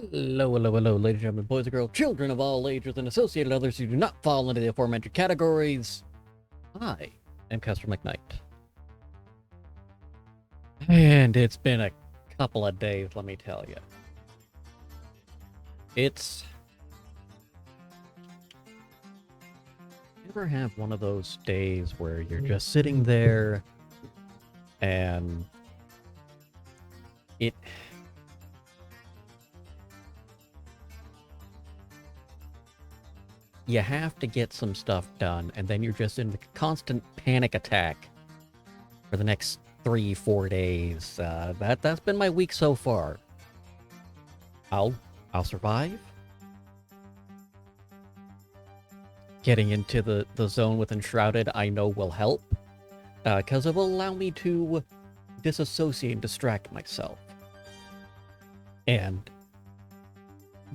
Hello, ladies and gentlemen, boys and girls, children of all ages, and associated others who do not fall into the aforementioned categories. I am Custer McKnight. And it's been a couple of days, let me tell you. It's... You ever have one of those days where you're just sitting there and you have to get some stuff done, and then you're just in the constant panic attack for the next 3-4 days. That's been my week so far. I'll survive. Getting into the zone with Enshrouded, I know will help, because it will allow me to disassociate and distract myself. And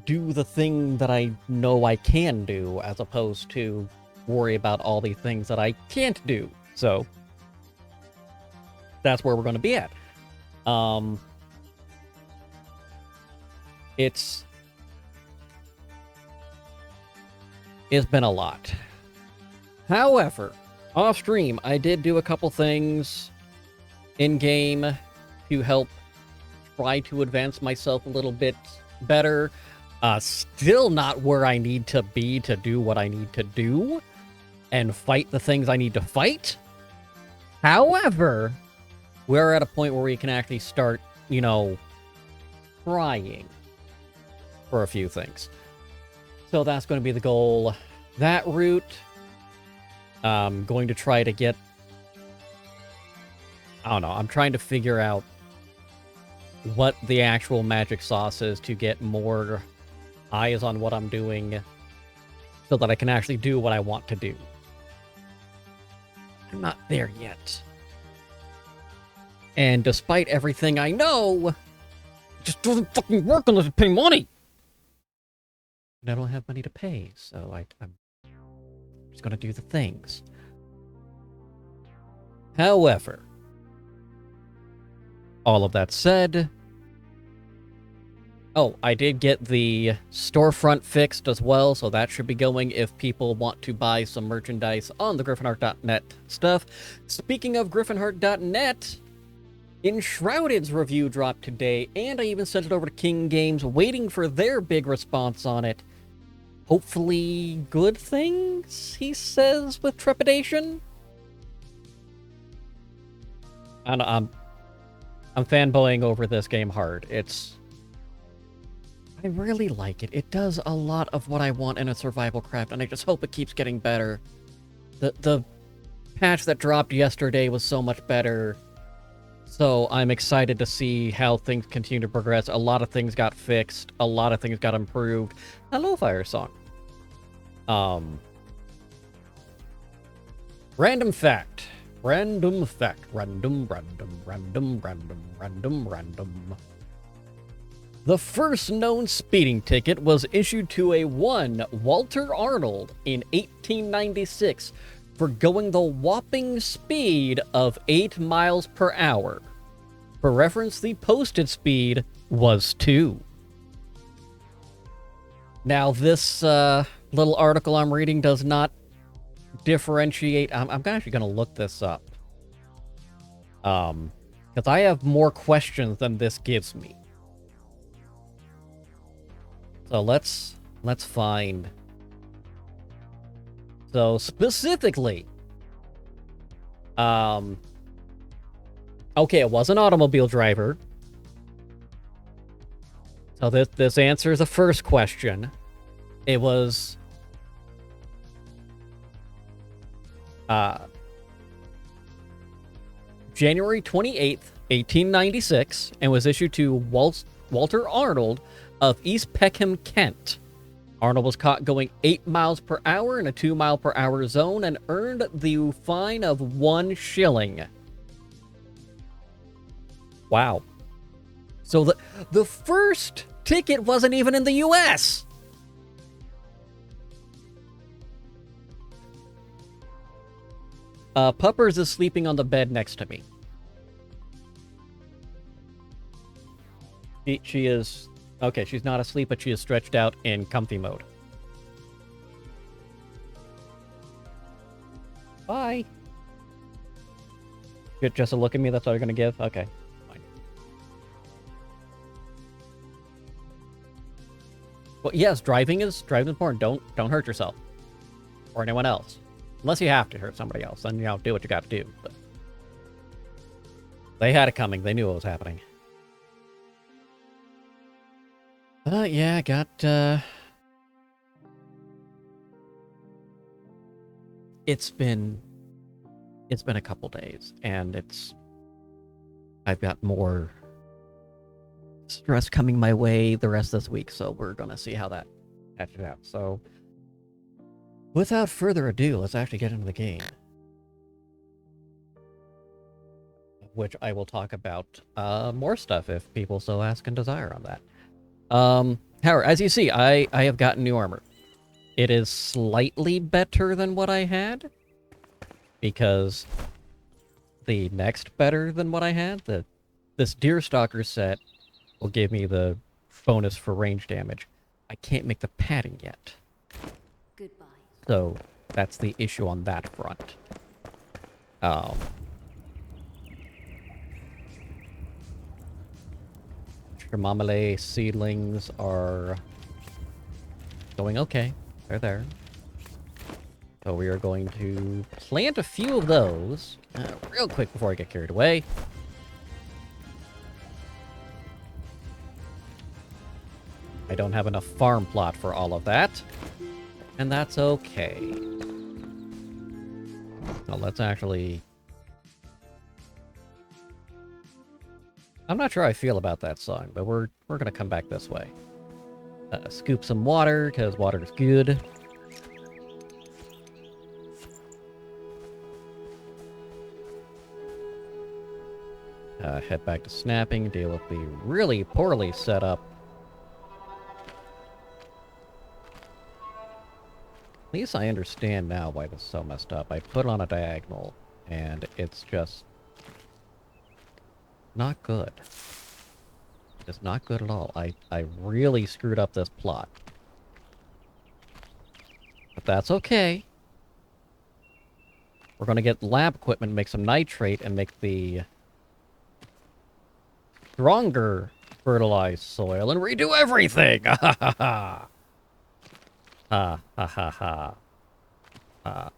do the thing that I know I can do, as opposed to worry about all the things that I can't do. So that's where we're going to be at. It's been a lot. However, off stream, I did do a couple things in game to help try to advance myself a little bit better. Still not where I need to be to do what I need to do and fight the things I need to fight. However, we're at a point where we can actually start, trying for a few things. So that's going to be the goal. That route, going to try to get... I don't know, I'm trying to figure out what the actual magic sauce is to get more eyes on what I'm doing so that I can actually do what I want to do. I'm not there yet. And despite everything I know, it just doesn't fucking work unless you pay money. And I don't have money to pay, so I'm just gonna do the things. However, all of that said... Oh, I did get the storefront fixed as well, so that should be going if people want to buy some merchandise on the GriffinHeart.net stuff. Speaking of GriffinHeart.net, Enshrouded's review dropped today, and I even sent it over to King Games, waiting for their big response on it. Hopefully good things, he says with trepidation. I don't know, I'm fanboying over this game hard. I really like it. It does a lot of what I want in a survival craft, and I just hope it keeps getting better. The patch that dropped yesterday was so much better, so I'm excited to see how things continue to progress. A lot of things got fixed. A lot of things got improved. Hello, Fire Song. Random fact. Random fact. Random. The first known speeding ticket was issued to a one Walter Arnold in 1896 for going the whopping speed of 8 miles per hour. For reference, the posted speed was 2. Now, this little article I'm reading does not differentiate. I'm actually going to look this up. Because I have more questions than this gives me. So let's find. So specifically, okay, it was an automobile driver. So this answers the first question. It was January 28th, 1896, and was issued to Walter Arnold of East Peckham, Kent. Arnold was caught going 8 miles per hour in a 2 mile per hour zone and earned the fine of 1 shilling. Wow. So the first ticket wasn't even in the US. Puppers is sleeping on the bed next to me. She is Okay, she's not asleep, but she is stretched out in comfy mode. Bye. Just a look at me, that's all you're gonna give? Okay, fine. Well, yes, driving is important. Don't hurt yourself. Or anyone else. Unless you have to hurt somebody else, then, do what you gotta do. But they had it coming. They knew what was happening. Yeah, I got, It's been a couple days, and I've got more stress coming my way the rest of this week, so we're gonna see how that patches out. So, without further ado, let's actually get into the game. Which I will talk about more stuff if people so ask and desire on that. However, as you see, I have gotten new armor. It is slightly better than what I had, because the next better than what I had, this Deerstalker set will give me the bonus for range damage. I can't make the padding yet. Goodbye. So that's the issue on that front. Tremamele seedlings are going okay. They're there. So we are going to plant a few of those real quick before I get carried away. I don't have enough farm plot for all of that, and that's okay. Now let's actually... I'm not sure how I feel about that song, but we're gonna come back this way. Scoop some water, because water is good. Head back to snapping, deal with the really poorly set up. At least I understand now why this is so messed up. I put on a diagonal, and it's just not good. It's not good at all. I really screwed up this plot. But that's okay. We're going to get lab equipment, make some nitrate, and make the stronger fertilized soil, and redo everything! Ha ha ha! Ha ha ha ha. Ha.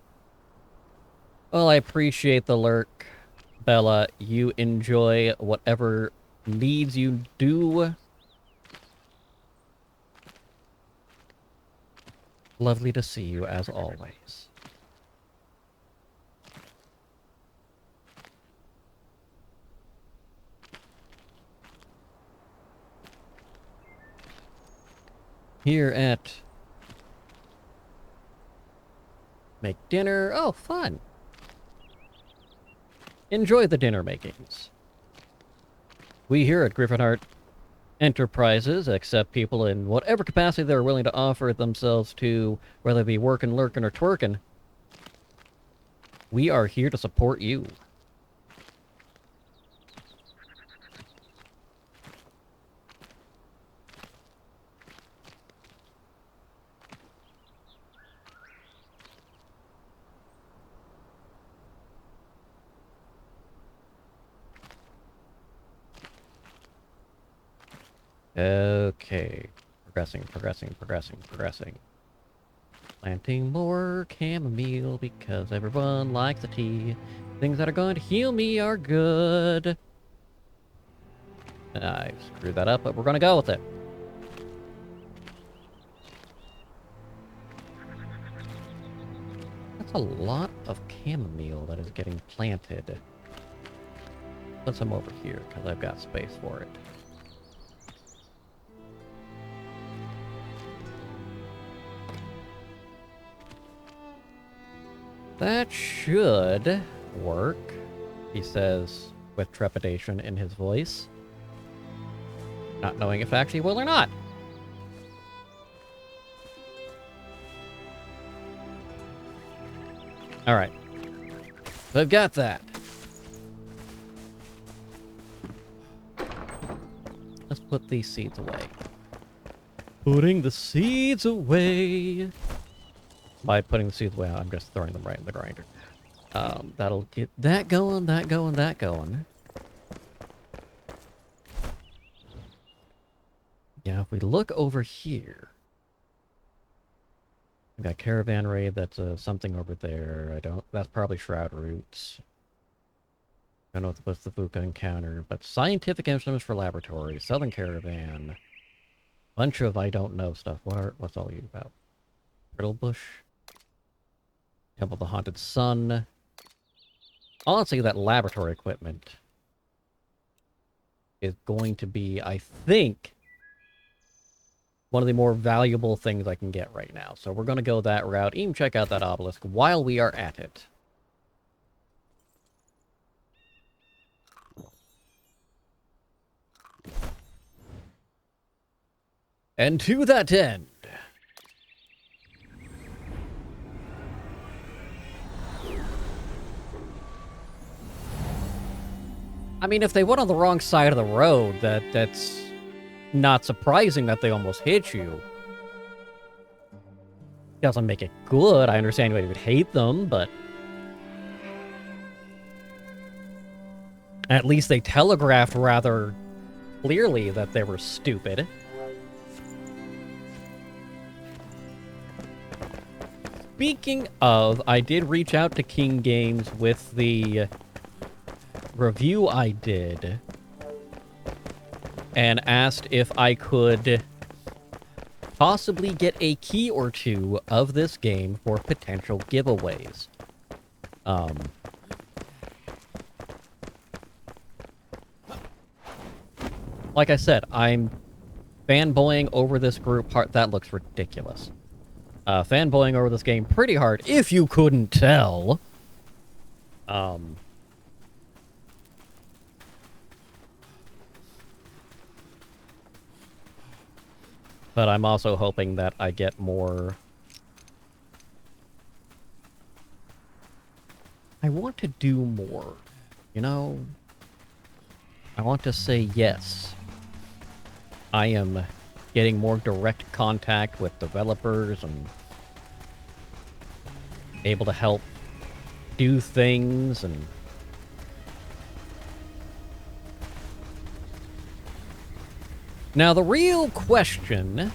Well, I appreciate the lurk, Bella. You enjoy whatever needs you do. Lovely to see you, as always. Here at Make Dinner. Oh, fun. Enjoy the dinner makings. We here at Griffinheart Enterprises accept people in whatever capacity they're willing to offer themselves to, whether it be working, lurking, or twerking. We are here to support you. Okay. Progressing. Planting more chamomile because everyone likes the tea. Things that are going to heal me are good. I screwed that up, but we're going to go with it. That's a lot of chamomile that is getting planted. Put some over here because I've got space for it. That should work, he says with trepidation in his voice, not knowing if it actually will or not. All right, so I've got that. Let's put these seeds away. Putting the seeds away. By putting the seeds away, I'm just throwing them right in the grinder. That'll get that going, that going, that going. Yeah, if we look over here, we got Caravan Raid, that's something over there. That's probably Shroud Roots. I don't know what's the Fuka encounter, but Scientific Instruments for Laboratory, Southern Caravan. Bunch of I don't know stuff. What's all you about? Brittle Bush. Temple of the Haunted Sun. Honestly, that laboratory equipment is going to be, I think, one of the more valuable things I can get right now. So we're going to go that route. Even check out that obelisk while we are at it. And to that end, I mean, if they went on the wrong side of the road, that's not surprising that they almost hit you. Doesn't make it good. I understand why you would hate them, but at least they telegraphed rather clearly that they were stupid. Speaking of, I did reach out to King Games with the review I did and asked if I could possibly get a key or two of this game for potential giveaways. Like I said, I'm fanboying over this group part. That looks ridiculous. Fanboying over this game pretty hard, if you couldn't tell. But I'm also hoping that I get more... I want to do more, you know? I want to say yes. I am getting more direct contact with developers and able to help do things and... Now, the real question...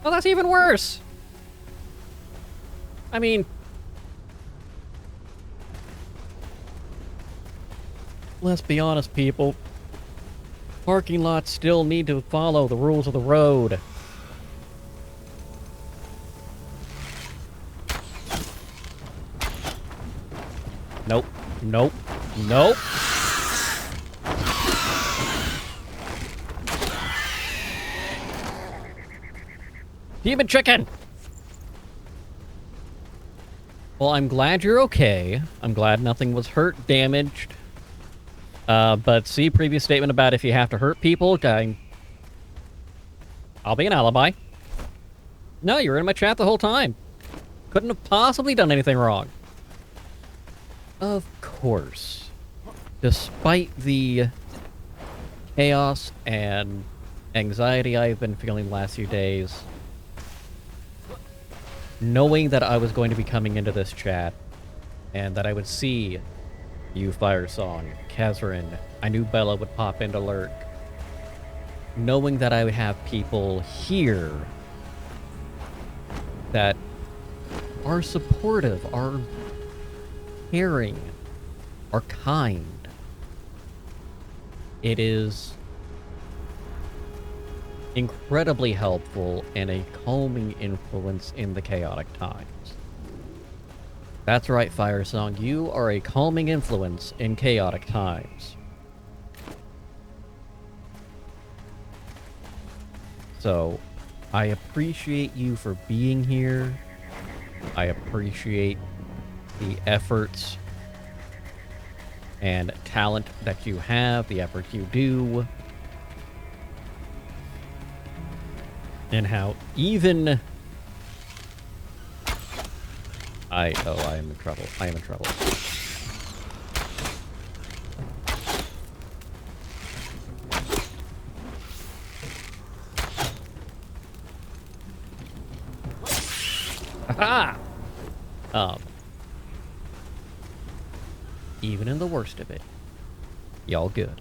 Well, that's even worse! I mean... Let's be honest, people. Parking lots still need to follow the rules of the road. Nope. Nope. Nope. Demon chicken! Well, I'm glad you're okay. I'm glad nothing was hurt, damaged. But see previous statement about if you have to hurt people, I'll be an alibi. No, you were in my chat the whole time. Couldn't have possibly done anything wrong. Of course. Despite the chaos and anxiety I've been feeling the last few days, knowing that I was going to be coming into this chat and that I would see you, Firesong, Kazrin, I knew Bella would pop into lurk. Knowing that I would have people here that are supportive, are caring, are kind. It is incredibly helpful and a calming influence in the chaotic times. That's right, Firesong, you are a calming influence in chaotic times. So, I appreciate you for being here. I appreciate the efforts and talent that you have, the effort you do, and how even... I am in trouble. I am in trouble. Aha! Um, even in the worst of it, y'all good.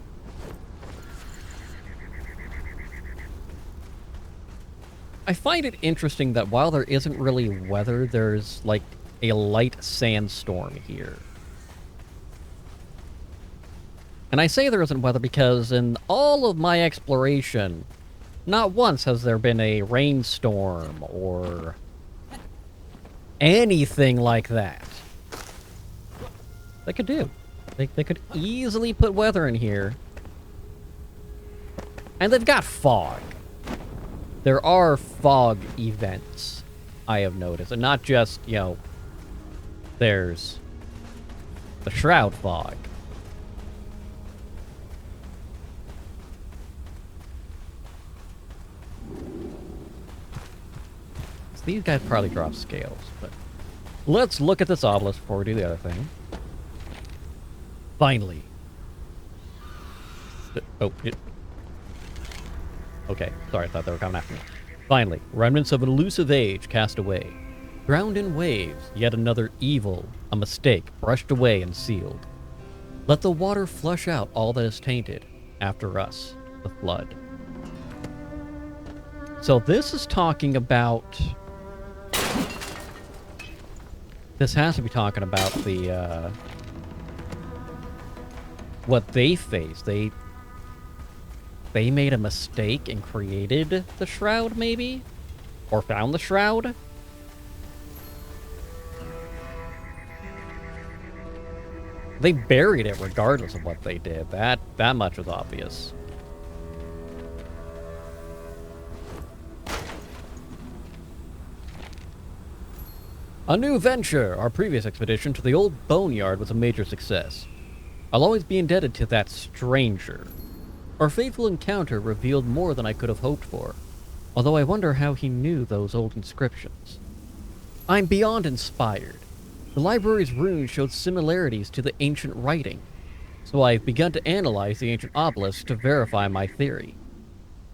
I find it interesting that while there isn't really weather, there's like a light sandstorm here. And I say there isn't weather because in all of my exploration, not once has there been a rainstorm or anything like that. They could do. They could easily put weather in here. And they've got fog. There are fog events, I have noticed. And not just, you know, there's the Shroud fog. So these guys probably drop scales, but let's look at this obelisk before we do the other thing. Finally. Okay, sorry, I thought they were coming after me. Finally, remnants of an elusive age cast away. Drowned in waves, yet another evil, a mistake, brushed away and sealed. Let the water flush out all that is tainted. After us, the flood. So this is talking about... This has to be talking about the, what they faced. They made a mistake and created the Shroud, maybe? Or found the Shroud? They buried it regardless of what they did. That much was obvious. A new venture! Our previous expedition to the old boneyard was a major success. I'll always be indebted to that stranger. Our fateful encounter revealed more than I could have hoped for, although I wonder how he knew those old inscriptions. I'm beyond inspired. The library's runes showed similarities to the ancient writing, so I've begun to analyze the ancient obelisk to verify my theory.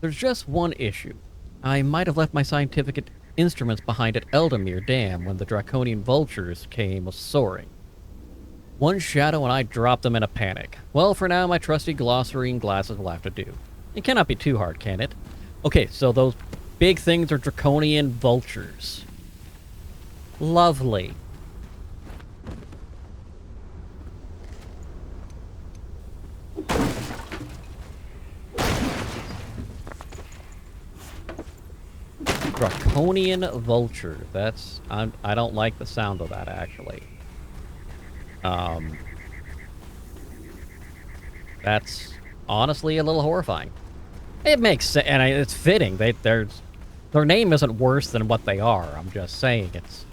There's just one issue. I might have left my scientific instruments behind at Eldamir Dam when the draconian vultures came soaring. One shadow and I dropped them in a panic. Well, for now, my trusty glossary and glasses will have to do. It cannot be too hard, can it? Okay, so those big things are draconian vultures. Lovely. Draconian vulture. That's... I don't like the sound of that, actually. That's honestly a little horrifying. It makes sense, and it's fitting. Their name isn't worse than what they are. I'm just saying it's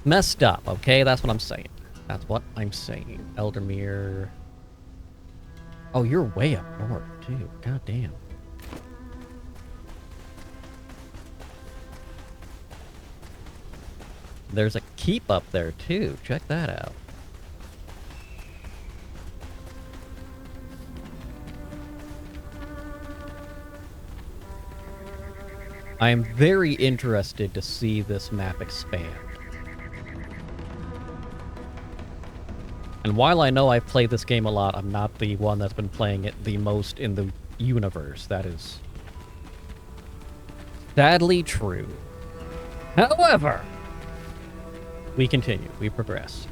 messed up, okay? That's what I'm saying. That's what I'm saying. Eldamir... Oh, you're way up north, too. God damn. There's a keep up there, too. Check that out. I am very interested to see this map expand. And while I know I've played this game a lot, I'm not the one that's been playing it the most in the universe. That is sadly true. However, we continue. We progress.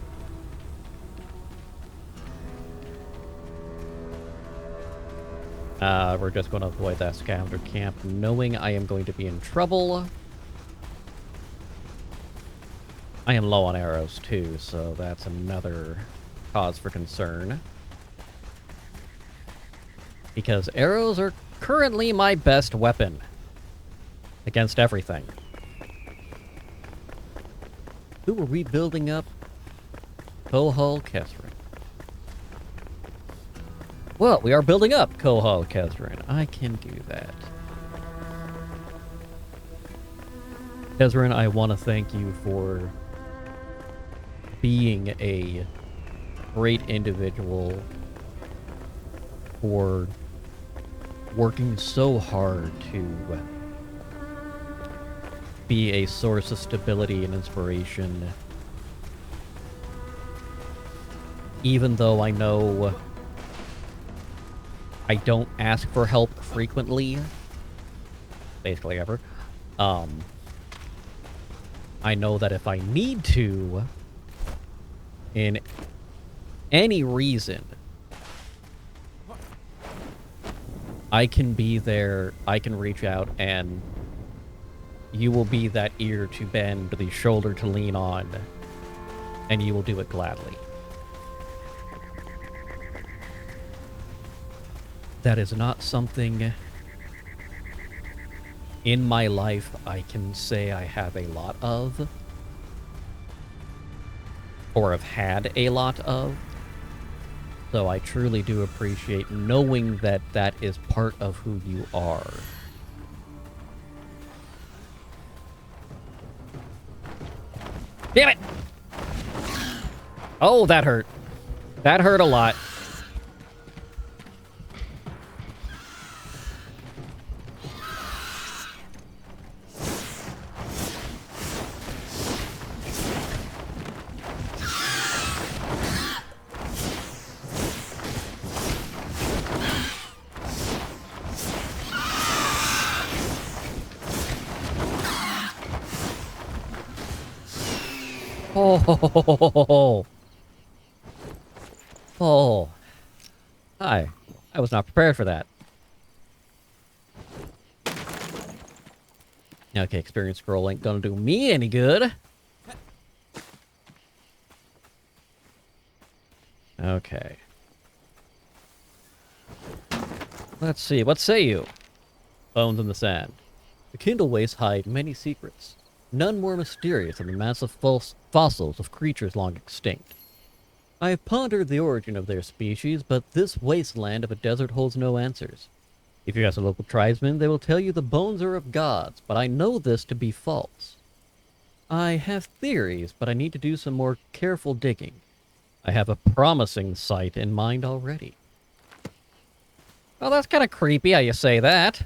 We're just going to avoid that scavenger camp, knowing I am going to be in trouble. I am low on arrows, too, so that's another cause for concern. Because arrows are currently my best weapon against everything. Who are we building up? Kohal Kesrin. Well, we are building up Kohal Kesrin. I can do that. Kesrin, I want to thank you for being a great individual, for working so hard to be a source of stability and inspiration. Even though I know I don't ask for help frequently, basically ever, I know that if I need to, in any reason, I can be there, I can reach out, and you will be that ear to bend, the shoulder to lean on, and you will do it gladly. That is not something in my life I can say I have a lot of, or have had a lot of. So I truly do appreciate knowing that that is part of who you are. Damn it! Oh, that hurt. That hurt a lot. Oh, oh, hi. I was not prepared for that. Okay, experience scroll ain't gonna do me any good. Okay. Let's see, what say you? Bones in the sand. The Kindle wastes hide many secrets, none more mysterious than the massive fossils of creatures long extinct. I have pondered the origin of their species, but this wasteland of a desert holds no answers. If you ask a local tribesman, they will tell you the bones are of gods, but I know this to be false. I have theories, but I need to do some more careful digging. I have a promising site in mind already. Well, that's kind of creepy how you say that.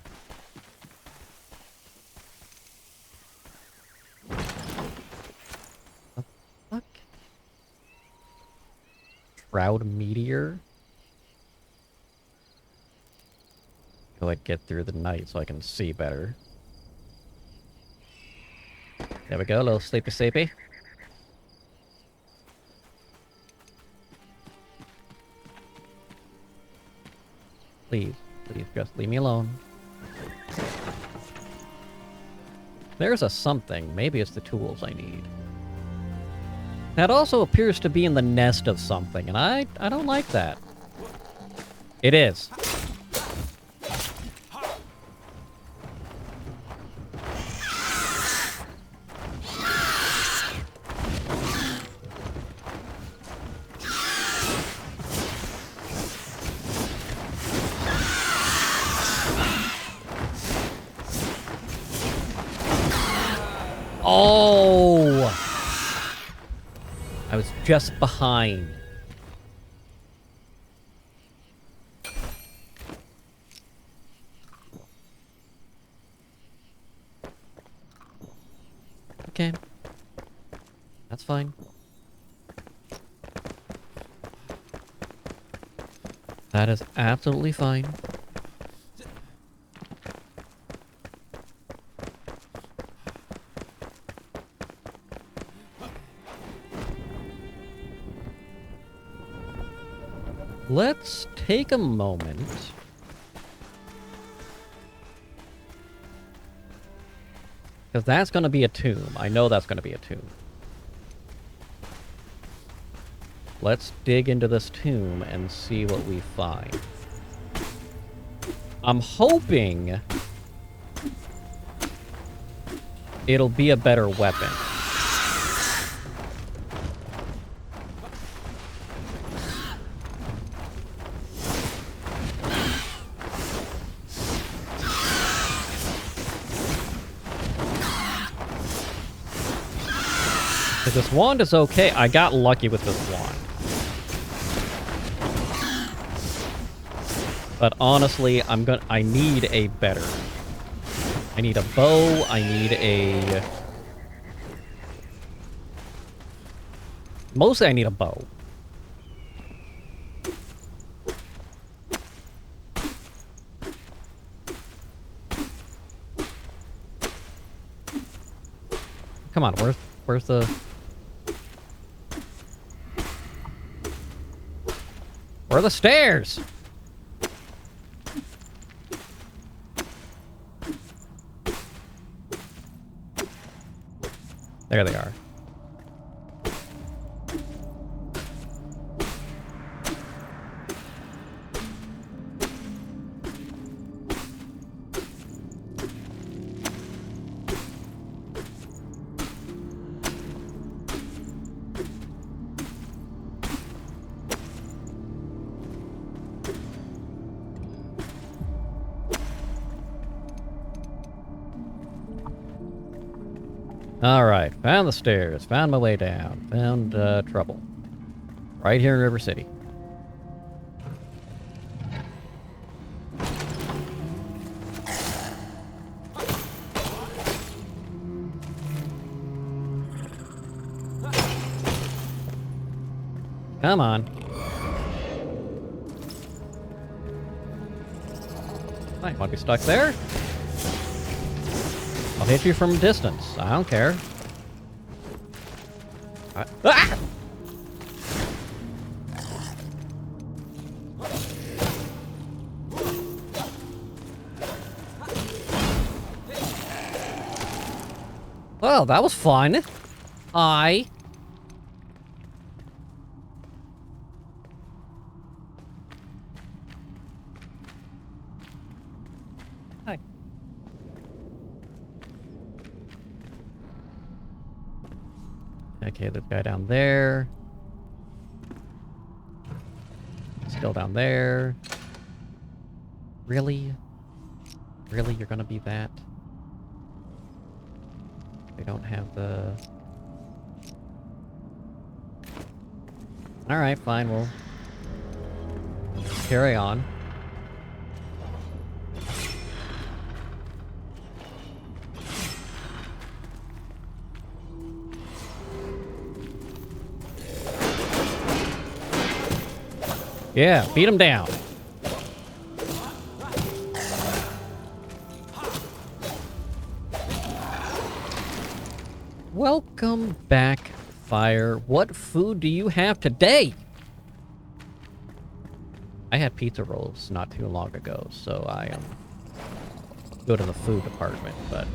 The fuck? Shroud meteor? Go ahead, get through the night so I can see better. There we go, a little sleepy sleepy. Please, please just leave me alone. There's a something. Maybe it's the tools I need. That also appears to be in the nest of something, and I don't like that. It is. Oh! I was just behind. Okay. That's fine. That is absolutely fine. Let's take a moment. Because that's going to be a tomb. I know that's going to be a tomb. Let's dig into this tomb and see what we find. I'm hoping it'll be a better weapon. This wand is okay. I got lucky with this wand. But honestly, I need a better I need a bow. I need a... Mostly I need a bow. Come on, where's the... Where are the stairs? There they are. Alright, found the stairs, found my way down, found trouble. Right here in River City. Come on. Might want to be stuck there. I'll hit you from a distance. I don't care. Ah! Well, that was fun. Hi. Hi. Okay, this guy down there. Still down there. Really? Really, you're gonna be that? They don't have the... Alright, fine, we'll carry on. Yeah, beat him down. Welcome back, Fire. What food do you have today? I had pizza rolls not too long ago, so I am go to the food department, but...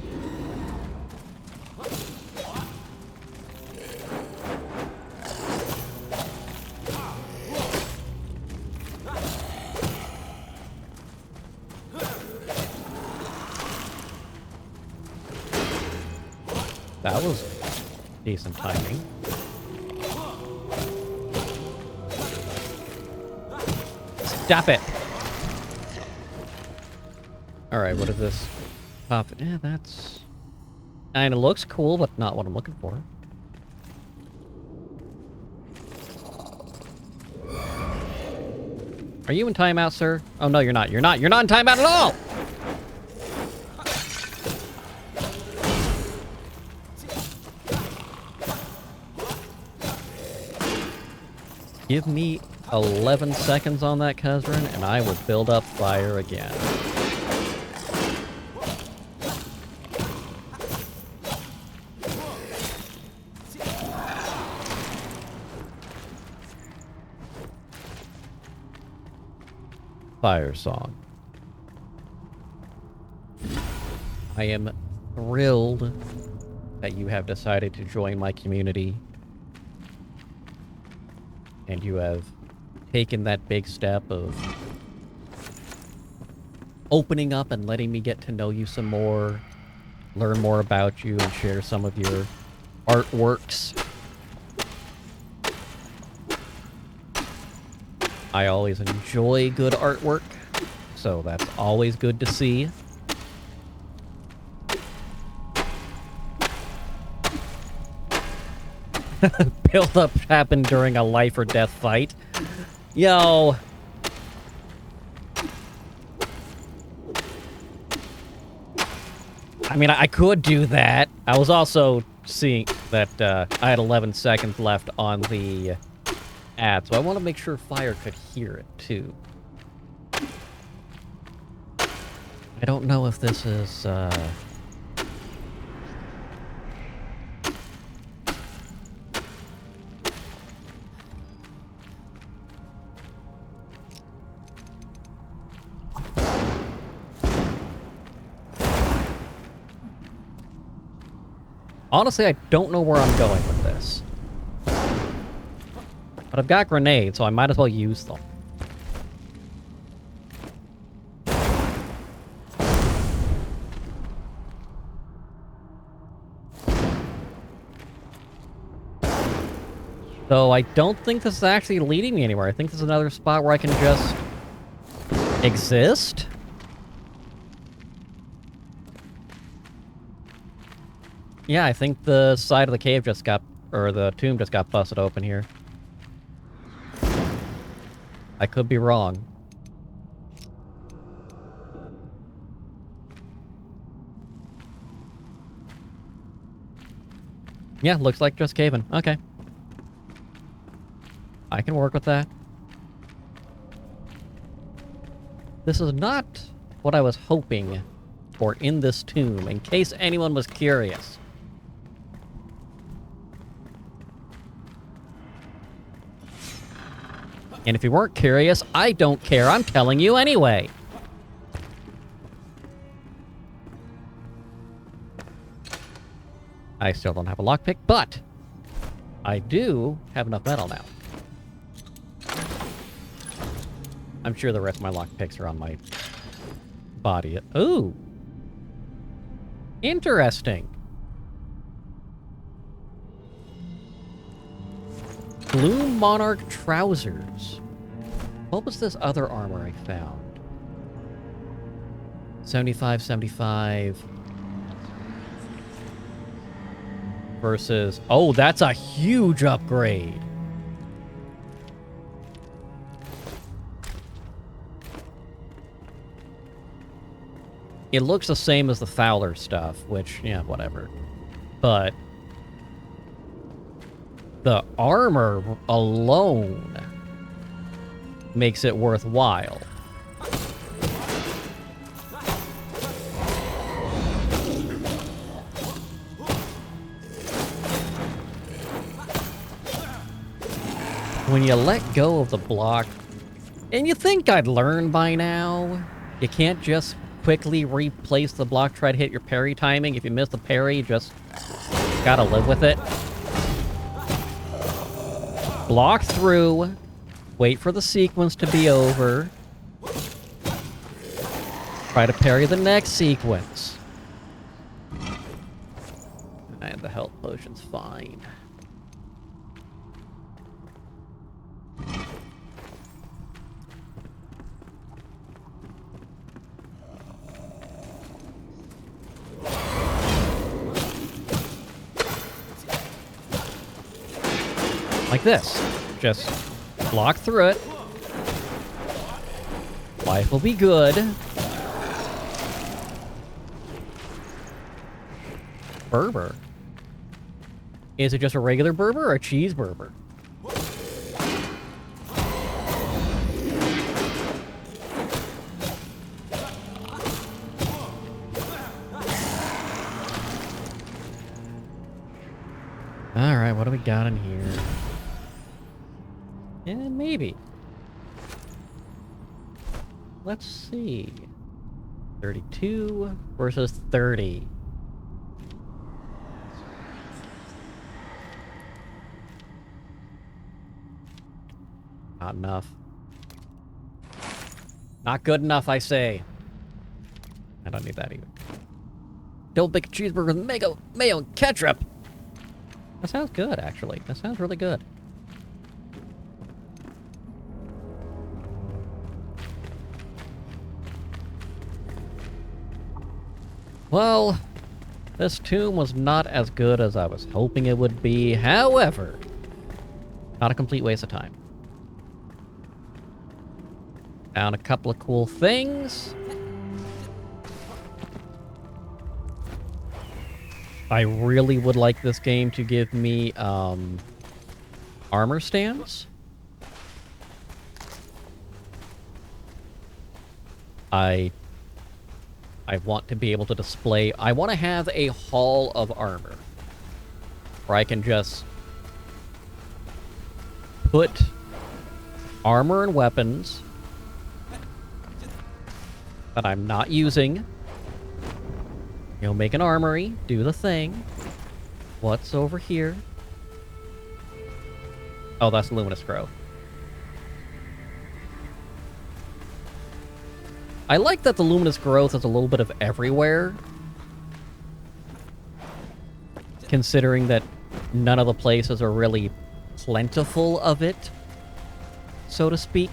That was decent timing. Stop it! Alright, what is this? Yeah, that's... kinda looks cool, but not what I'm looking for. Are you in timeout, sir? Oh, no, you're not. You're not. You're not in timeout at all! Give me 11 seconds on that, Kazran, and I will build up fire again. Fire song. I am thrilled that you have decided to join my community. And you have taken that big step of opening up and letting me get to know you some more, learn more about you, and share some of your artworks. I always enjoy good artwork, so that's always good to see. Build-up happened during a life or death fight. Yo! I mean, I could do that. I was also seeing that I had 11 seconds left on the ad, so I want to make sure Fire could hear it, too. I don't know if this is, Honestly, I don't know where I'm going with this. But I've got grenades, so I might as well use them. So I don't think this is actually leading me anywhere. I think this is another spot where I can just exist. Yeah, I think the side of the cave just got, or the tomb just got busted open here. I could be wrong. Yeah, looks like just caving. Okay. I can work with that. This is not what I was hoping for in this tomb, in case anyone was curious. And if you weren't curious, I don't care. I'm telling you anyway. I still don't have a lockpick, but I do have enough metal now. I'm sure the rest of my lockpicks are on my body. Ooh. Interesting. Blue Monarch trousers. What was this other armor I found? 75, 75. Versus... Oh, that's a huge upgrade. It looks the same as the Fowler stuff, which, yeah, whatever. But the armor alone makes it worthwhile. When you let go of the block, and you think I'd learn by now, you can't just quickly replace the block, try to hit your parry timing. If you miss the parry, you just gotta live with it. Block through, wait for the sequence to be over, try to parry the next sequence. And the health potion's fine. Like this. Just block through it. Life will be good. Berber. Is it just a regular Berber or a cheese Berber? Alright, what do we got in here? Yeah, maybe. Let's see. 32 versus 30. Not enough. Not good enough, I say. I don't need that either. Double bacon cheeseburger with mayo and ketchup. That sounds good, actually. That sounds really good. Well, this tomb was not as good as I was hoping it would be. However, not a complete waste of time. Found a couple of cool things. I really would like this game to give me armor stands. I want to be able to display... I want to have a hall of armor. Where I can just put armor and weapons that I'm not using. You know, make an armory, do the thing. What's over here? Oh, that's Luminous Growth. I like that the Luminous Growth is a little bit of everywhere. Considering that none of the places are really plentiful of it, so to speak.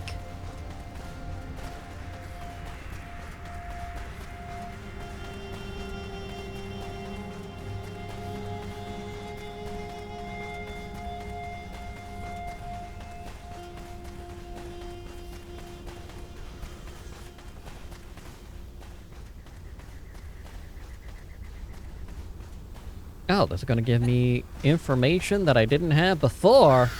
Oh, this is going to give me information that I didn't have before.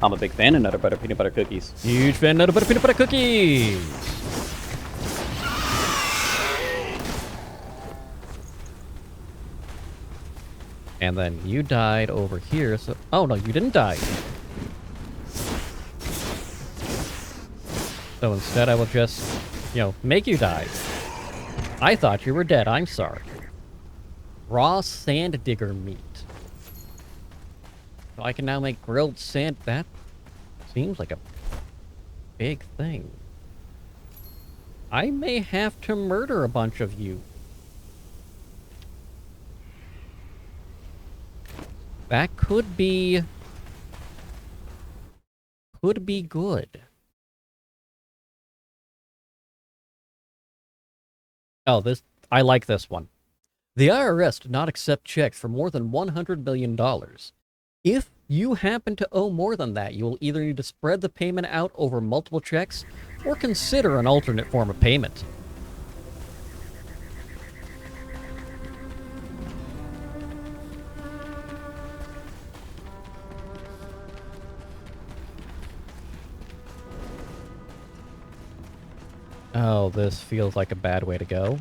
I'm a big fan of Nutter Butter Peanut Butter Cookies. Huge fan of Nutter Butter Peanut Butter Cookies! And then you died over here, so... Oh, no, you didn't die. So instead I will just, you know, make you die. I thought you were dead, I'm sorry. Raw sand digger meat. So I can now make grilled sand... That seems like a big thing. I may have to murder a bunch of you. That could be good. Oh, I like this one. The IRS did not accept checks for more than $100 million. If you happen to owe more than that, you will either need to spread the payment out over multiple checks or consider an alternate form of payment. Oh, this feels like a bad way to go.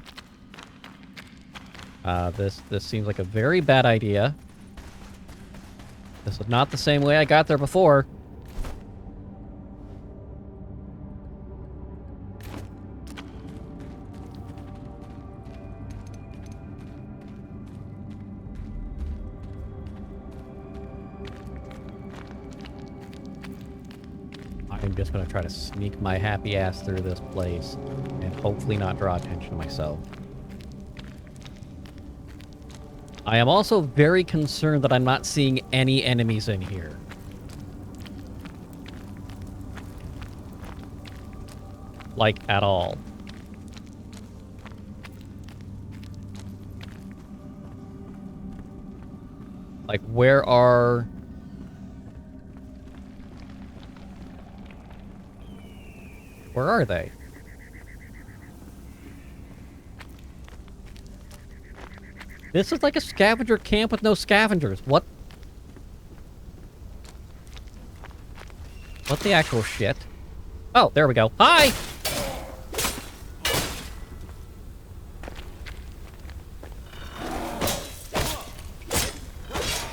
This seems like a very bad idea. This is not the same way I got there before. I'm just gonna try to sneak my happy ass through this place and hopefully not draw attention to myself. I am also very concerned that I'm not seeing any enemies in here. Like, at all. Like, where are... Where are they? This is like a scavenger camp with no scavengers. What? What the actual shit? Oh, there we go. Hi!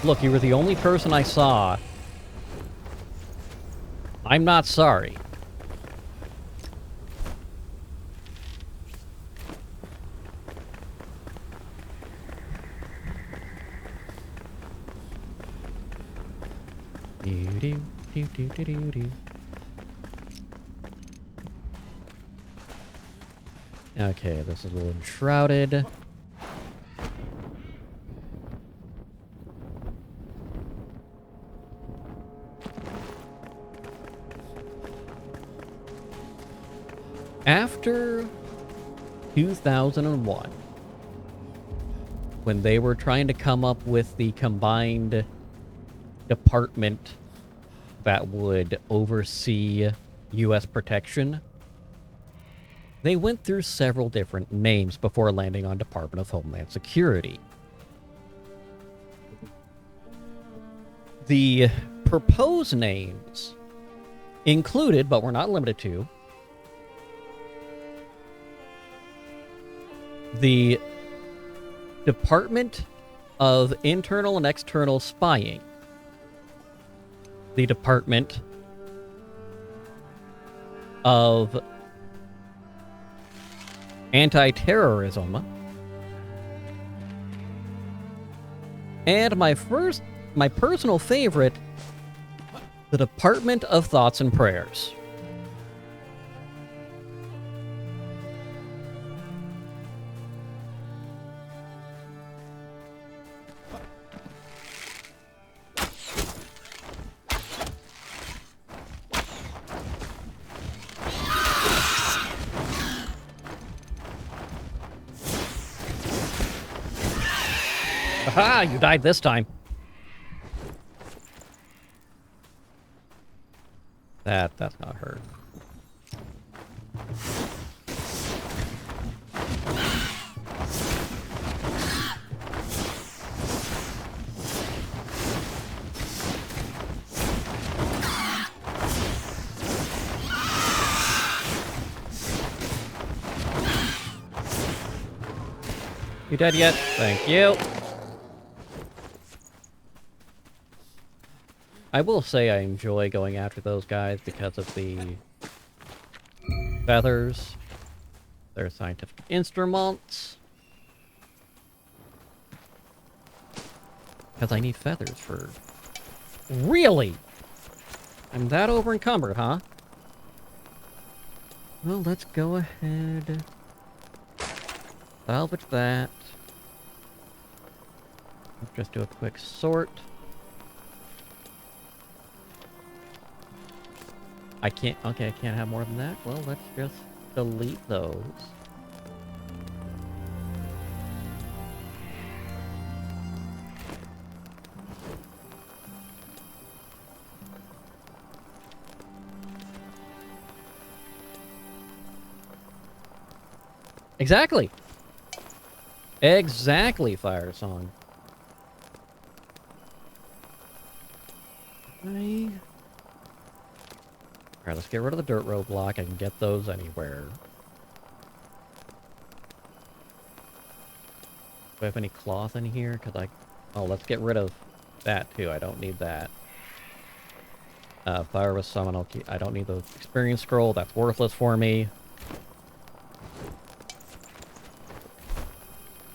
Look, you were the only person I saw. I'm not sorry. Okay, this is a little enshrouded. After 2001, when they were trying to come up with the combined department that would oversee U.S. protection. They went through several different names before landing on Department of Homeland Security. The proposed names included, but were not limited to, the Department of Internal and External Spying, the Department of Anti-Terrorism, and my personal favorite, the Department of Thoughts and Prayers. Aha, you died this time. That's not her. You dead yet? Thank you. I will say I enjoy going after those guys because of the feathers, their scientific instruments. Because I need feathers for... Really? I'm that over encumbered, huh? Well, let's go ahead. Salvage that. Let's just do a quick sort. I can't have more than that. Well, let's just delete those. Exactly. Exactly, Fire Song. Alright, let's get rid of the dirt road block. I can get those anywhere. Do I have any cloth in here? Oh, let's get rid of that too. I don't need that. Fire with Summon. I don't need the experience scroll. That's worthless for me.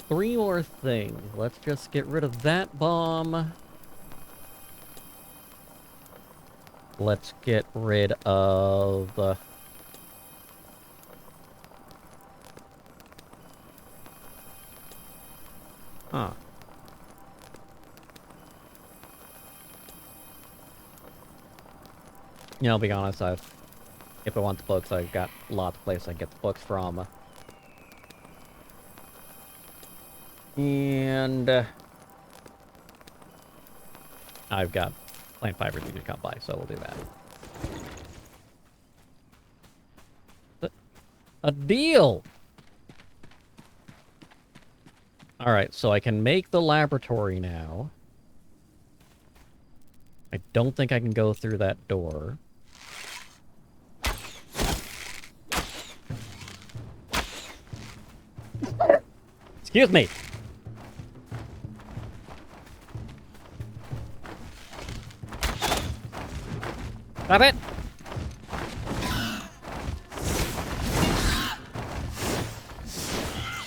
3 more things. Let's just get rid of that bomb. Let's get rid of... Huh. You know, I'll be honest, if I want the books, I've got lots of places I can get the books from. And... I've got plant fibers we could come by, so we'll do that. A deal! Alright, so I can make the laboratory now. I don't think I can go through that door. Excuse me! Stop it!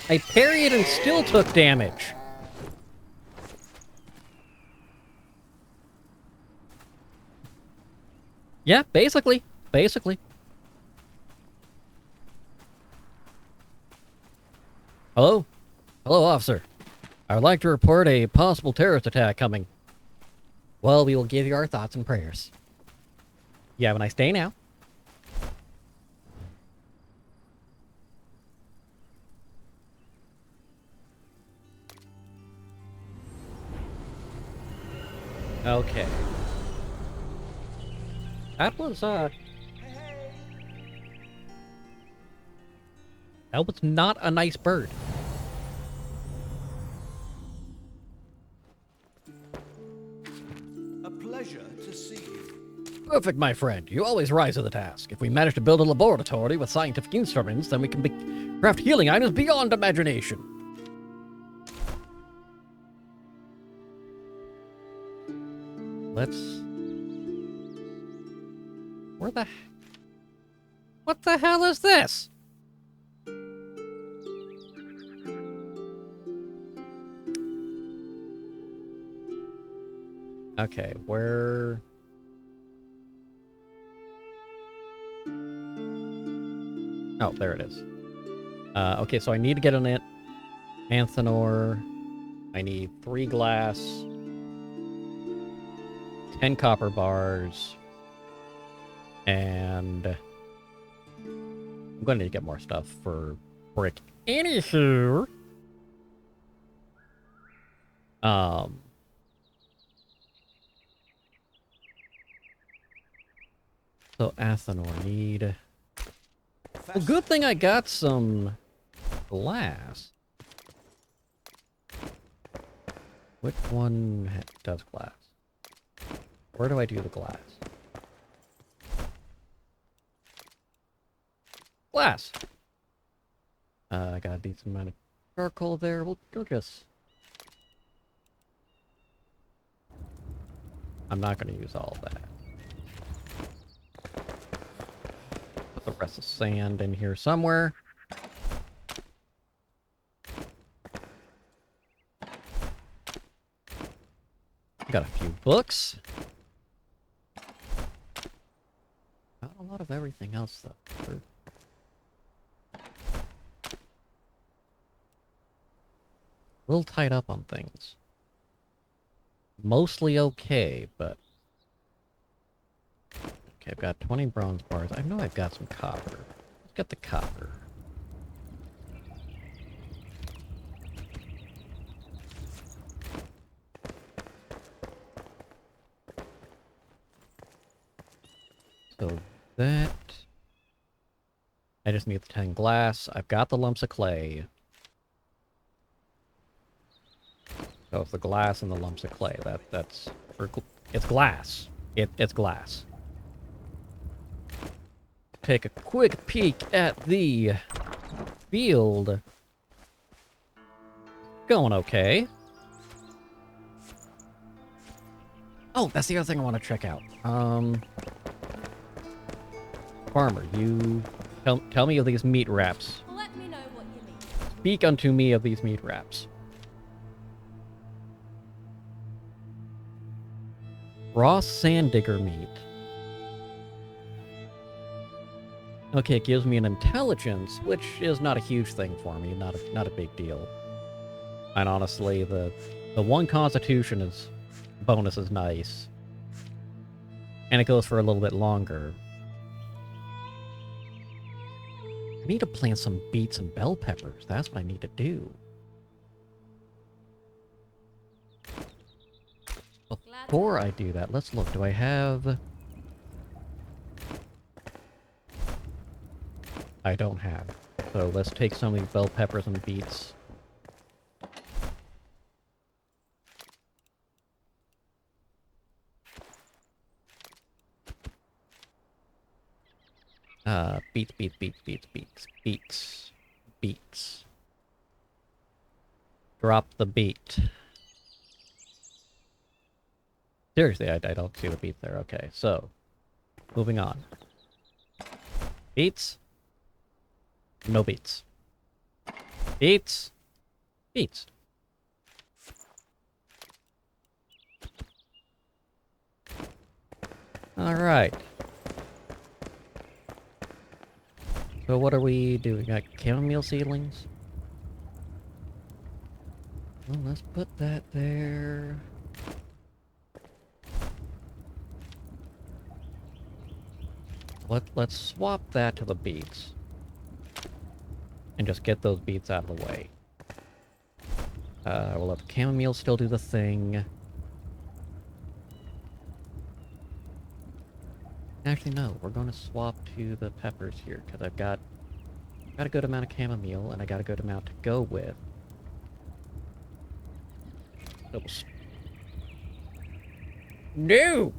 I parried and still took damage. Yeah, basically. Basically. Hello? Hello, officer. I would like to report a possible terrorist attack coming. Well, we will give you our thoughts and prayers. You have a nice day now. Okay. That was not a nice bird. A pleasure to see you. Perfect, my friend. You always rise to the task. If we manage to build a laboratory with scientific instruments, then we can craft healing items beyond imagination. Let's... What the hell is this? Okay, where... Oh, there it is. Okay, so I need to get an Anthanor. I need 3 glass, 10 copper bars, and I'm going to need to get more stuff for brick. Anywho, so Athanor need. Well, good thing I got some glass. Which one does glass? Where do I do the glass? Glass! I got a decent amount of charcoal there. We'll just... I'm not going to use all of that. Put the rest of sand in here somewhere. Got a few books. Not a lot of everything else, though. A little tied up on things. Mostly okay, but... Okay, I've got 20 bronze bars. I know I've got some copper. Let's get the copper. So that... I just need the 10 glass. I've got the lumps of clay. So it's the glass and the lumps of clay. That's... It's glass. It's glass. Take a quick peek at the field. Going okay. Oh, that's the other thing I want to check out. Farmer, you tell me of these meat wraps. Let me know what you need. Speak unto me of these meat wraps. Raw sand digger meat. Okay, it gives me an intelligence, which is not a huge thing for me, not a big deal. And honestly, the one constitution is bonus is nice. And it goes for a little bit longer. I need to plant some beets and bell peppers. That's what I need to do. Before I do that, let's look. Do I have... I don't have. So let's take some of these bell peppers and beets. Beets. Drop the beet. Seriously, I don't see the beet there. Okay, so, moving on. Beets. No beets. Beets. Beets. Alright. So what are we doing? Got chamomile seedlings? Well, let's put that there. Let's swap that to the beets. And just get those beets out of the way. We'll let the chamomile still do the thing. Actually, no. We're going to swap to the peppers here, because I've got a good amount of chamomile, and I got a good amount to go with. Oops. No!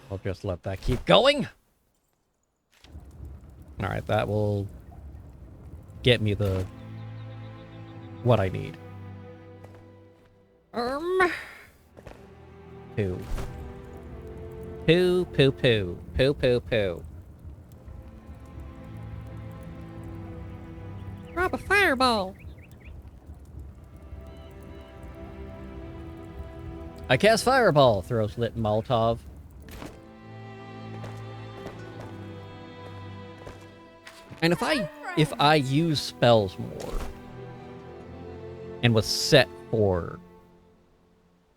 I'll just let that keep going. Alright, that will get me what I need. Poo. Poo, poo, poo. Poo, poo, poo. Drop a fireball! I cast fireball, throws lit Molotov. And if I use spells more and was set for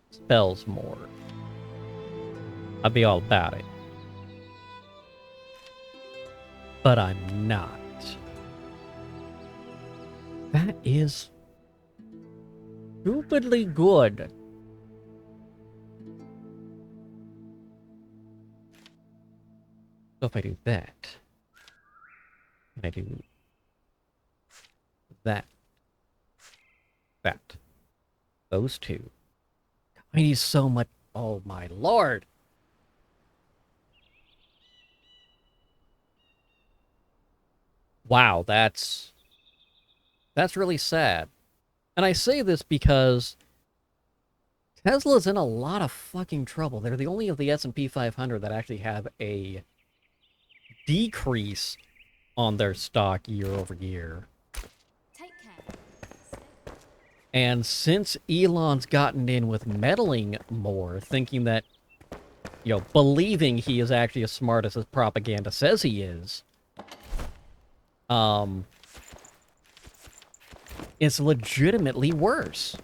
spells more, I'd be all about it. But I'm not. That is stupidly good. So if I do that, and I do that, those two, I need so much. Oh my lord! Wow, that's really sad. And I say this because Tesla's in a lot of fucking trouble. They're the only of the S&P 500 that actually have a decrease on their stock year over year. Take care. And since Elon's gotten in with meddling more, thinking that, you know, believing he is actually as smart as his propaganda says he is, it's legitimately worse.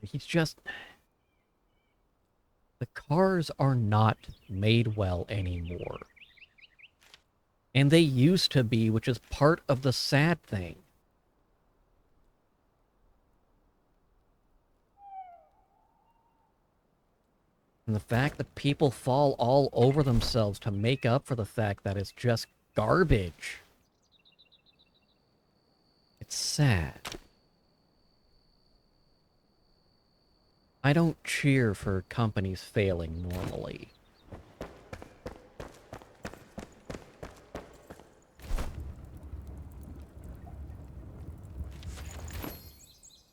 He's just... The cars are not made well anymore. And they used to be, which is part of the sad thing. And the fact that people fall all over themselves to make up for the fact that it's just garbage. It's sad. I don't cheer for companies failing normally.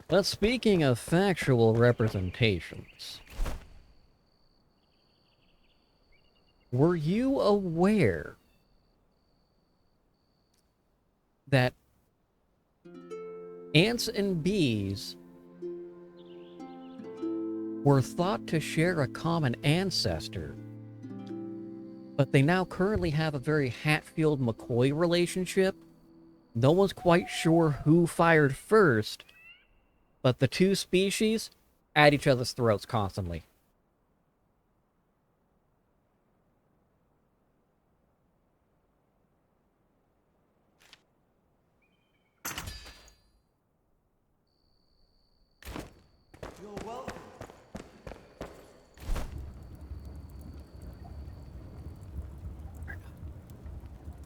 But speaking of factual representations, were you aware that ants and bees were thought to share a common ancestor, but they now currently have a very Hatfield-McCoy relationship? No one's quite sure who fired first, but the two species at each other's throats constantly. You're welcome.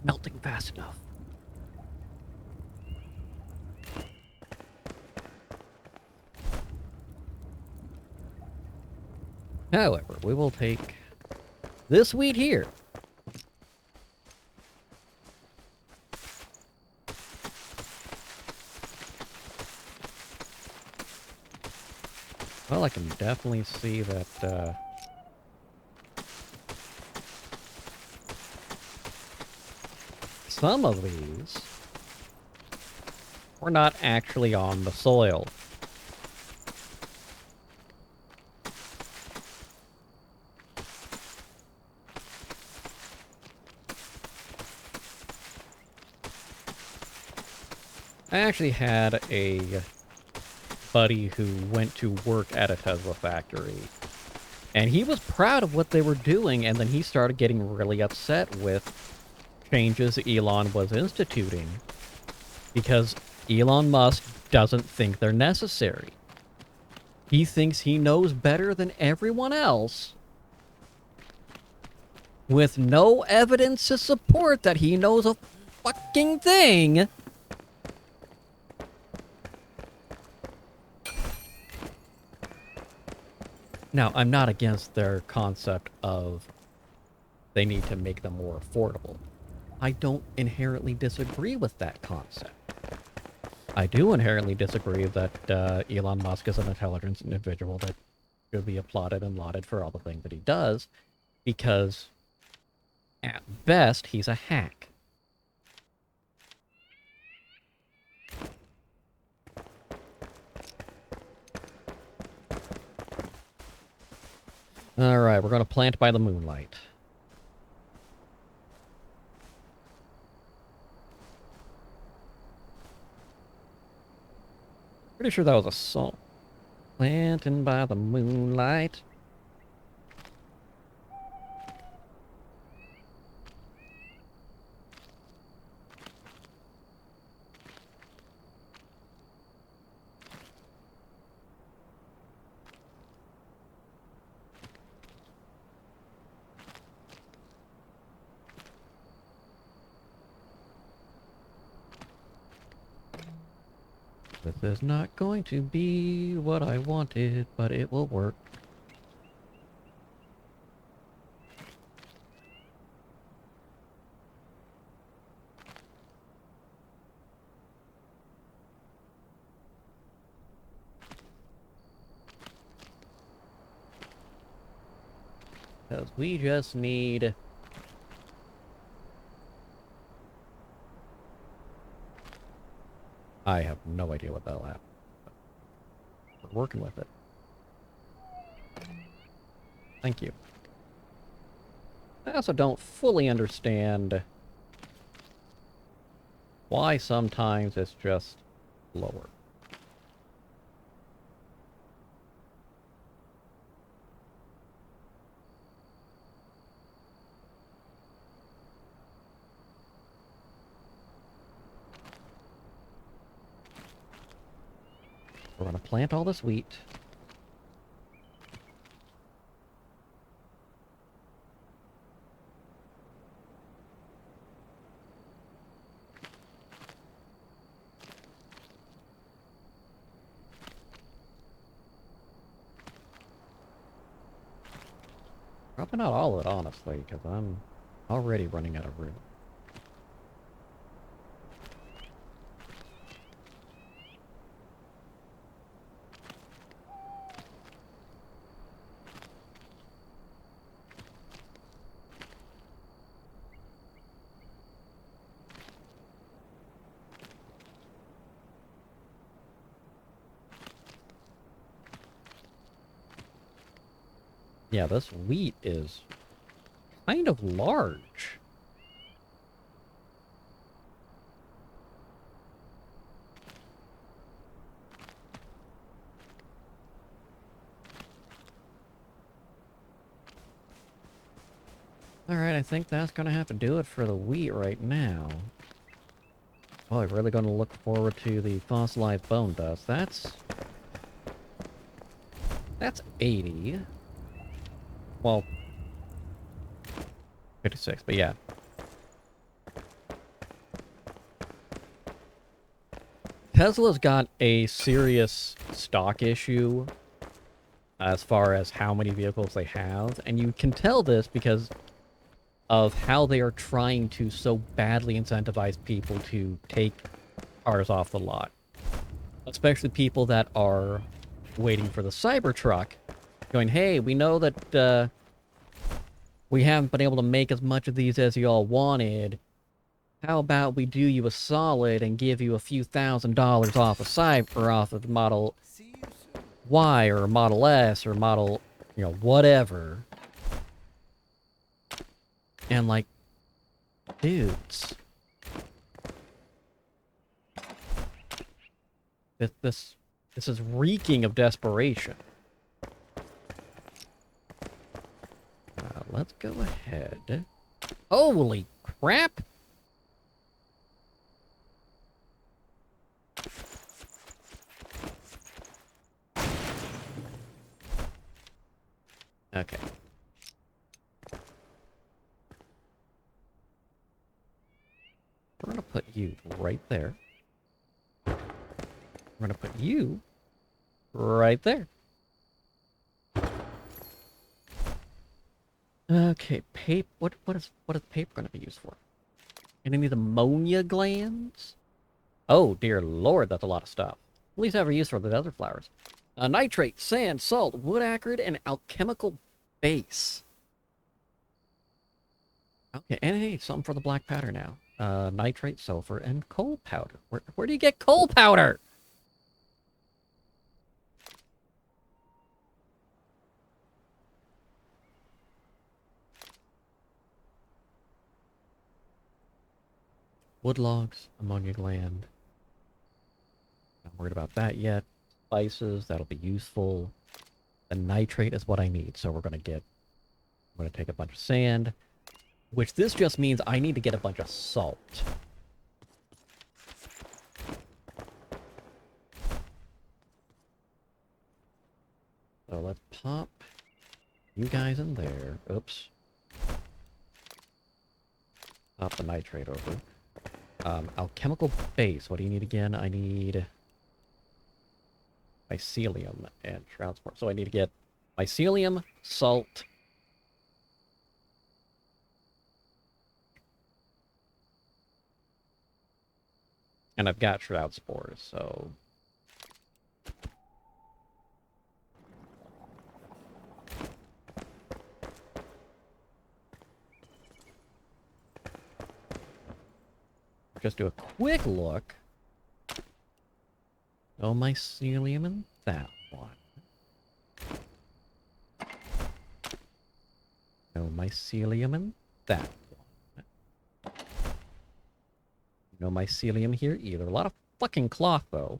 Melting fast enough. However, we will take this wheat here. Well, I can definitely see that, some of these were not actually on the soil. I actually had a buddy who went to work at a Tesla factory. And he was proud of what they were doing, and then he started getting really upset with changes Elon was instituting because Elon Musk doesn't think they're necessary. He thinks he knows better than everyone else with no evidence to support that he knows a fucking thing. Now, I'm not against their concept of they need to make them more affordable. I don't inherently disagree with that concept. I do inherently disagree that Elon Musk is an intelligent individual that should be applauded and lauded for all the things that he does, because at best, he's a hack. Alright, we're going to plant by the moonlight. Pretty sure that was a song. Planting by the moonlight. This is not going to be what I wanted, but it will work. Because we just need... I have no idea what that'll happen. We're working with it. Thank you. I also don't fully understand why sometimes it's just lower. We're going to plant all this wheat. Probably not all of it, honestly, because I'm already running out of room. Yeah, this wheat is kind of large. Alright, I think that's gonna have to do it for the wheat right now. Well, I'm really gonna look forward to the fossilized bone dust. That's 80. Well, 56, but yeah. Tesla's got a serious stock issue as far as how many vehicles they have, and you can tell this because of how they are trying to so badly incentivize people to take cars off the lot. Especially people that are waiting for the Cybertruck, going, hey, we know that we haven't been able to make as much of these as you all wanted. How about we do you a solid and give you a few $1,000s off of off of the Model See you soon. Y or Model S or Model, whatever. And like, dudes. This This is reeking of desperation. Let's go ahead. Holy crap! Okay. We're gonna put you right there. We're gonna put you right there. Okay, paper. What is paper gonna be used for? Any of these ammonia glands? Oh dear lord, that's a lot of stuff. At least I have a use for the other flowers. Nitrate, sand, salt, wood acrid, and alchemical base. Okay, and hey, something for the black powder now. Nitrate, sulfur, and coal powder. Where do you get coal powder? Wood logs, ammonia gland. Not worried about that yet. Spices, that'll be useful. The nitrate is what I need, so I'm gonna take a bunch of sand, which this just means I need to get a bunch of salt. So let's pop you guys in there. Oops. Pop the nitrate over. Alchemical base. What do you need again? I need mycelium and transport. So I need to get mycelium, salt, and I've got shroud spores, so just do a quick look. No mycelium in that one. No mycelium in that one. No mycelium here either. A lot of fucking cloth, though.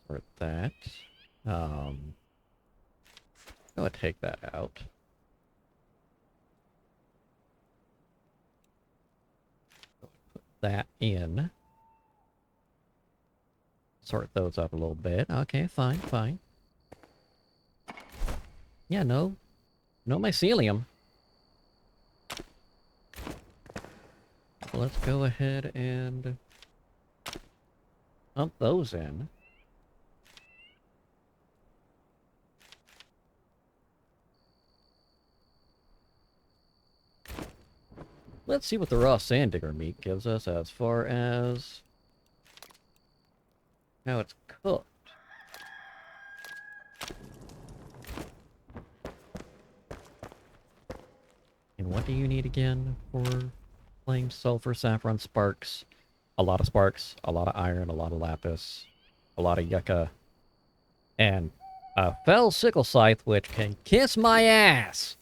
Sort that. Go ahead, take that out. Put that in. Sort those up a little bit. Okay, fine, fine. Yeah, no mycelium. Let's go ahead and dump those in. Let's see what the raw sand digger meat gives us as far as how it's cooked. And what do you need again for flame, sulfur, saffron, sparks? A lot of sparks, a lot of iron, a lot of lapis, a lot of yucca, and a fell sickle scythe which can kiss my ass!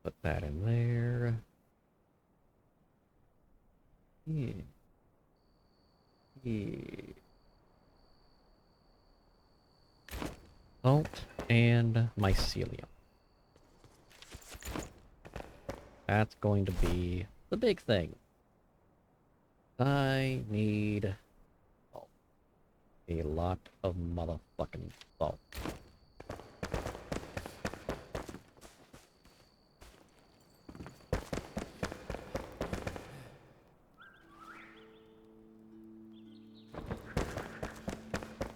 Put that in there. Yeah. Yeah. Salt and mycelium. That's going to be the big thing. I need salt. A lot of motherfucking salt.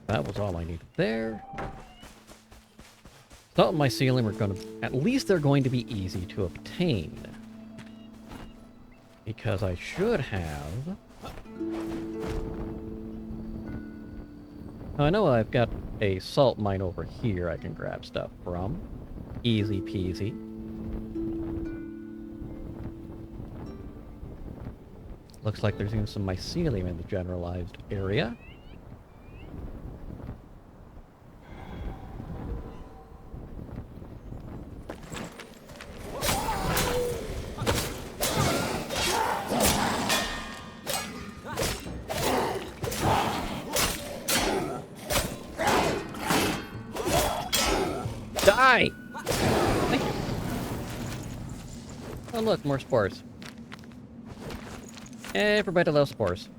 That was all I needed there. Salt and mycelium are going to... At least they're going to be easy to obtain. Because I should have... I know I've got a salt mine over here I can grab stuff from. Easy peasy. Looks like there's even some mycelium in the generalized area. Die! Thank you. Oh look, more spores. Everybody loves spores.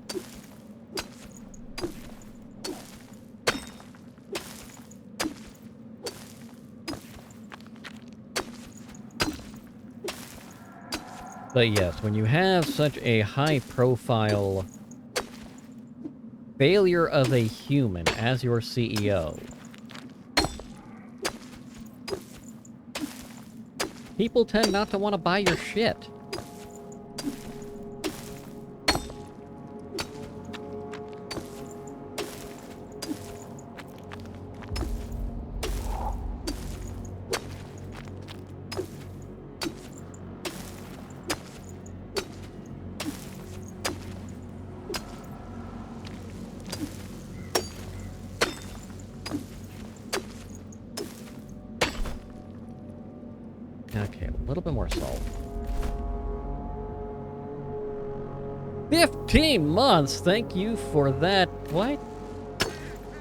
But yes, when you have such a high-profile failure of a human as your CEO, people tend not to want to buy your shit. Okay, a little bit more salt. 15 months! Thank you for that. What?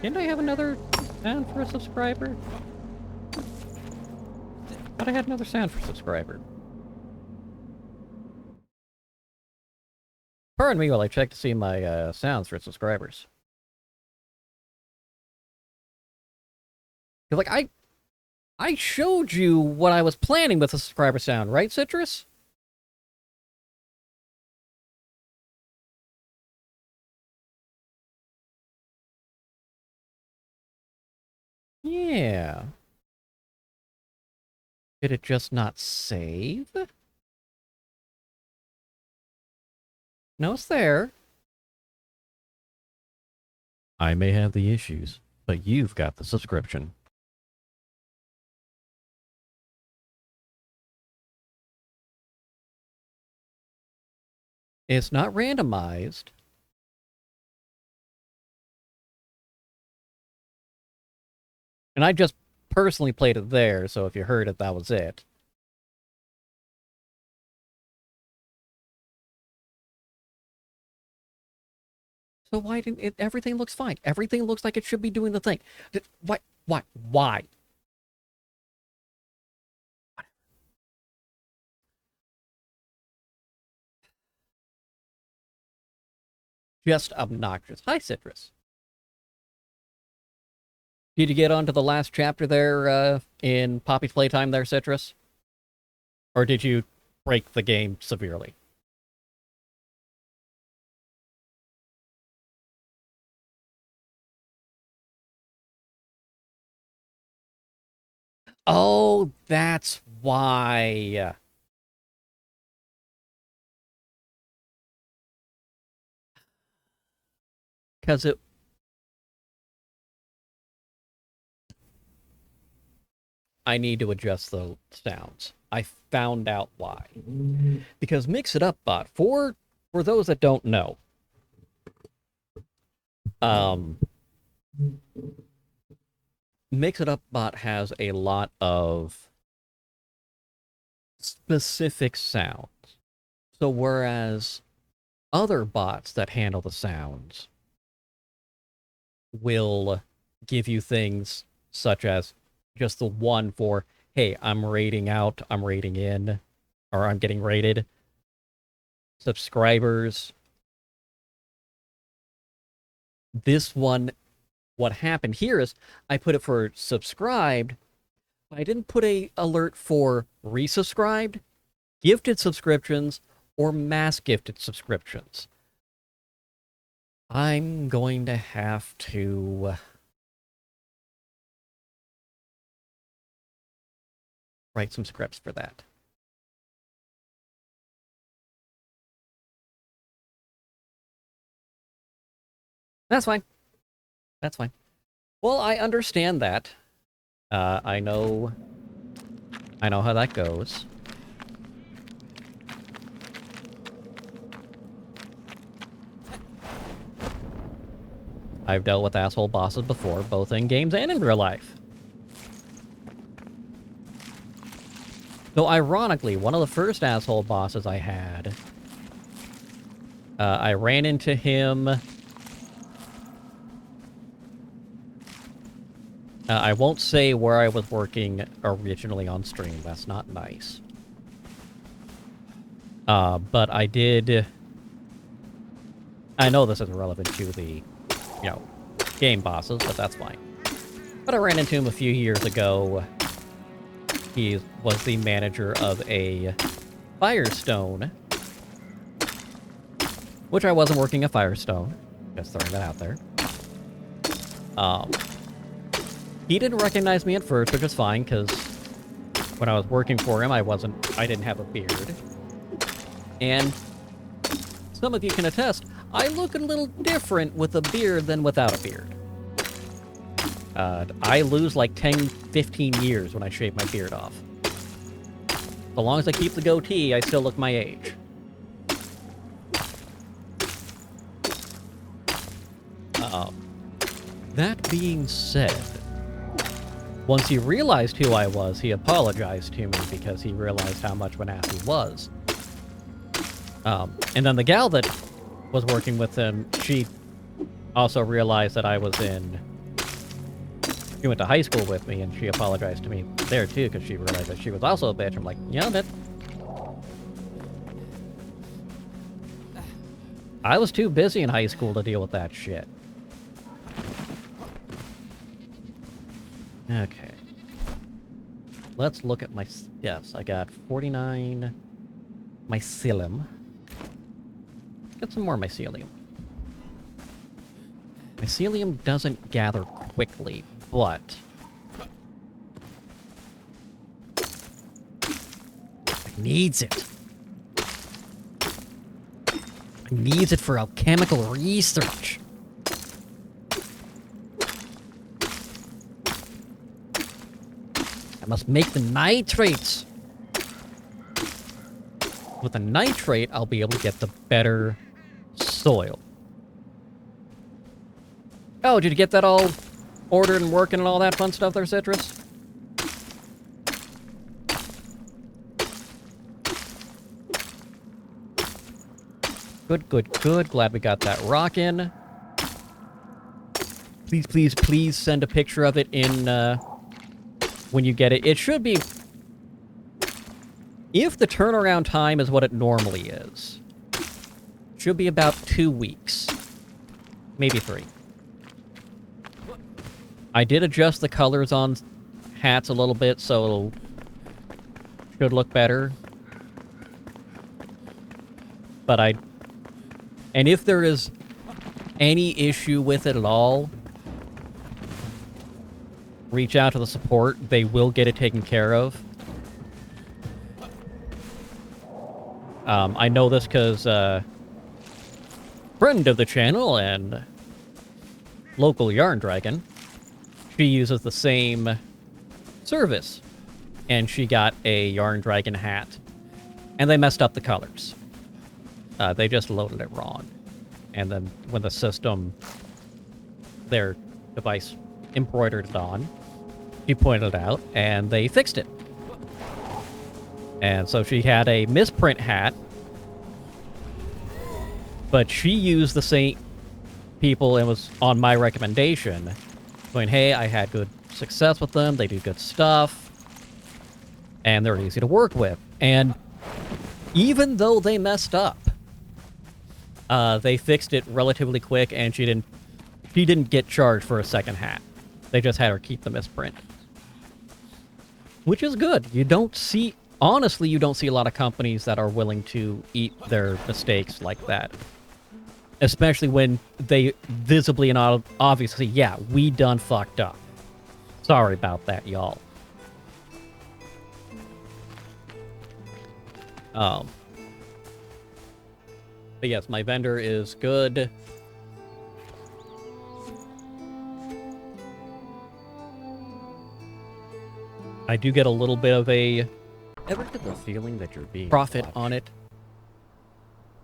Didn't I have another sound for a subscriber? Thought I had another sound for a subscriber. Pardon me while I check to see my sounds for subscribers. 'Cause, like, I showed you what I was planning with the subscriber sound, right, Citrus? Yeah. Did it just not save? No, it's there. I may have the issues, but you've got the subscription. It's not randomized. And I just personally played it there, so if you heard it, that was it. So why didn't it? Everything looks fine. Everything looks like it should be doing the thing. Why? Why? Just obnoxious. Hi, Citrus. Did you get onto the last chapter there in Poppy's Playtime there, Citrus? Or did you break the game severely? Oh, that's why. Because it... I need to adjust the sounds. I found out why. Because Mix It Up Bot, for those that don't know, Mix It Up Bot has a lot of specific sounds. So whereas other bots that handle the sounds will give you things such as just the one for, hey, I'm rating out, I'm rating in, or I'm getting rated. Subscribers. This one, what happened here is I put it for subscribed, but I didn't put a alert for resubscribed, gifted subscriptions, or mass gifted subscriptions. I'm going to have to write some scripts for that. That's fine. That's fine. Well, I understand that. I know how that goes. I've dealt with asshole bosses before, both in games and in real life. So ironically, one of the first asshole bosses I had, I ran into him. I won't say where I was working originally on stream. That's not nice. But I did... I know this is relevant to the, game bosses, but that's fine. But I ran into him a few years ago. He was the manager of a Firestone. Which I wasn't working at Firestone. Just throwing that out there. He didn't recognize me at first, which was fine, because when I was working for him, I didn't have a beard. And some of you can attest, I look a little different with a beard than without a beard. I lose like 10, 15 years when I shave my beard off. So long as I keep the goatee, I still look my age. That being said, once he realized who I was, he apologized to me because he realized how much of an ass he was. And then the gal that was working with him, she also realized that I was she went to high school with me, and she apologized to me there too, because she realized that she was also a bitch. I'm like, yeah, that... I was too busy in high school to deal with that shit. Okay. Let's look at my... Yes, I got 49 mycelium. Get some more mycelium. Mycelium doesn't gather quickly, but... it needs it. It needs it for alchemical research. I must make the nitrates. With the nitrate, I'll be able to get the better soil. Oh, did you get that all ordered and working and all that fun stuff there, Citrus? Good, good, good. Glad we got that rockin'. Please, please, please send a picture of it in, when you get it. It should be... if the turnaround time is what it normally is, it should be about 2 weeks. Maybe 3. I did adjust the colors on hats a little bit, so should look better. But and if there is any issue with it at all, reach out to the support. They will get it taken care of. I know this because friend of the channel and local Yarn Dragon, she uses the same service, and she got a Yarn Dragon hat, and they messed up the colors. They just loaded it wrong, and then when the system, their device embroidered it on, she pointed it out, and they fixed it. And so she had a misprint hat, but she used the same people and was on my recommendation, going, hey, I had good success with them, they do good stuff, and they're easy to work with. And even though they messed up, they fixed it relatively quick, and she didn't get charged for a second hat. They just had her keep the misprint. Which is good. You don't see... honestly, you don't see a lot of companies that are willing to eat their mistakes like that. Especially when they visibly and obviously, yeah, we done fucked up. Sorry about that, y'all. But yes, my vendor is good. I do get a little bit of a... ever get the feeling that you're being profit watched on it?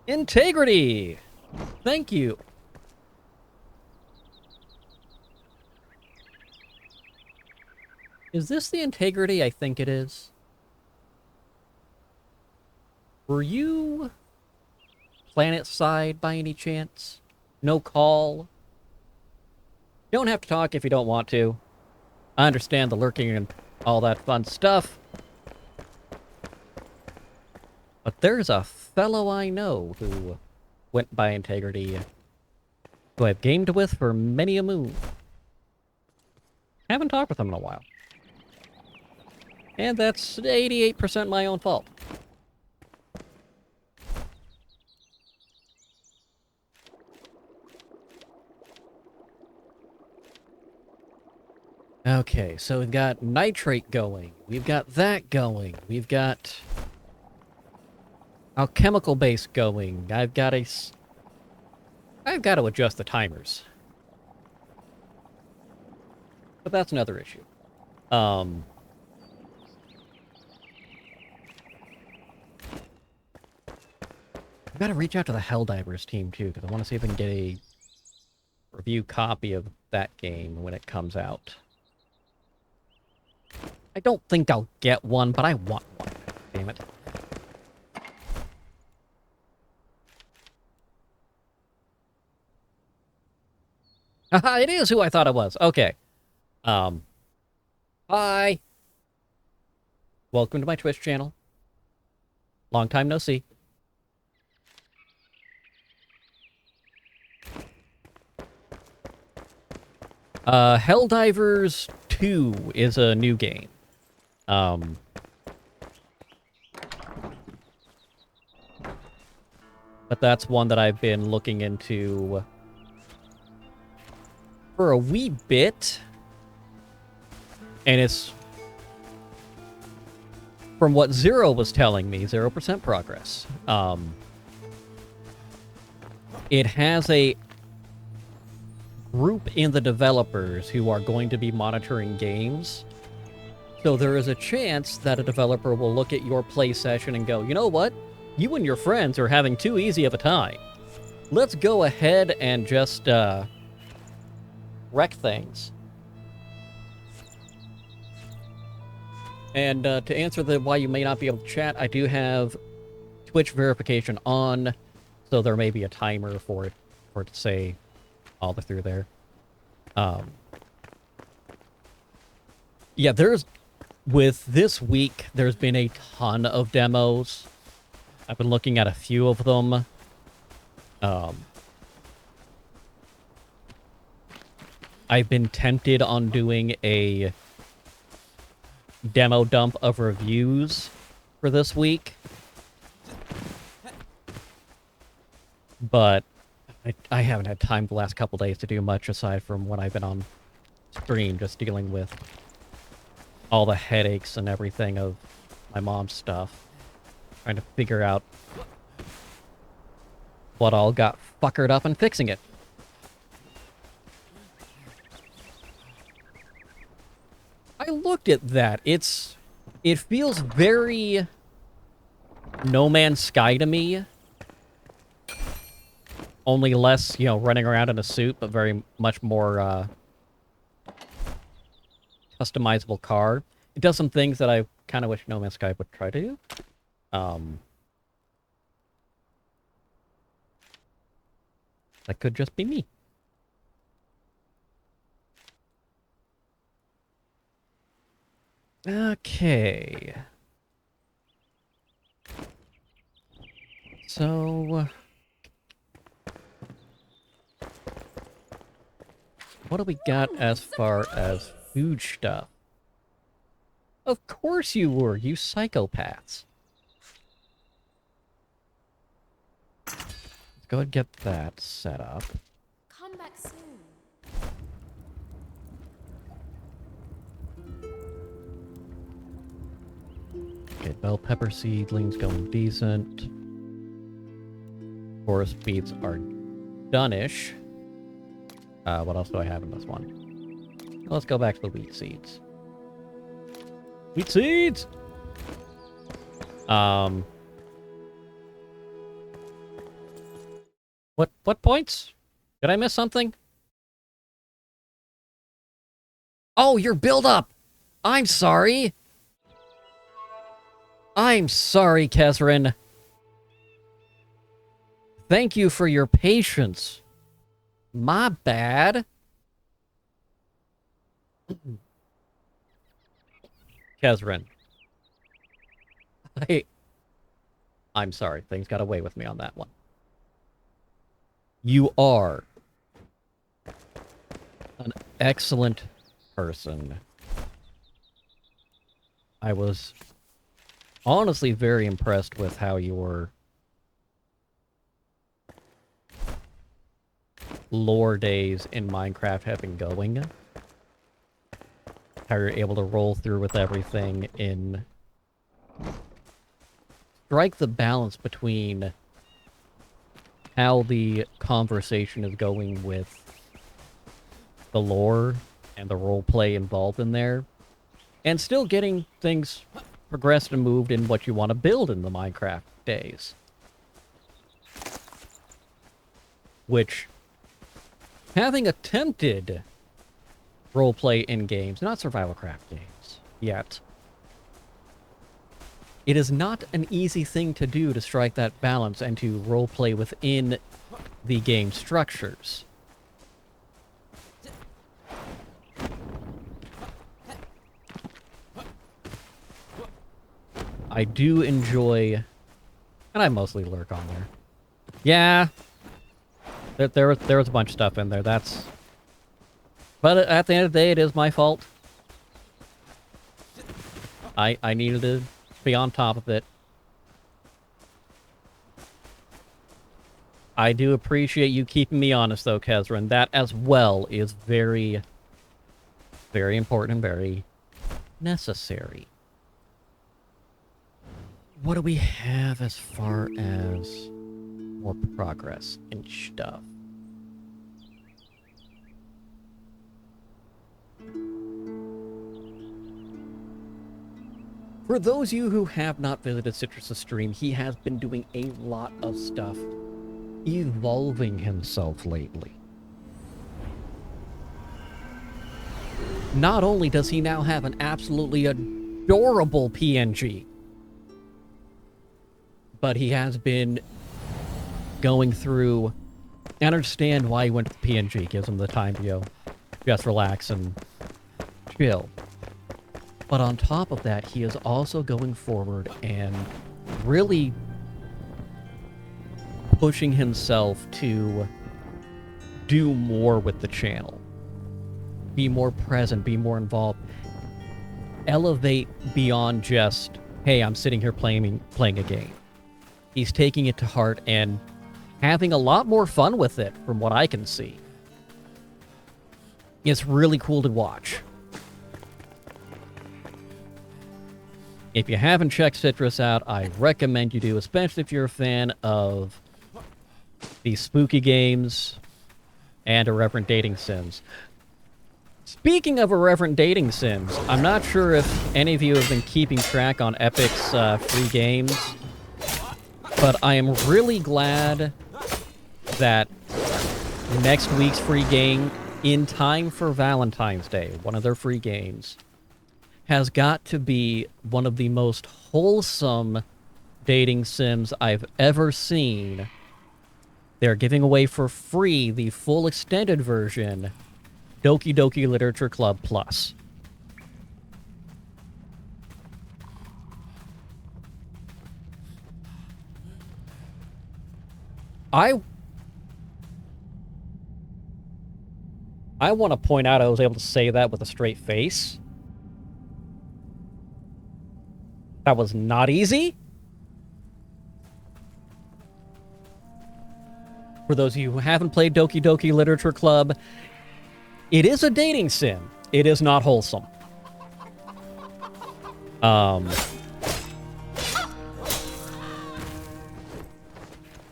Integrity! Thank you. Is this the integrity I think it is? Were you planet side by any chance? No call? You don't have to talk if you don't want to. I understand the lurking and all that fun stuff. But there's a fellow I know who went by integrity, who I've gamed with for many a moon. Haven't talked with him in a while. And that's 88% my own fault. Okay, so we've got nitrate going. We've got that going. We've got alchemical base going. I've got to adjust the timers. But that's another issue. I've got to reach out to the Helldivers team too, because I want to see if I can get a review copy of that game when it comes out. I don't think I'll get one, but I want one. Damn it. Haha, it is who I thought it was. Okay. Hi. Welcome to my Twitch channel. Long time no see. Helldivers 2 is a new game. But that's one that I've been looking into for a wee bit. And it's, from what Zero was telling me, 0% progress. It has a group in the developers who are going to be monitoring games. So there is a chance that a developer will look at your play session and go, you know what? You and your friends are having too easy of a time. Let's go ahead and just wreck things. And to answer the why you may not be able to chat, I do have Twitch verification on, so there may be a timer for it to say all the through there. Yeah, with this week, there's been a ton of demos. I've been looking at a few of them. I've been tempted on doing a demo dump of reviews for this week. But I haven't had time the last couple days to do much aside from when I've been on stream, just dealing with all the headaches and everything of my mom's stuff. Trying to figure out what all got fuckered up and fixing it. I looked at that. It feels very No Man's Sky to me. Only less, running around in a suit, but very much more customizable car. It does some things that I kind of wish No Man's Sky would try to do. That could just be me. Okay. So, what do we got as far as food stuff? Of course you were, you psychopaths. Let's go ahead and get that set up. Come back soon. Okay, bell pepper seedlings going decent. Forest beets are done-ish. What else do I have in this one? Let's go back to the wheat seeds. Wheat seeds! What points? Did I miss something? Oh, your build-up! I'm sorry. I'm sorry, Kesrin. Thank you for your patience. My bad. Kesrin. I'm sorry. Things got away with me on that one. You are an excellent person. I was honestly very impressed with how your lore days in Minecraft have been going. How you're able to roll through with everything in... Strike the balance between how the conversation is going with the lore and the roleplay involved in there, and still getting things progressed and moved in what you want to build in the Minecraft days. Which, having attempted roleplay in games, not survival craft games, yet, it is not an easy thing to do to strike that balance and to roleplay within the game structures. I do enjoy, and I mostly lurk on there. Yeah, there was a bunch of stuff in there. But at the end of the day, it is my fault. I needed to be on top of it. I do appreciate you keeping me honest, though, Kesrin. That as well is very, very important and very necessary. What do we have as far as more progress and stuff? For those of you who have not visited Citrus's stream, he has been doing a lot of stuff, evolving himself lately. Not only does he now have an absolutely adorable PNG, but he has been going through and understand why he went to the PNG. Gives him the time to just relax and chill. But on top of that, he is also going forward and really pushing himself to do more with the channel. Be more present, be more involved. Elevate beyond just, hey, I'm sitting here playing a game. He's taking it to heart and having a lot more fun with it, from what I can see. It's really cool to watch. If you haven't checked Citrus out, I recommend you do, especially if you're a fan of these spooky games and Irreverent Dating Sims. Speaking of Irreverent Dating Sims, I'm not sure if any of you have been keeping track on Epic's free games, but I am really glad that next week's free game, in time for Valentine's Day, one of their free games, has got to be one of the most wholesome dating sims I've ever seen. They're giving away for free the full extended version, Doki Doki Literature Club Plus. I want to point out I was able to say that with a straight face. That was not easy. For those of you who haven't played Doki Doki Literature Club, it is a dating sim. It is not wholesome.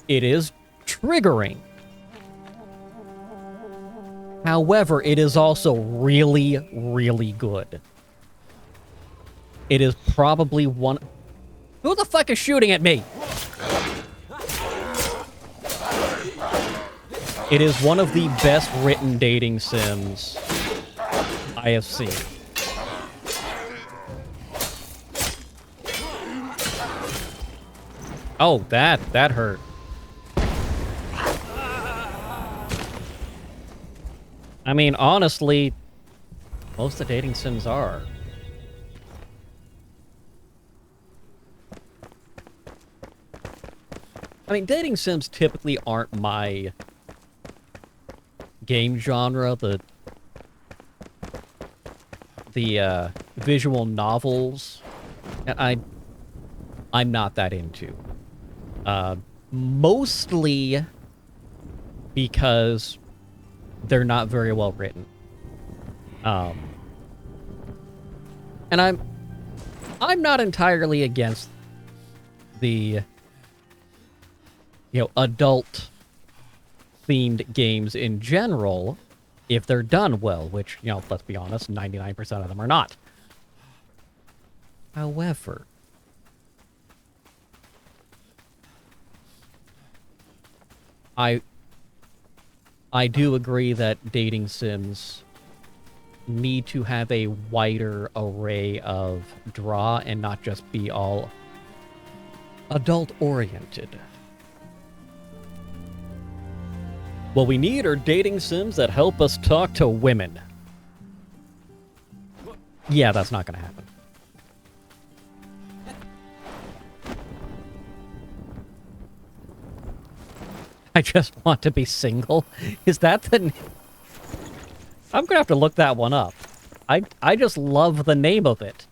It is triggering. However, it is also really, really good. It is probably one... Who the fuck is shooting at me? It is one of the best written dating sims I have seen. Oh, that hurt. I mean, honestly, most of the dating sims are. I mean, dating sims typically aren't my game genre. The visual novels, I'm not that into. Mostly because they're not very well written. And I'm not entirely against the adult themed games in general if they're done well, which, let's be honest, 99% of them are not. However, I do agree that dating sims need to have a wider array of draw and not just be all adult-oriented. What we need are dating sims that help us talk to women. Yeah, that's not gonna happen. I just want to be single. Is that the... I'm gonna have to look that one up. I just love the name of it.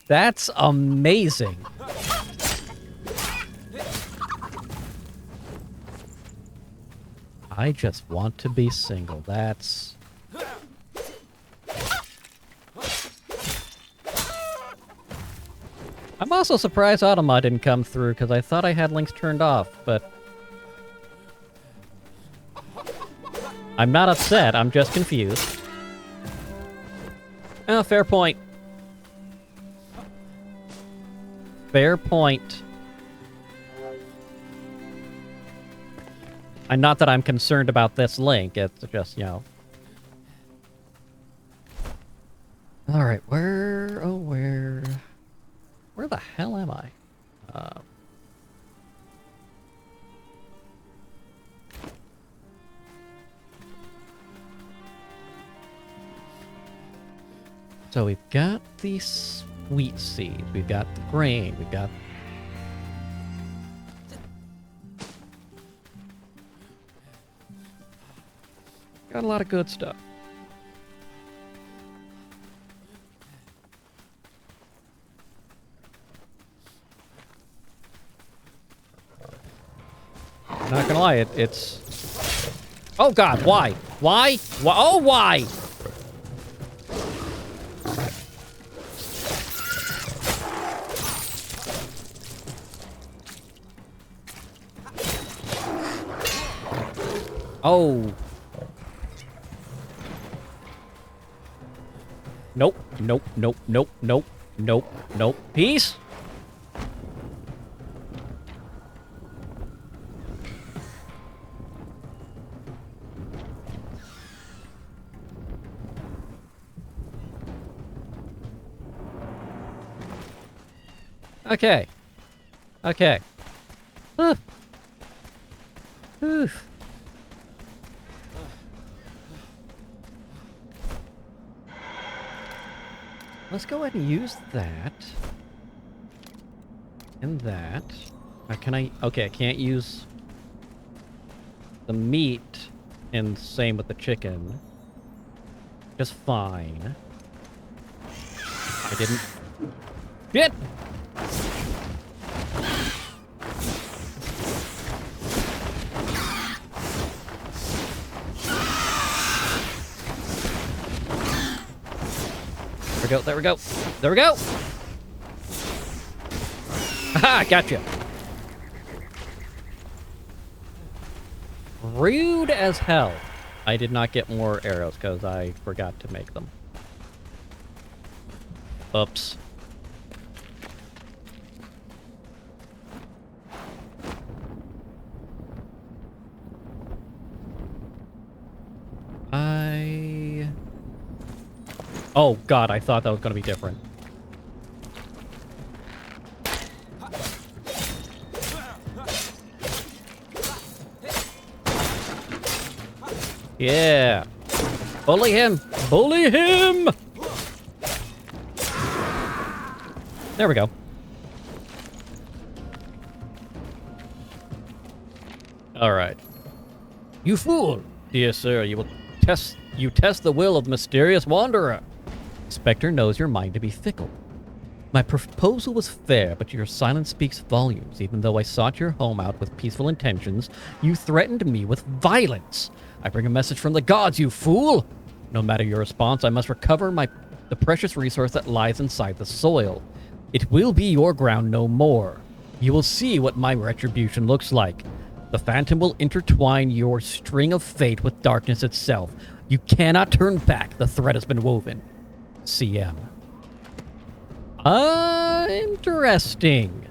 That's amazing. I just want to be single. That's... I'm also surprised Automa didn't come through, because I thought I had links turned off, but... I'm not upset, I'm just confused. Oh, fair point. Fair point. And not that I'm concerned about this link, it's just, Alright, where the hell am I? So we've got the sweet seeds, we've got the grain, we've got... Got a lot of good stuff. Not gonna lie, it's... Oh god, why? Why? Why? Oh, why? Oh. Nope, nope, nope, nope, nope, nope, nope. Peace? Okay. Okay. Oof. Let's go ahead and use that. And that. Can I... Okay, I can't use the meat, and same with the chicken. Just fine. I didn't... Shit! There we go. There we go. Haha, gotcha. Rude as hell. I did not get more arrows because I forgot to make them. Oops. Oh god, I thought that was going to be different. Yeah. Bully him! Bully him! There we go. Alright. You fool! Dear sir, you test the will of the mysterious wanderer. Spectre knows your mind to be fickle. My proposal was fair, but your silence speaks volumes. Even though I sought your home out with peaceful intentions, you threatened me with violence. I bring a message from the gods, you fool! No matter your response, I must recover the precious resource that lies inside the soil. It will be your ground no more. You will see what my retribution looks like. The phantom will intertwine your string of fate with darkness itself. You cannot turn back. The thread has been woven. CM. Interesting.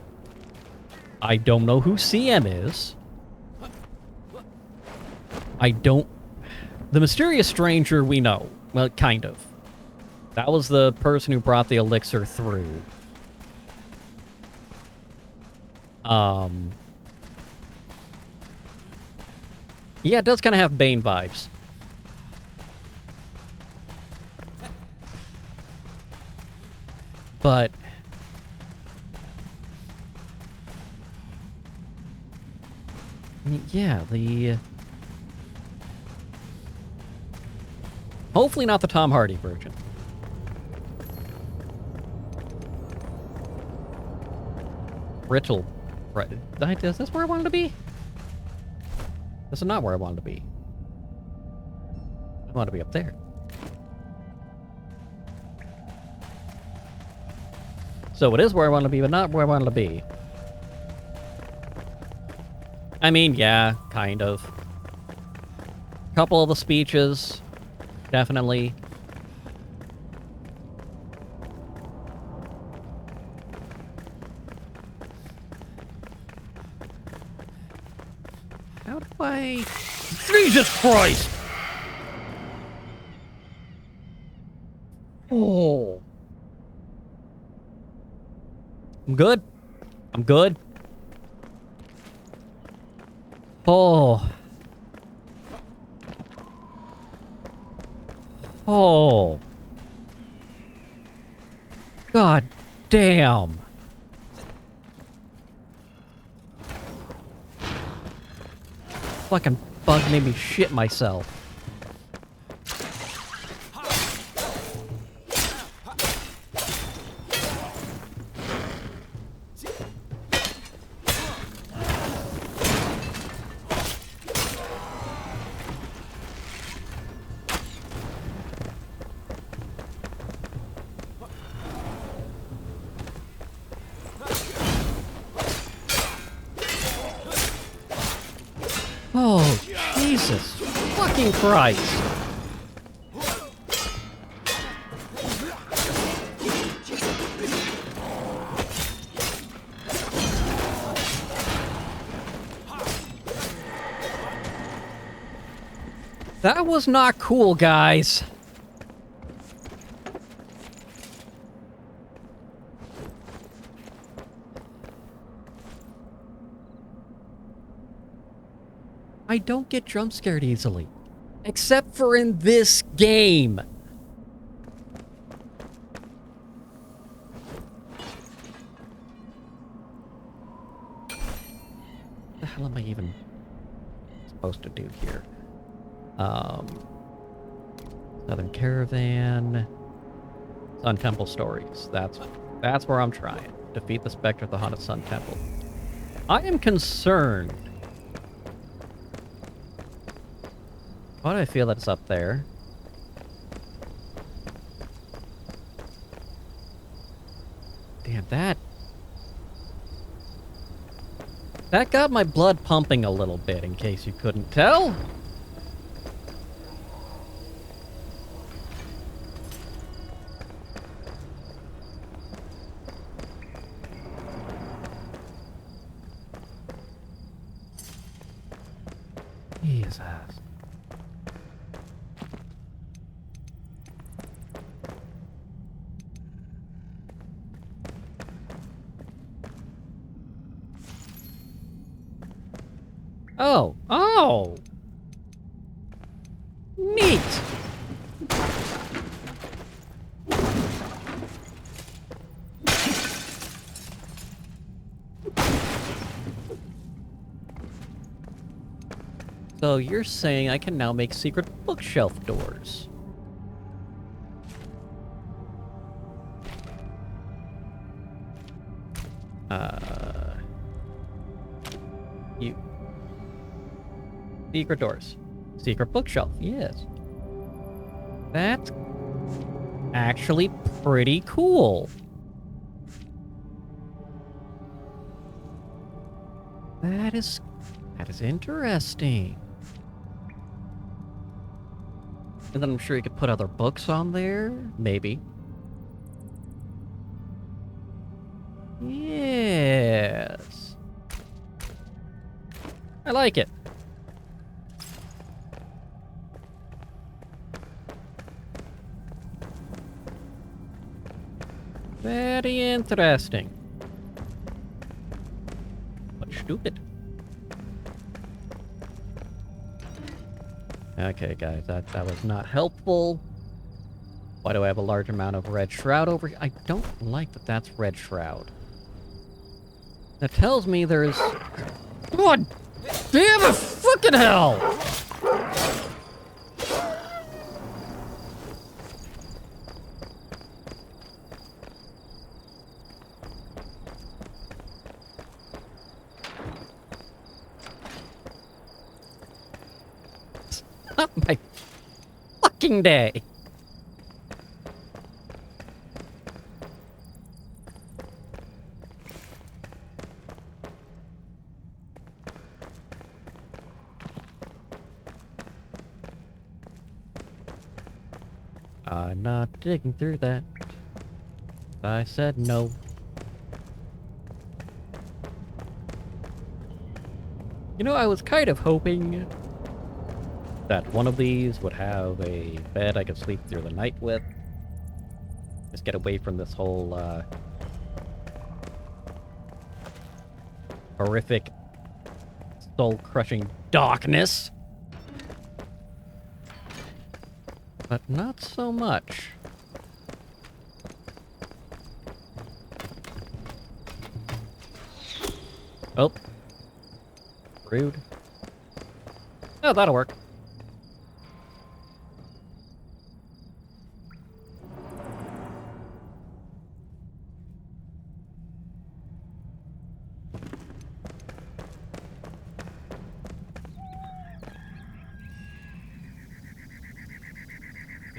I don't know who CM is. The mysterious stranger we know. Well, kind of. That was the person who brought the elixir through. Yeah, it does kind of have Bane vibes. But I mean, yeah, hopefully not the Tom Hardy version. Brittle. Right. Is this where I wanted to be? This is not where I wanted to be. I want to be up there. So it is where I want to be, but not where I wanted to be. I mean, yeah, kind of. Couple of the speeches, definitely. How do I... Jesus Christ! Oh. I'm good. I'm good. Oh. Oh. God damn. Fucking bug made me shit myself. Oh, Jesus fucking Christ. That was not cool, guys. I don't get jump scared easily. Except for in this game. What the hell am I even supposed to do here? Southern Caravan. Sun Temple Stories. That's where I'm trying. Defeat the Spectre at the Haunted Sun Temple. I am concerned. Why do I feel that it's up there? Damn, that got my blood pumping a little bit, in case you couldn't tell. Jesus. Oh. Oh! Neat! So you're saying I can now make secret bookshelf doors? You... Secret doors. Secret bookshelf, yes. That's actually pretty cool. That is interesting. And then I'm sure you could put other books on there, maybe. Yes. I like it. Very interesting. But stupid. Okay, guys, that was not helpful. Why do I have a large amount of red shroud over here? I don't like that that's red shroud. That tells me there's... God damn it, fucking hell! Not my fucking day. I'm not digging through that. I said no. You know, I was kind of hoping that one of these would have a bed I could sleep through the night with. Just get away from this whole, horrific, soul-crushing darkness. But not so much. Oh. Rude. Oh, that'll work.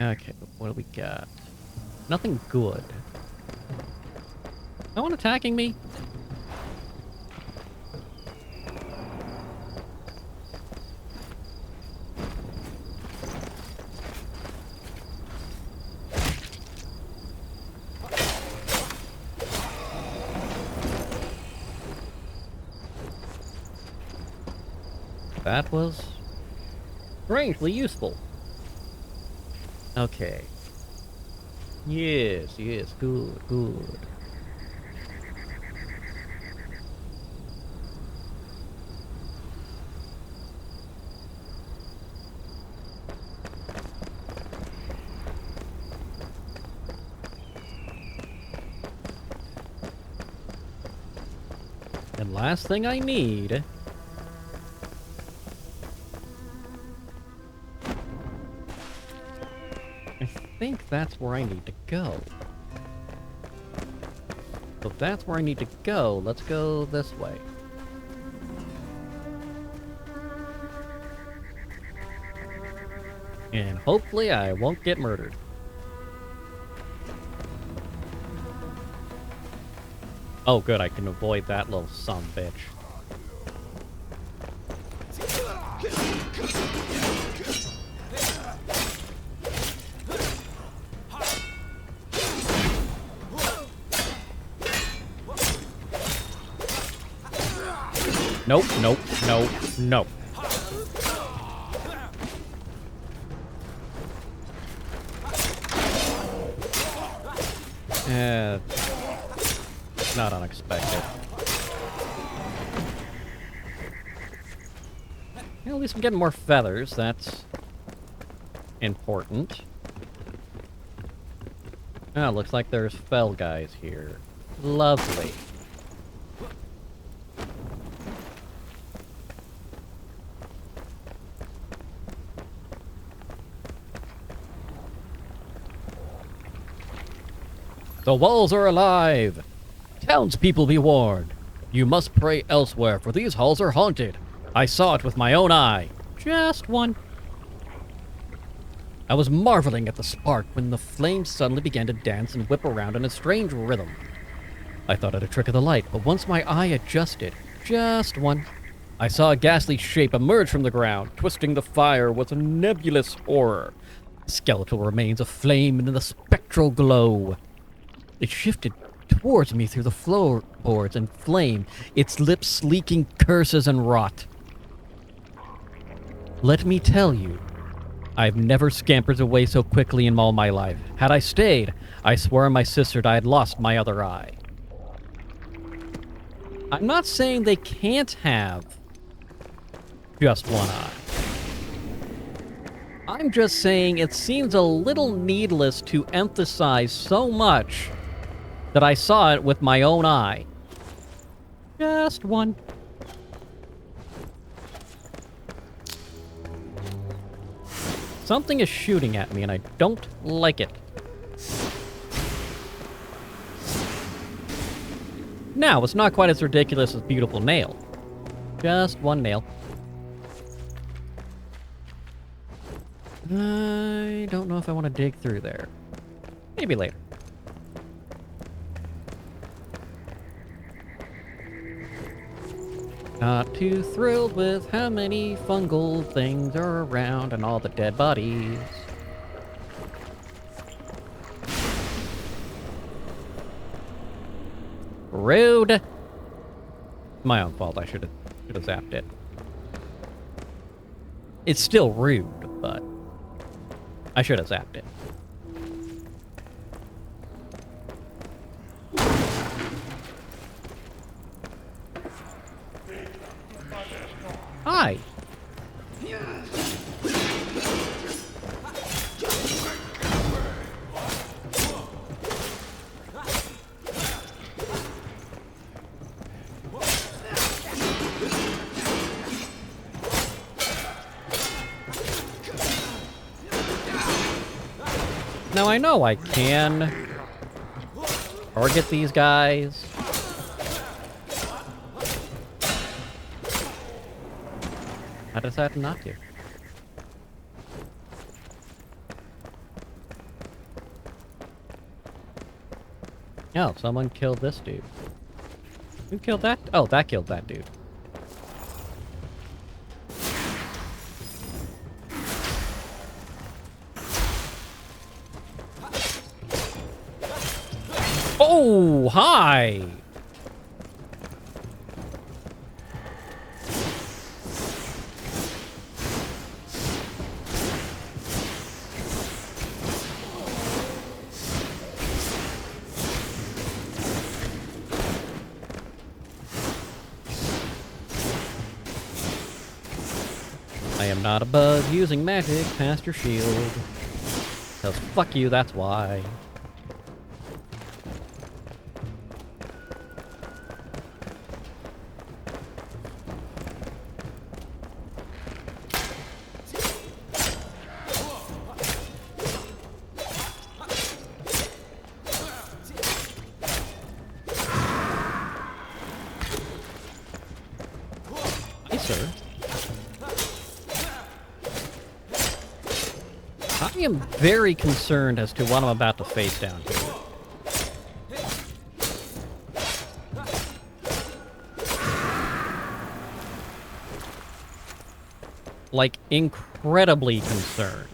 Okay, what do we got? Nothing good. No one attacking me? That was strangely useful. Okay. Yes, yes, good, good. And last thing I need... I think that's where I need to go. So if that's where I need to go, let's go this way. And hopefully I won't get murdered. Oh good, I can avoid that little son of a bitch. Nope, nope, nope, nope. Not unexpected. Yeah, at least I'm getting more feathers, that's important. Oh, looks like there's fell guys here. Lovely. The walls are alive! Townspeople be warned! You must pray elsewhere, for these halls are haunted. I saw it with my own eye. Just one. I was marveling at the spark when the flames suddenly began to dance and whip around in a strange rhythm. I thought it a trick of the light, but once my eye adjusted, just one, I saw a ghastly shape emerge from the ground, twisting the fire with a nebulous horror. Skeletal remains aflame in the spectral glow. It shifted towards me through the floorboards and flame, its lips leaking curses and rot. Let me tell you, I've never scampered away so quickly in all my life. Had I stayed, I swear my sister I had lost my other eye. I'm not saying they can't have just one eye. I'm just saying it seems a little needless to emphasize so much that I saw it with my own eye. Just one. Something is shooting at me and I don't like it. Now, it's not quite as ridiculous as Beautiful Nail. Just one nail. I don't know if I want to dig through there. Maybe later. Not too thrilled with how many fungal things are around and all the dead bodies. Rude! My own fault, I should have zapped it. It's still rude, but I should have zapped it. Hi! Now I know I can target these guys. I decided not to. Oh, someone killed this dude. Who killed that? Oh, that killed that dude. Oh, hi! I am not above using magic past your shield. 'Cause fuck you, that's why. Hi, sir. I am very concerned as to what I'm about to face down here. Like, incredibly concerned.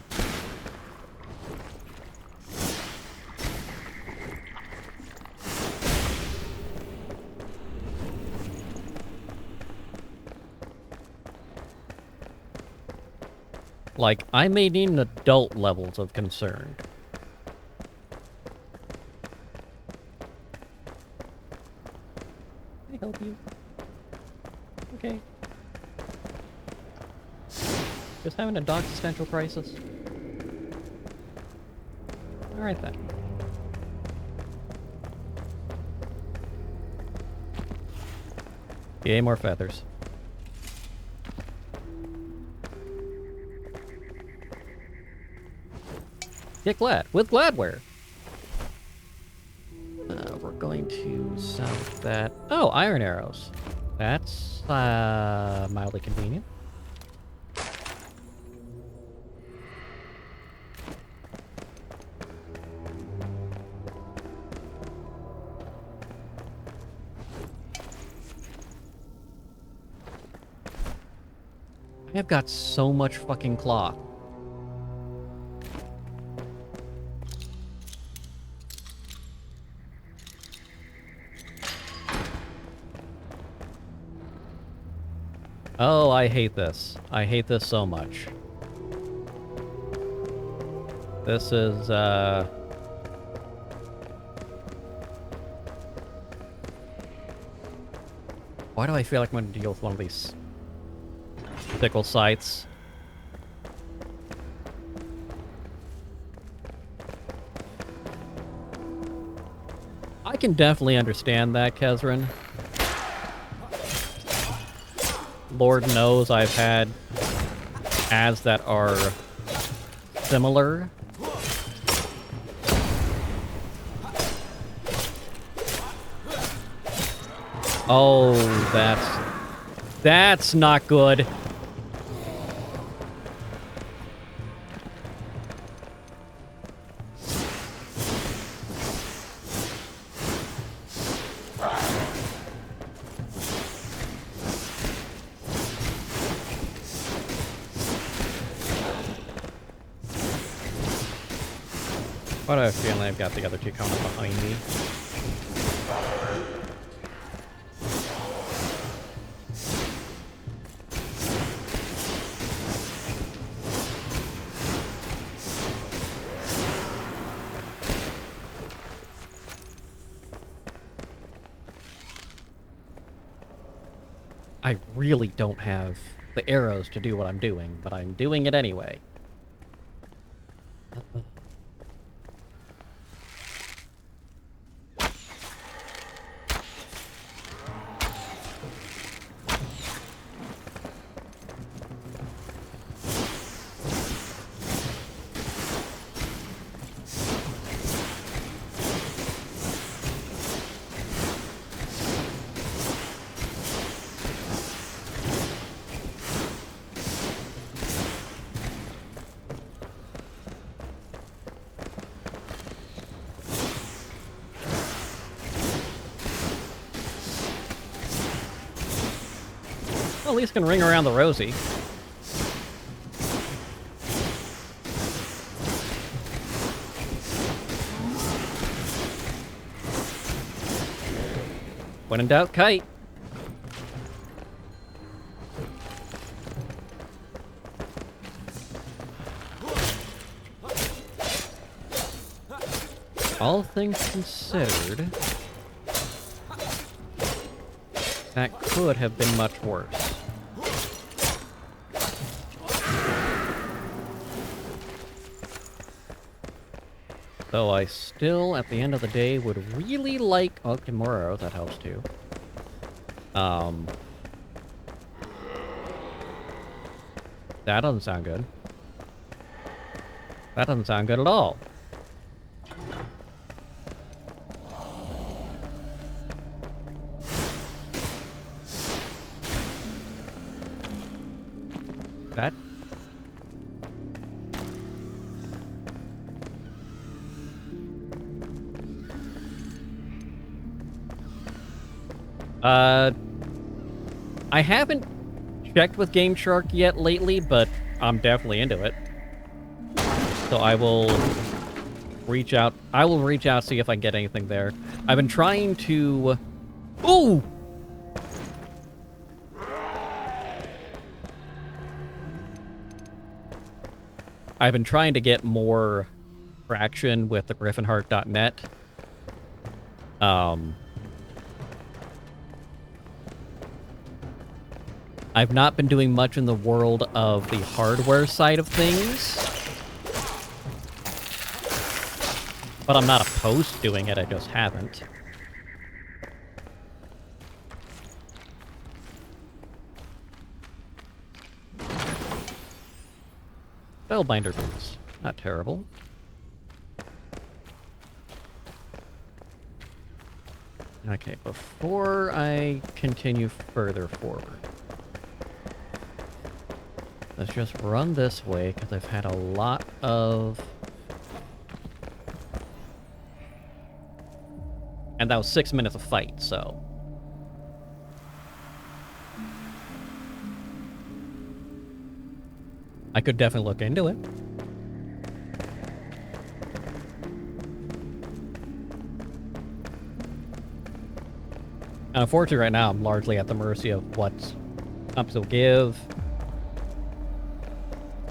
Like, I may need an adult levels of concern. Can I help you? Okay. Just having a dog existential crisis. Alright then. Yay, more feathers. Get glad with Gladware. We're going to sell that. Oh, iron arrows. That's mildly convenient. I've got so much fucking cloth. Oh, I hate this. I hate this so much. This is, why do I feel like I'm going to deal with one of these sickle sites? I can definitely understand that, Kezran. Lord knows I've had ads that are similar. Oh, that's not good. Why do I have a feeling I've got the other two coming behind me? I really don't have the arrows to do what I'm doing, but I'm doing it anyway. Well, at least can ring around the rosy. When in doubt, kite. All things considered, that could have been much worse. Though I still, at the end of the day, would really like... Oh, okay, more arrows, that helps too. That doesn't sound good. That doesn't sound good at all. That... I haven't checked with Game Shark yet lately, but I'm definitely into it. So I will reach out. I will reach out, see if I can get anything there. I've been trying to... Ooh! I've been trying to get more traction with the griffinheart.net. I've not been doing much in the world of the hardware side of things. But I'm not opposed to doing it, I just haven't. Spellbinder boots. Not terrible. Okay, before I continue further forward, let's just run this way, because I've had a lot of... And that was 6 minutes of fight, so... I could definitely look into it. And unfortunately, right now, I'm largely at the mercy of what comps will give.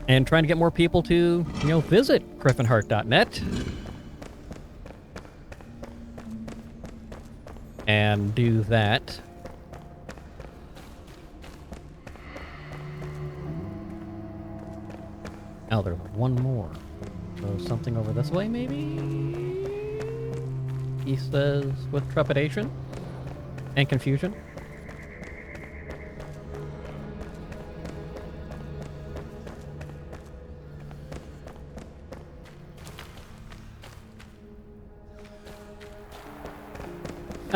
And trying to get more people to, visit griffinheart.net. And do that. Oh, there's one more. So something over this way, maybe? He says with trepidation and confusion.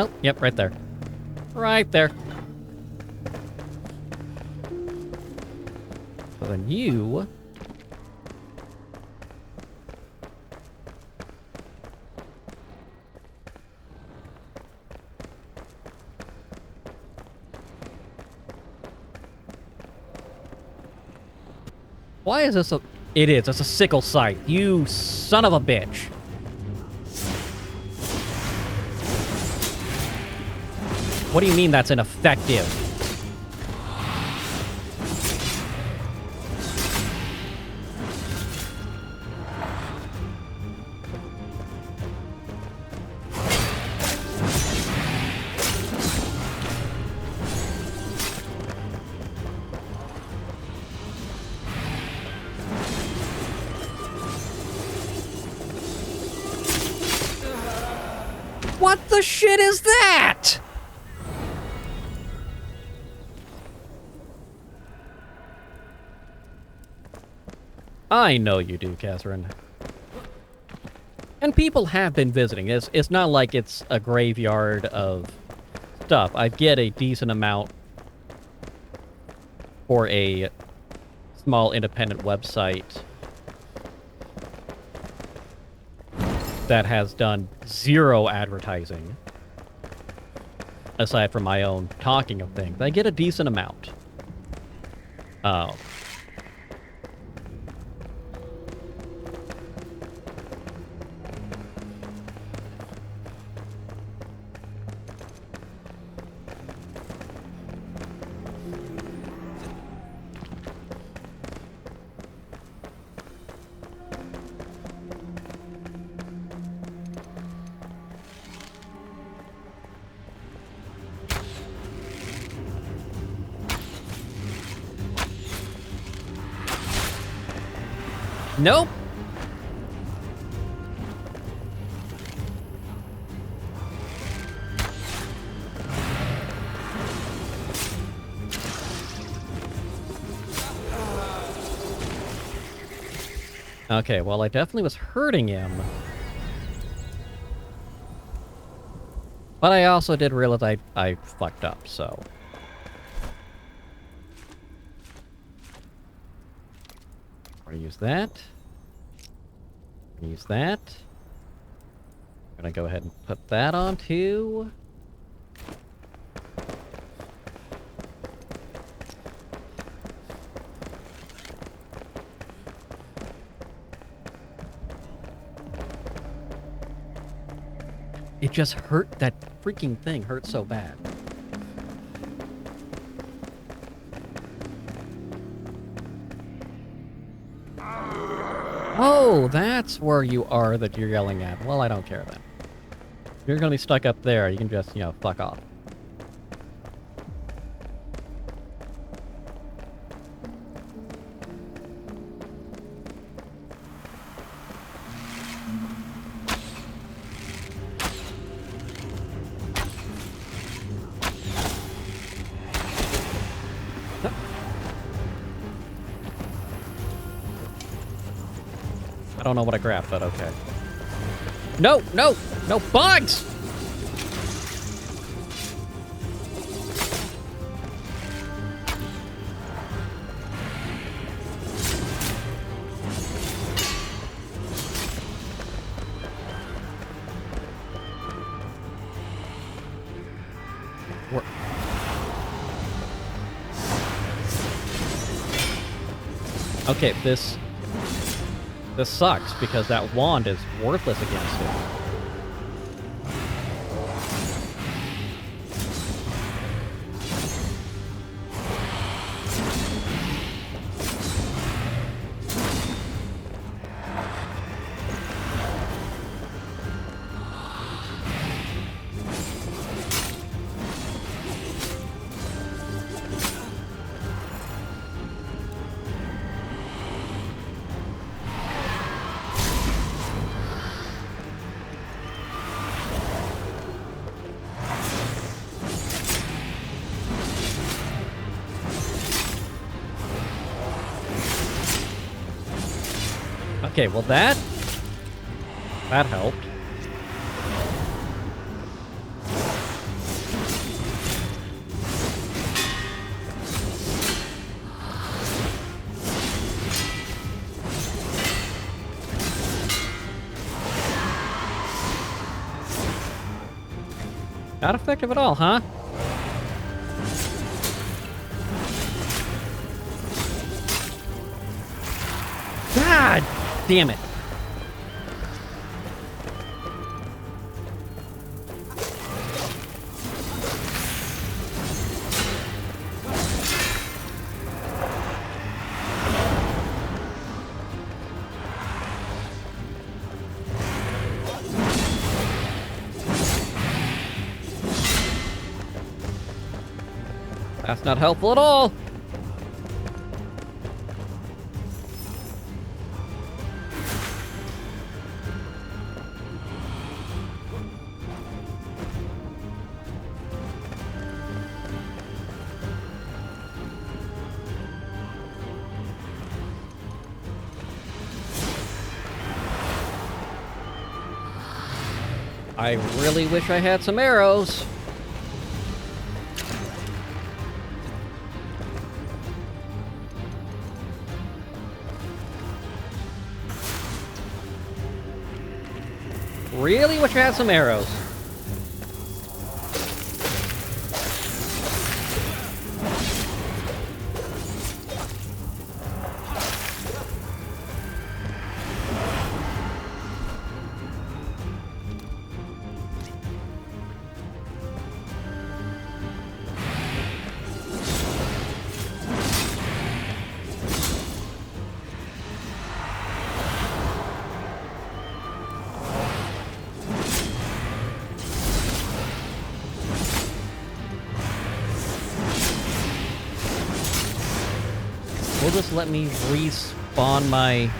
Oh, yep, right there. Right there. So then you... Why is this a... It is. It's a sickle scythe. You son of a bitch. What do you mean that's ineffective? What the shit is that? I know you do, Catherine. And people have been visiting. It's not like it's a graveyard of stuff. I get a decent amount for a small independent website that has done zero advertising, aside from my own talking of things. I get a decent amount. Nope. Okay, well, I definitely was hurting him. But I also did realize I fucked up, so... I'm gonna use that. Use that. I'm gonna go ahead and put that on too. It just hurt. That freaking thing hurt so bad. Oh, that's where you are that you're yelling at. Well, I don't care then. If you're gonna be stuck up there, you can just, fuck off. I don't know what I grabbed, but okay. No, no, no bugs! Where- Okay, this sucks because that wand is worthless against it. Okay, well that helped. Not effective at all, huh? God damn it. That's not helpful at all. I really wish I had some arrows. Really wish I had some arrows. Will this let me respawn my...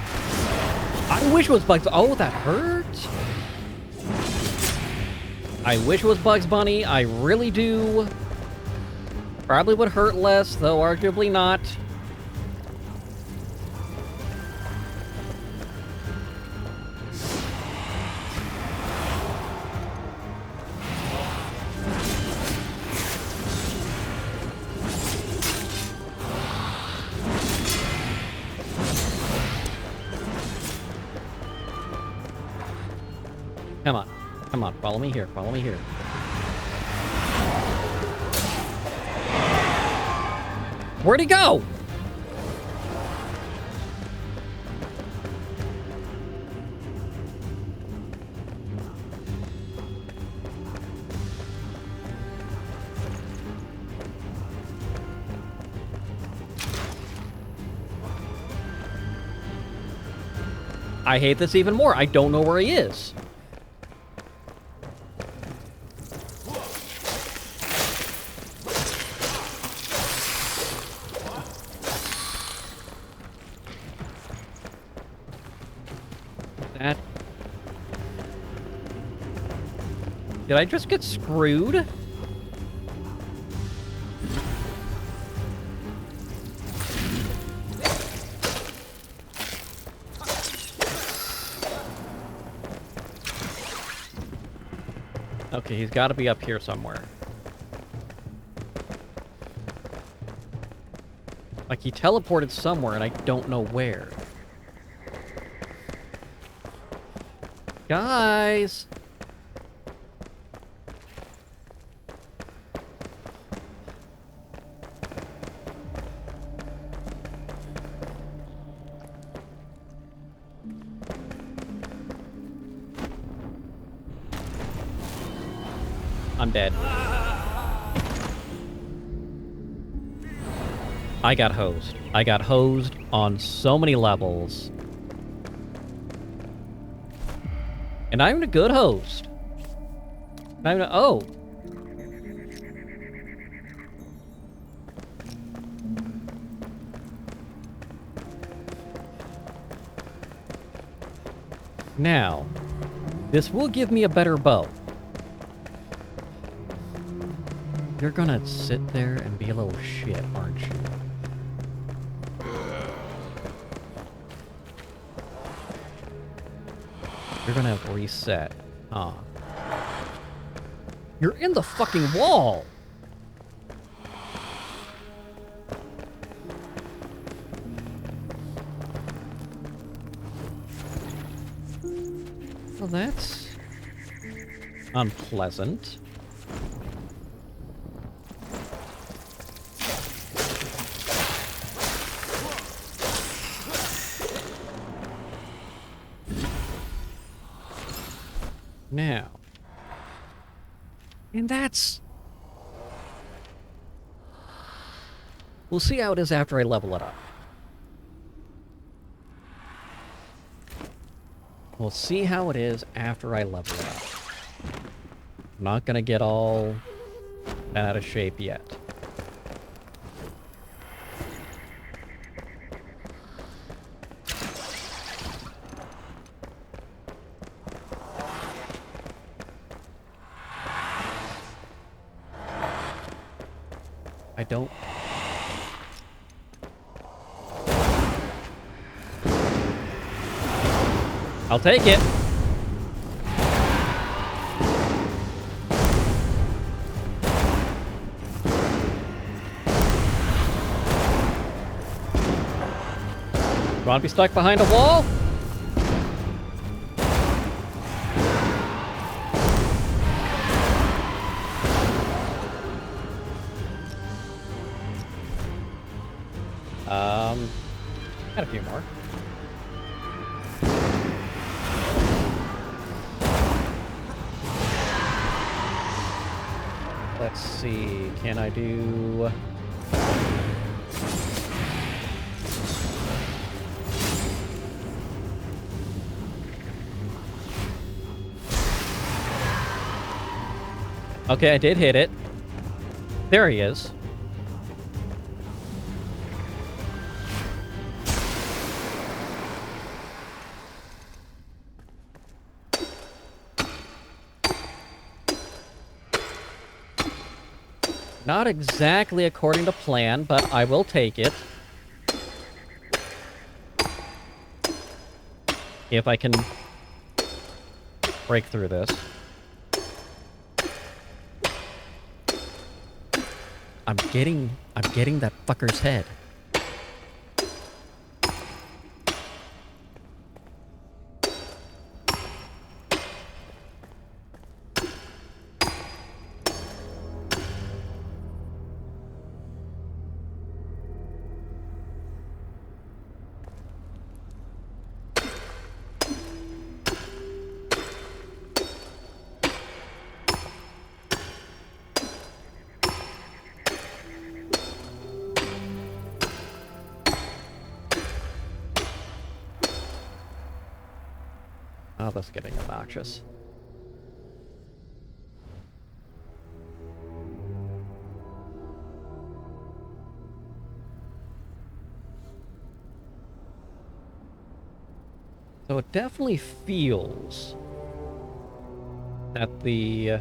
I wish it was Bugs... Oh, that hurts. I wish it was Bugs Bunny. I really do. Probably would hurt less, though arguably not. Come on. Come on. Follow me here. Follow me here. Where'd he go? I hate this even more. I don't know where he is. That... Did I just get screwed? Okay, he's got to be up here somewhere. Like, he teleported somewhere, and I don't know where. Guys! I'm dead. I got hosed. I got hosed on so many levels. And I'm a good host. Oh. Now, this will give me a better bow. You're gonna sit there and be a little shit, aren't you? You're gonna reset, huh? You're in the fucking wall! Well, that's unpleasant. Now. And that's... We'll see how it is after I level it up. We'll see how it is after I level it up. I'm not gonna get all out of shape yet. I don't... I'll take it. You want to be stuck behind a wall? Had a few more. Let's see, can I do... Okay, I did hit it. There he is. Not exactly according to plan, but I will take it. If I can break through this. I'm getting that fucker's head. Oh, that's getting obnoxious. So it definitely feels that the...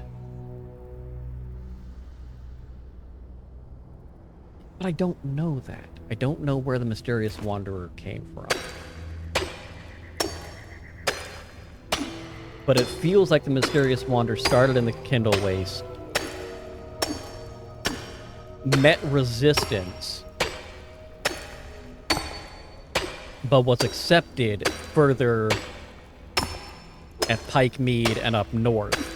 But I don't know that. I don't know where the Mysterious Wanderer came from. but it feels like the Mysterious Wander started in the Kindle Waste, met resistance, but was accepted further at Pike Mead and up north.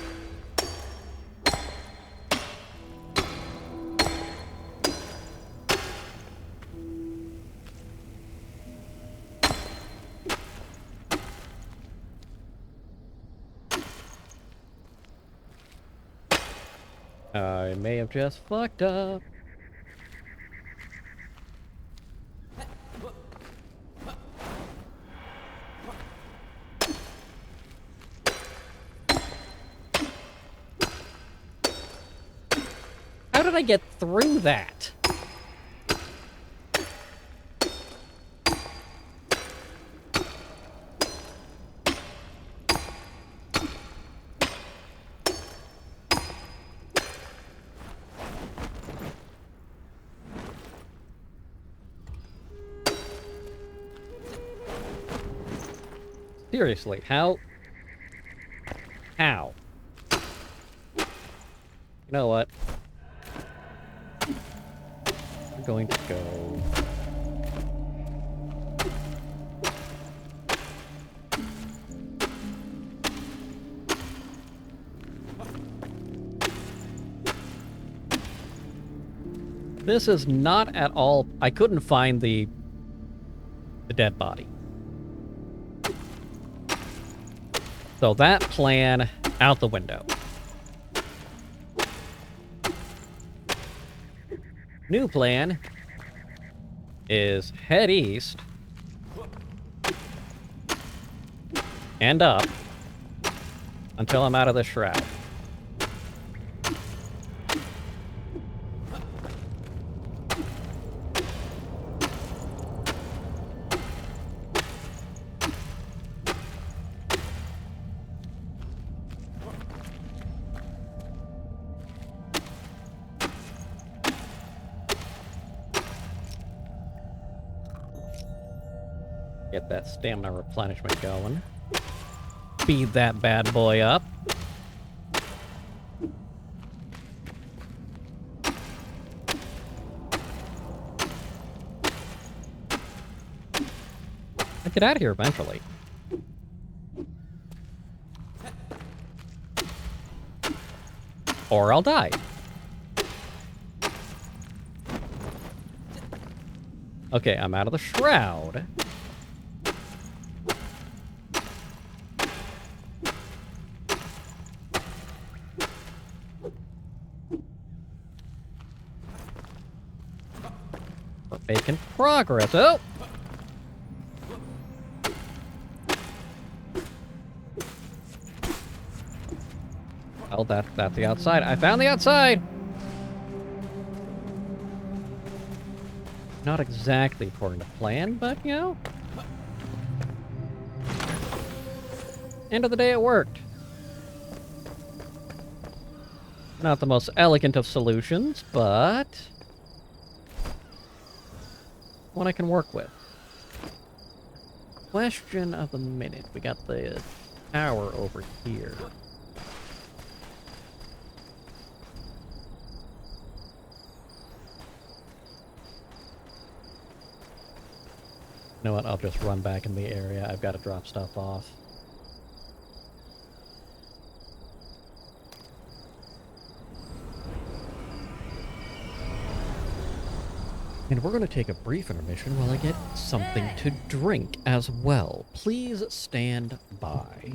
I may have just fucked up. How did I get through that? Seriously, how? How? You know what? We're going to go... This is not at all... I couldn't find the dead body. So that plan, out the window. New plan is head east and up until I'm out of the shroud. Get that stamina replenishment going. Feed that bad boy up. I'll get out of here eventually. Or I'll die. Okay, I'm out of the shroud. We're making progress. Oh! Oh, that's the outside. I found the outside! Not exactly according to plan, but, you know. End of the day, it worked. Not the most elegant of solutions, but one I can work with. Question of the minute. We got the tower over here. You know what? I'll just run back in the area. I've got to drop stuff off. And we're going to take a brief intermission while I get something to drink as well. Please stand by.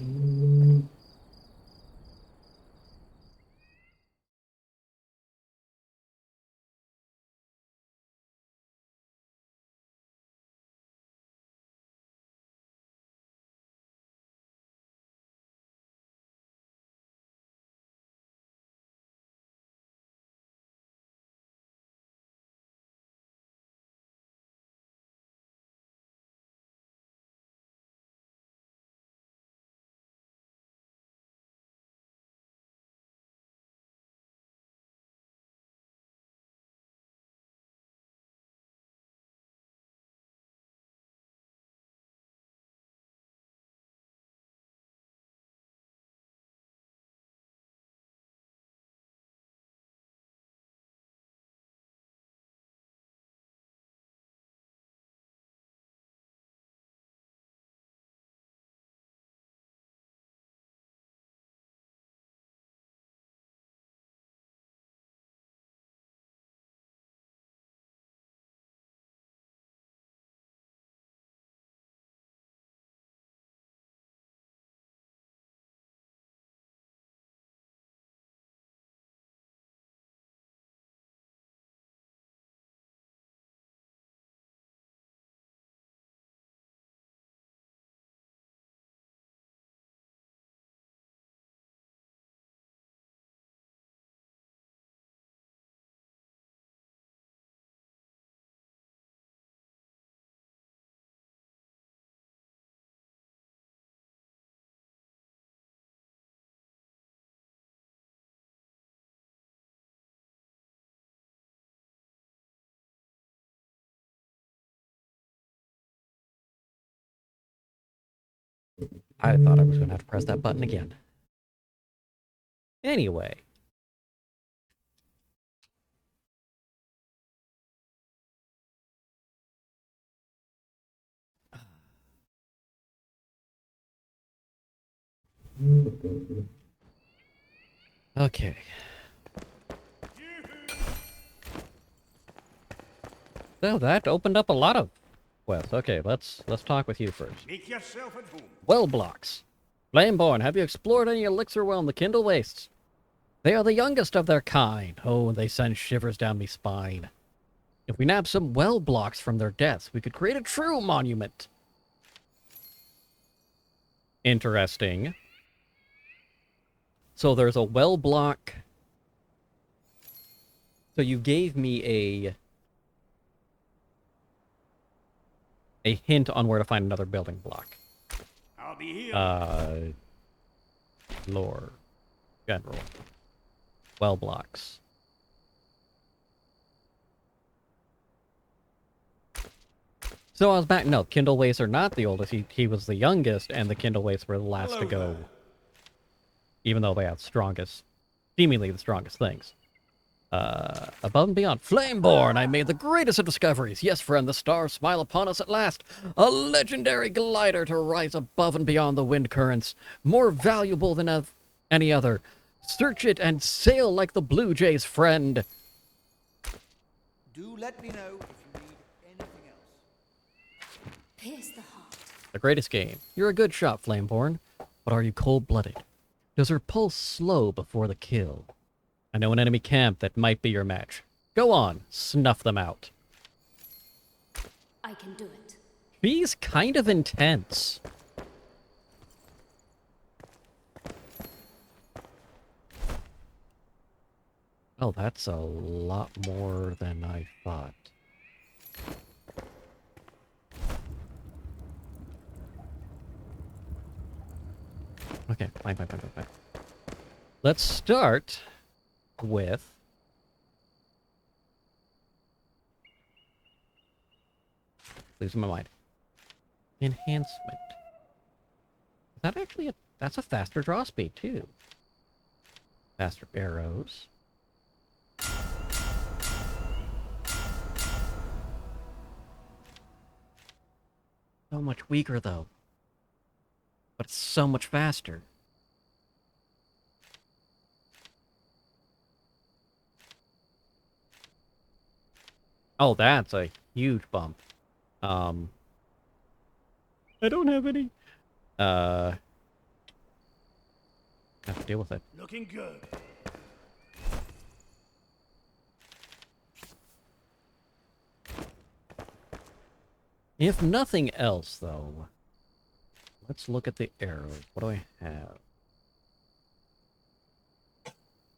I thought I was going to have to press that button again. Anyway. Okay. So that opened up a lot of quests. Okay, let's talk with you first. Make yourself at home. Well blocks. Flameborn, have you explored any elixir well in the Kindle Wastes? They are the youngest of their kind. Oh, they send shivers down me spine. If we nab some well blocks from their deaths, we could create a true monument. Interesting. So there's a well block. So you gave me a hint on where to find another building block. I'll be here. Lore. General. Well blocks. So I was back. No, Kindle Wastes are not the oldest. He was the youngest, and the Kindle Wastes were the last Hello to go. there. Even though they have seemingly the strongest things. Above and beyond. Flameborn, I made the greatest of discoveries. Yes, friend, the stars smile upon us at last. A legendary glider to rise above and beyond the wind currents. More valuable than any other. Search it and sail like the blue jays, friend. Do let me know if you need anything else. Pierce the heart. The greatest game. You're a good shot, Flameborn. But are you cold-blooded? Does her pulse slow before the kill? I know an enemy camp that might be your match. Go on, snuff them out. I can do it. She's kind of intense. Oh, that's a lot more than I thought. Okay, fine. Let's start with... Losing my mind. Enhancement. Is that actually that's a faster draw speed, too. Faster arrows. So much weaker, though. But it's so much faster. Oh, that's a huge bump. I don't have any. Have to deal with it. Looking good. If nothing else, though, let's look at the arrows. What do I have?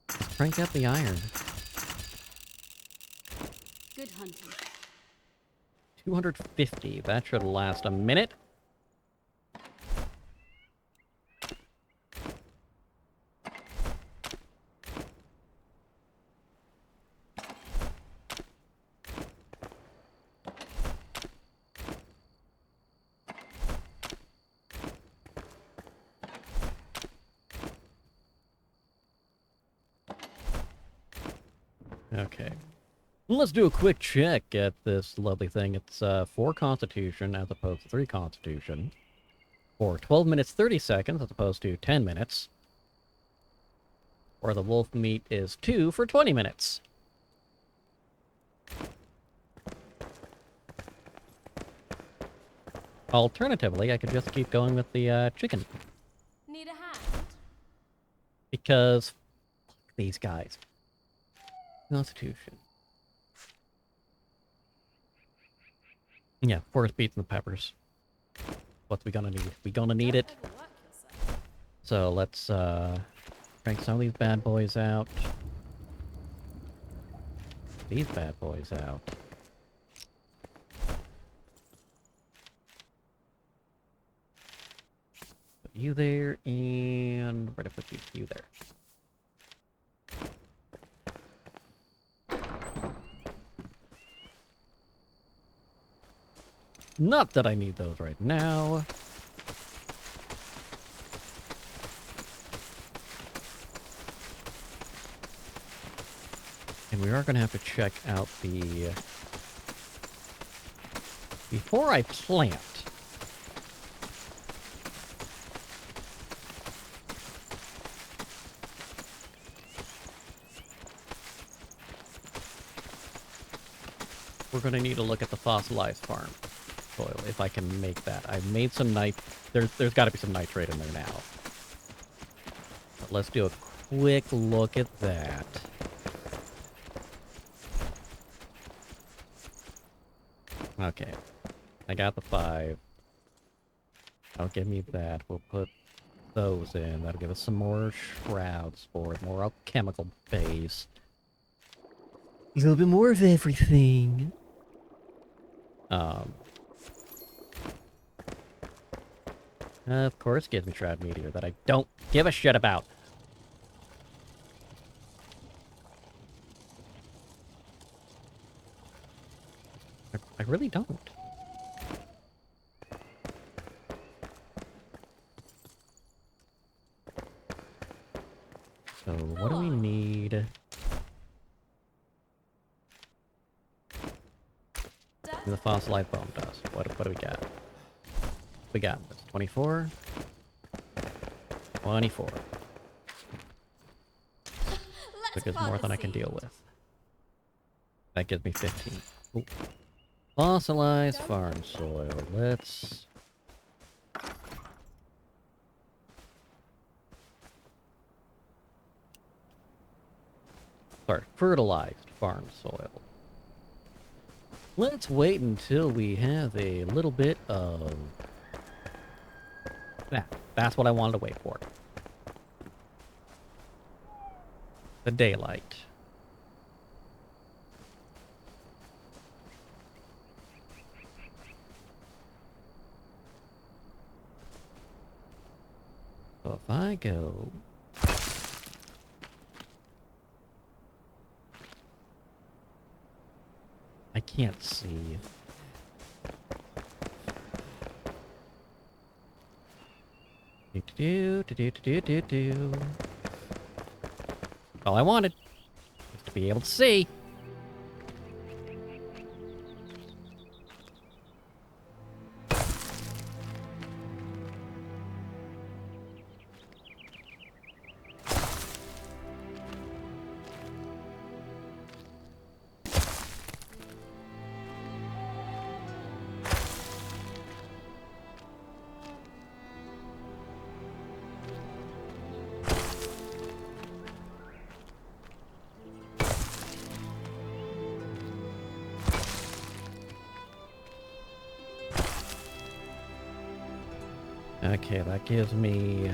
Let's crank up the iron. Good hunting. 250. That should last a minute. Okay. Let's do a quick check at this lovely thing. It's 4 Constitution as opposed to 3 Constitution. For 12 minutes 30 seconds as opposed to 10 minutes. Or the wolf meat is 2 for 20 minutes. Alternatively, I could just keep going with the chicken. Need a hand? Because fuck these guys. Constitution. Yeah, forest beets and the peppers. What's we gonna need? We gonna need it. Don't overwork yourself. So let's crank some of these bad boys out. These bad boys out. Put you there, and where to put you? You there. Not that I need those right now. And we are going to have to check out the... Before I plant... We're going to need to look at the fossilized farm soil, if I can make that. I've made some there's got to be some nitrate in there now. But let's do a quick look at that. Okay. I got the 5. That'll give me that. We'll put those in. That'll give us some more shroud spores, more alchemical base. A little bit more of everything. Of course, gives me Shroud Meteor that I don't give a shit about. I really don't. So, what do we need? The fossilized bone dust. What do we got? We got 24. 24. Because more than I can deal with. That gives me 15. Ooh. Fossilized farm soil. Let's... Sorry, fertilized farm soil. Let's wait until we have a little bit of... Yeah, that's what I wanted to wait for. The daylight. So if I go... I can't see. Do. All I wanted was to be able to see. Okay, that gives me...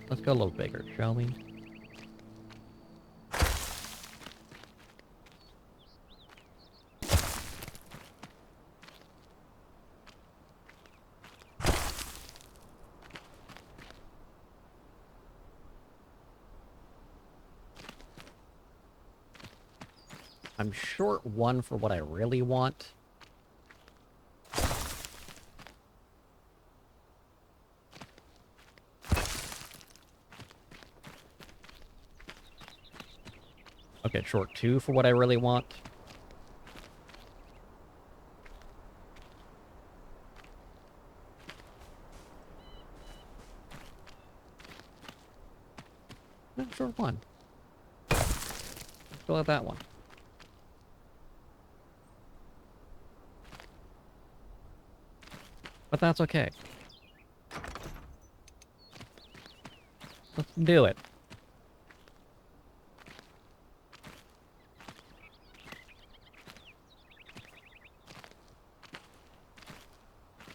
Let's go a little bigger, shall we? I'm short 1 for what I really want. Okay, short 2 for what I really want. No, short 1. Still have that one. But that's okay. Let's do it.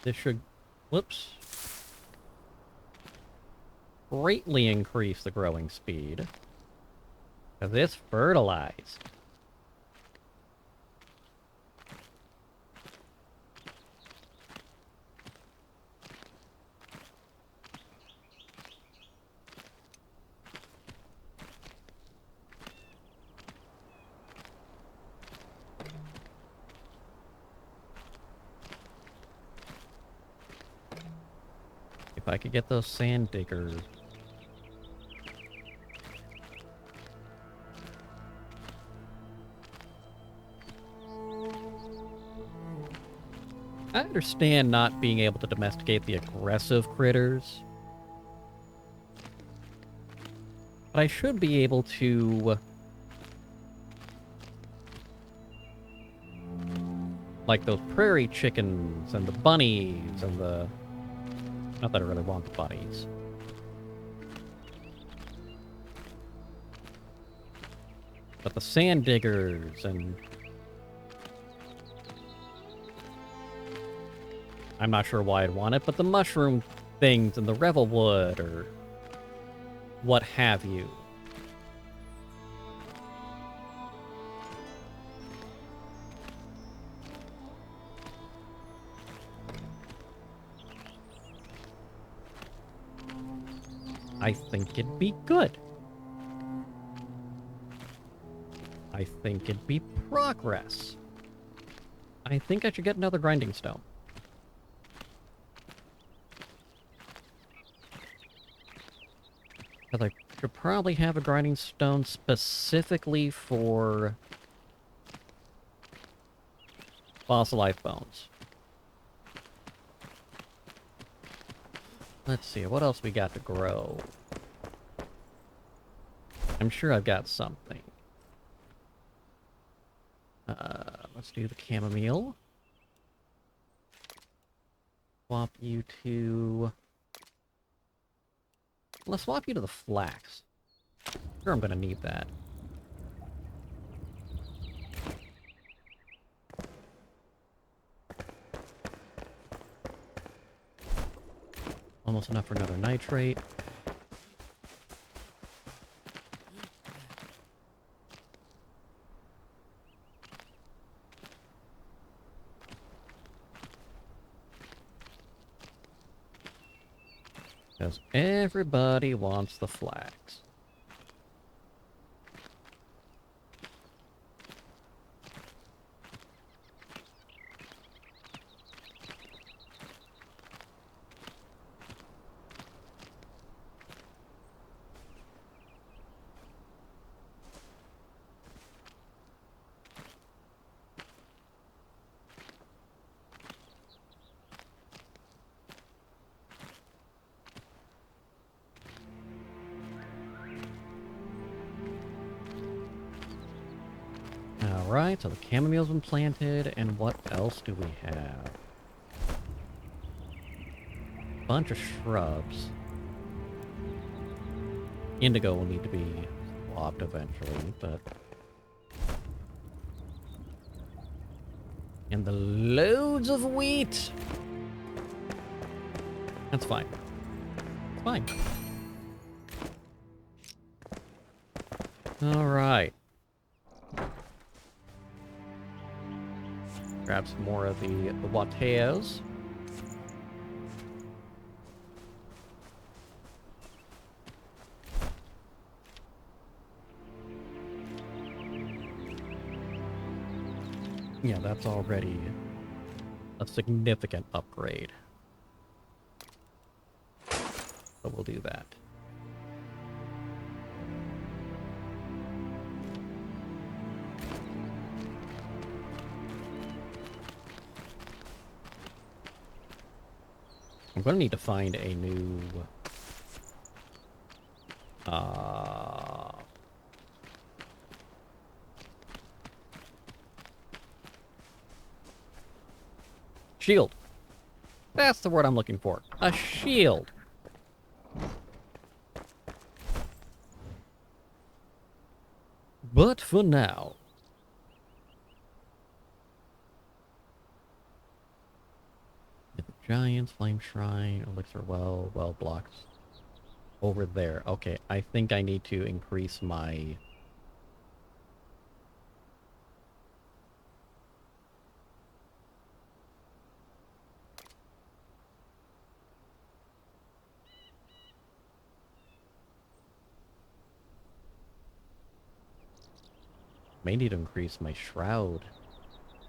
This should, whoops, greatly increase the growing speed. Because it's fertilized. If I could get those sand diggers I understand not being able to domesticate the aggressive critters. But I should be able to... like those prairie chickens and the bunnies and the... not that I really want the bunnies. But the sand diggers and... I'm not sure why I'd want it, but the mushroom things and the revelwood or what have you. I think it'd be good. I think it'd be progress. I think I should get another grinding stone. Because I should probably have a grinding stone specifically for fossilized bones. Let's see, what else we got to grow? I'm sure I've got something. Let's do the chamomile. Swap you to... let's swap you to the flax. Sure, I'm gonna need that. Almost enough for another nitrate. Because everybody wants the flax. Alright, so the chamomile's been planted, and what else do we have? Bunch of shrubs. Indigo will need to be swapped eventually, but... and the loads of wheat! That's fine. It's fine. Alright. Grab some more of the wateas. Yeah, that's already a significant upgrade. So we'll do that. I'm going to need to find a new... shield. That's the word I'm looking for. A shield. But for now... Giants, Flame Shrine, Elixir Well, Well Blocks. Over there. Okay, I think I need to increase my... may need to increase my shroud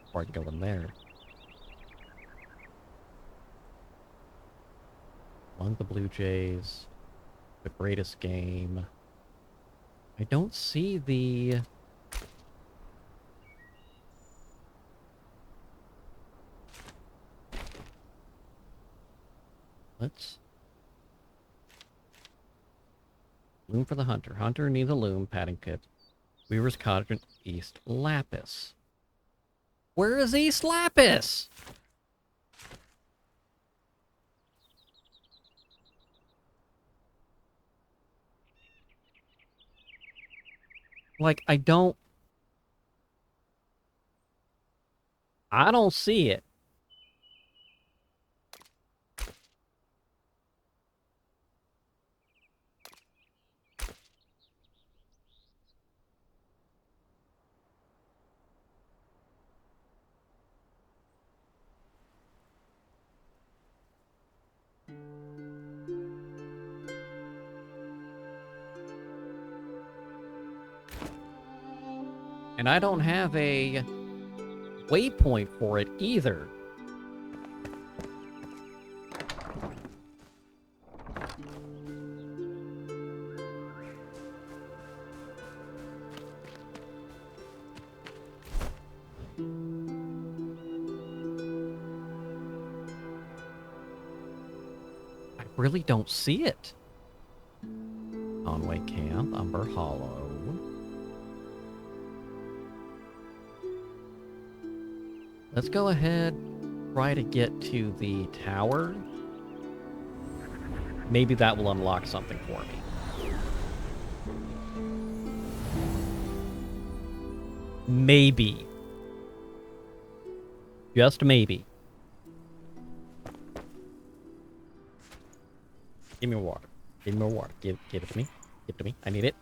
before I can go in there. Among the Blue Jays, the greatest game. I don't see the... Let's... Loom for the hunter. Hunter needs a loom, padding kit. Weaver's Quadrant, East Lapis. Where is East Lapis? Like, I don't see it. And I don't have a waypoint for it either. I really don't see it. Conway Camp, Umber Hollow. Let's go ahead, try to get to the tower. Maybe that will unlock something for me. Maybe. Just maybe. Give me more water. Give me more water. Give it to me. Give it to me. I need it.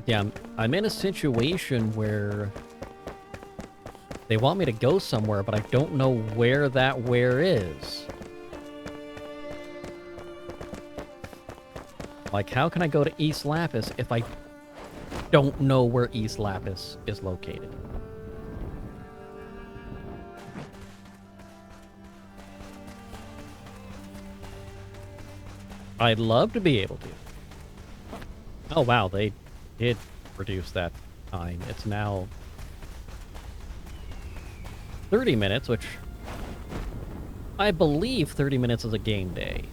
Yeah, I'm in a situation where they want me to go somewhere, but I don't know where that where is. Like, how can I go to East Lapis if I don't know where East Lapis is located? I'd love to be able to. Oh, wow, they did reduce that time. It's now 30 minutes, which I believe 30 minutes is a game day.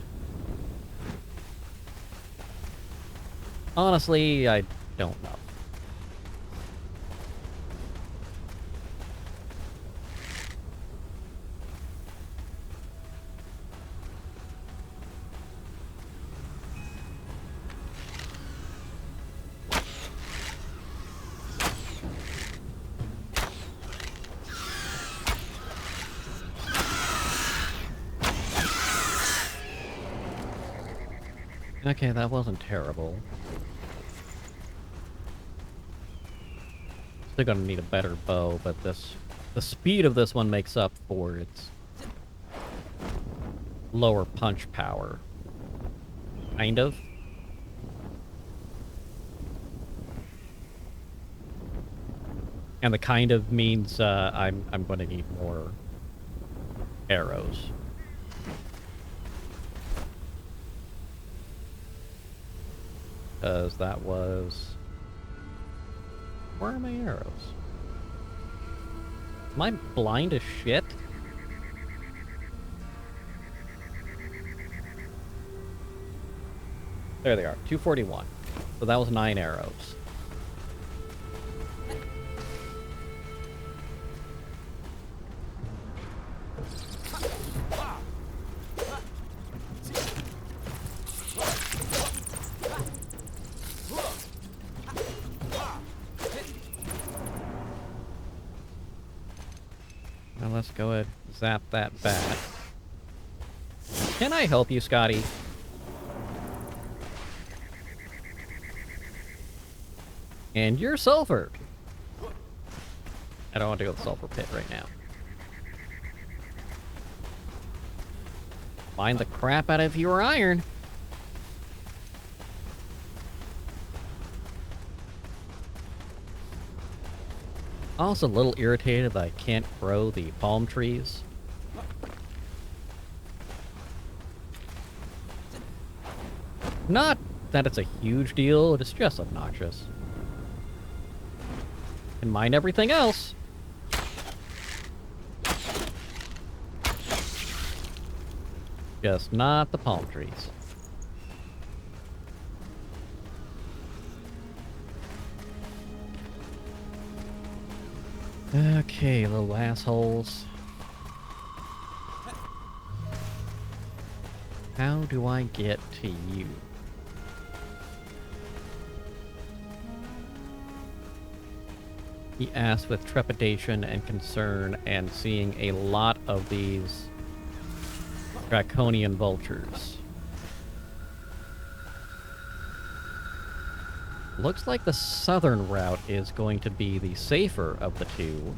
Honestly, I don't know. Okay, that wasn't terrible. Still gonna need a better bow, but the speed of this one makes up for its lower punch power. Kind of. And the kind of means I'm gonna need more arrows. Because that was... Where are my arrows? Am I blind as shit? There they are, 241. So that was 9 arrows. Now let's go ahead and zap that bat. Can I help you, Scotty? And you're sulfur. I don't want to go to the sulfur pit right now. Find the crap out of your iron. Also a little irritated that I can't grow the palm trees. Not that it's a huge deal, it's just obnoxious. And mine everything else. Just not the palm trees. Okay, little assholes. How do I get to you? He asked with trepidation and concern, and seeing a lot of these draconian vultures. Looks like the southern route is going to be the safer of the two.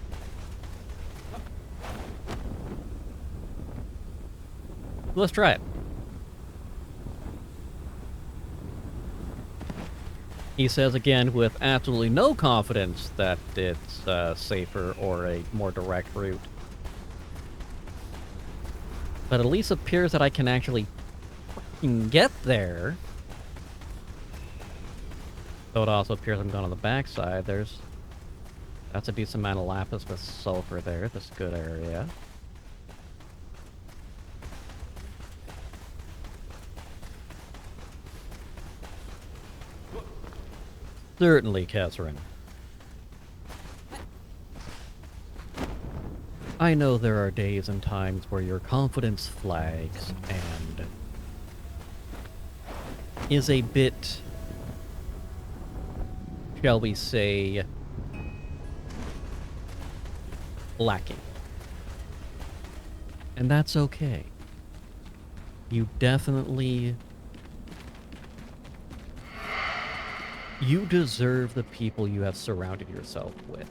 Let's try it. He says again with absolutely no confidence that it's safer or a more direct route. But at least appears that I can actually fucking get there. Though it also appears I'm going on the backside. That's a decent amount of lapis with sulfur there. That's a good area. Certainly, Catherine. I know there are days and times where your confidence flags and is a bit, shall we say, lacking. And that's okay. You definitely... You deserve the people you have surrounded yourself with.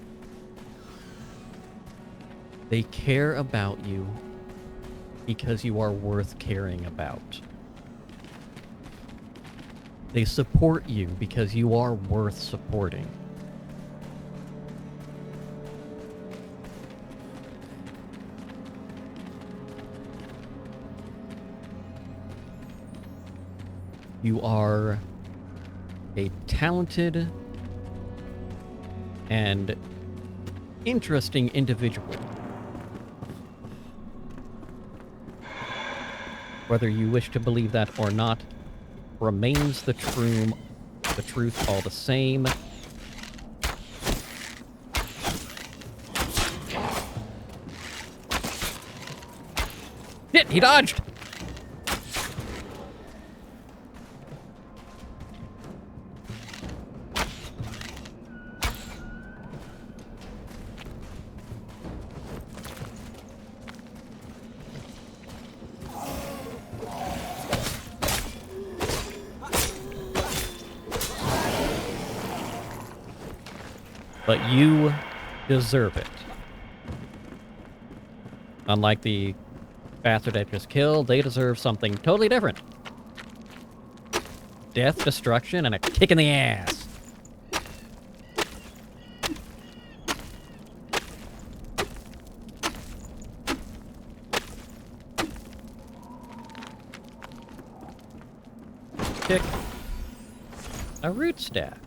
They care about you because you are worth caring about. They support you because you are worth supporting. You are a talented and interesting individual. Whether you wish to believe that or not, remains the truth all the same. Shit, he dodged! But you deserve it. Unlike the bastard I just killed, they deserve something totally different. Death, destruction, and a kick in the ass. Kick. A root staff.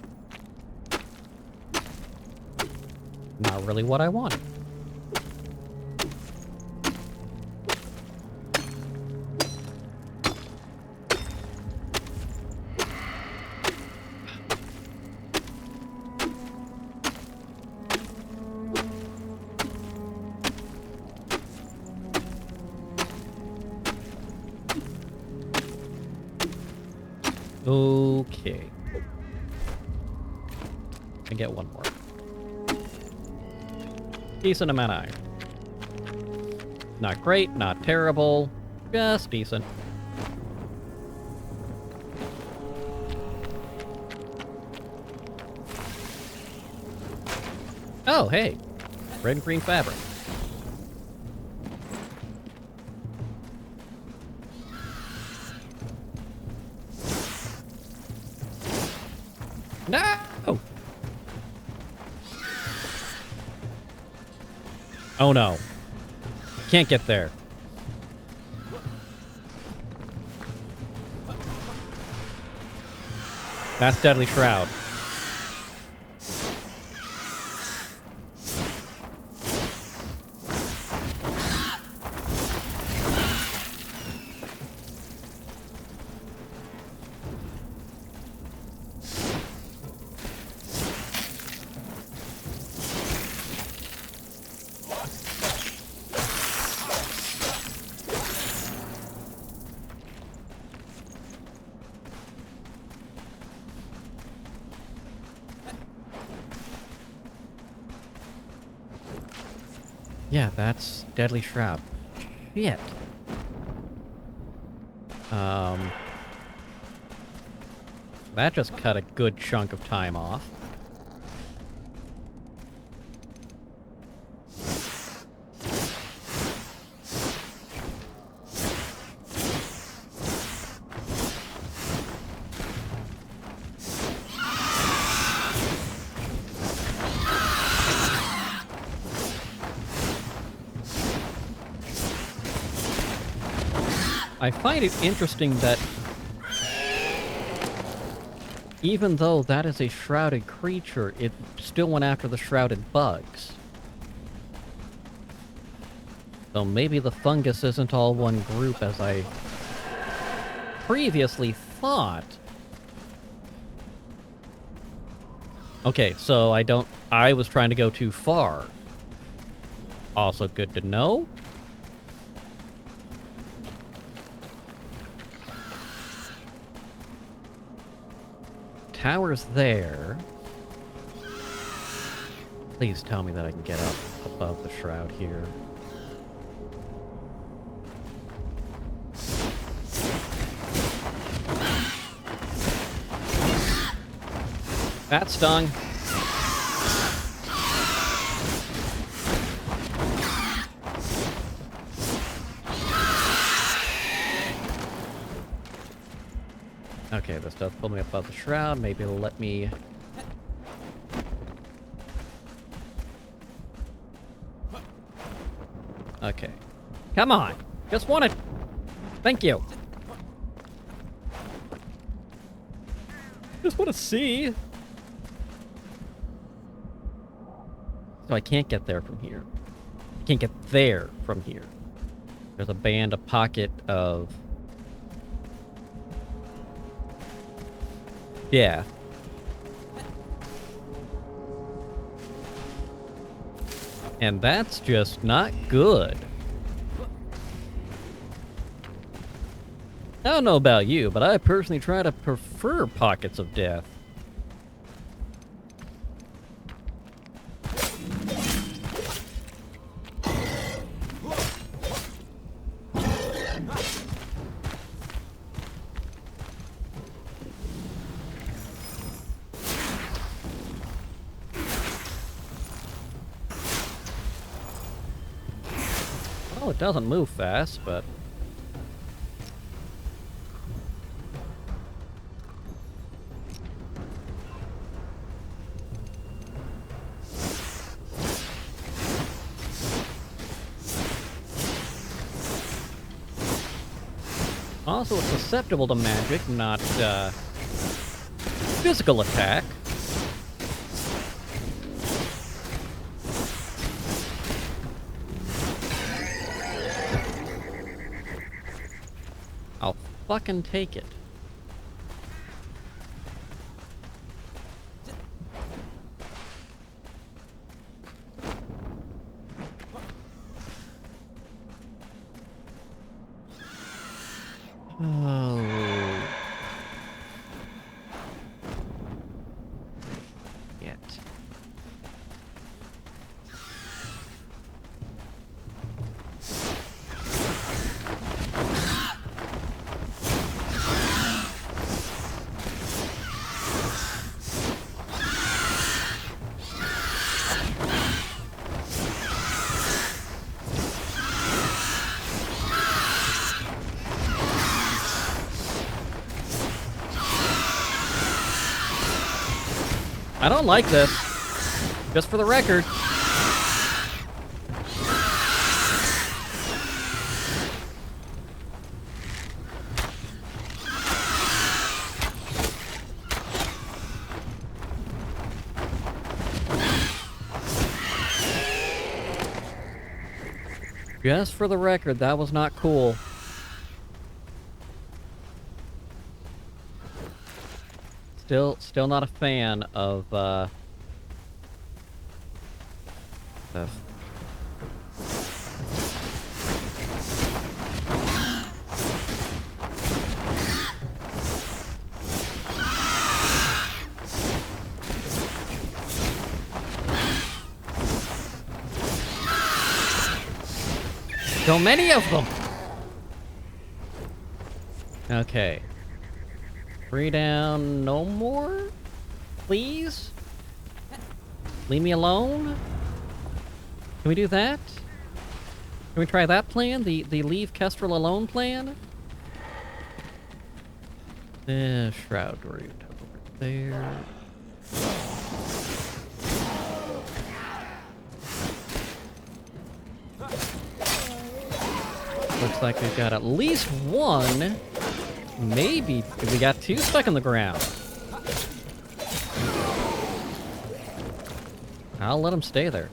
Not really what I wanted. Okay. I get one more. Decent amount of iron. Not great, not terrible, just decent. Oh, hey. Red and green fabric. No! Oh no. Can't get there. That's Deadly Shroud. Yeah, that's Deadly Shroud. Shit. That just cut a good chunk of time off. I find it interesting that even though that is a shrouded creature, it still went after the shrouded bugs. So maybe the fungus isn't all one group as I previously thought. Okay, so I was trying to go too far. Also good to know. Tower's there. Please tell me that I can get up above the shroud here. That stung. Okay, this does pull me above the shroud. Maybe it'll let me... Okay. Come on! Just want to... Thank you! Just want to see! So I can't get there from here. I can't get there from here. There's a band, a pocket of... Yeah. And that's just not good. I don't know about you, but I personally try to prefer pockets of death. Well, it doesn't move fast, but... Also, it's susceptible to magic, not, physical attack. I'll fucking take it. Oh. Yet. I don't like this. Just for the record. Just for the record, that was not cool. Still not a fan of, the... So many of them! Okay. 3 down, no more? Please? Leave me alone? Can we do that? Can we try that plan? The leave Kestrel alone plan? Shroud route over there. Looks like we've got at least one. Maybe we got 2 stuck in the ground. I'll let them stay there.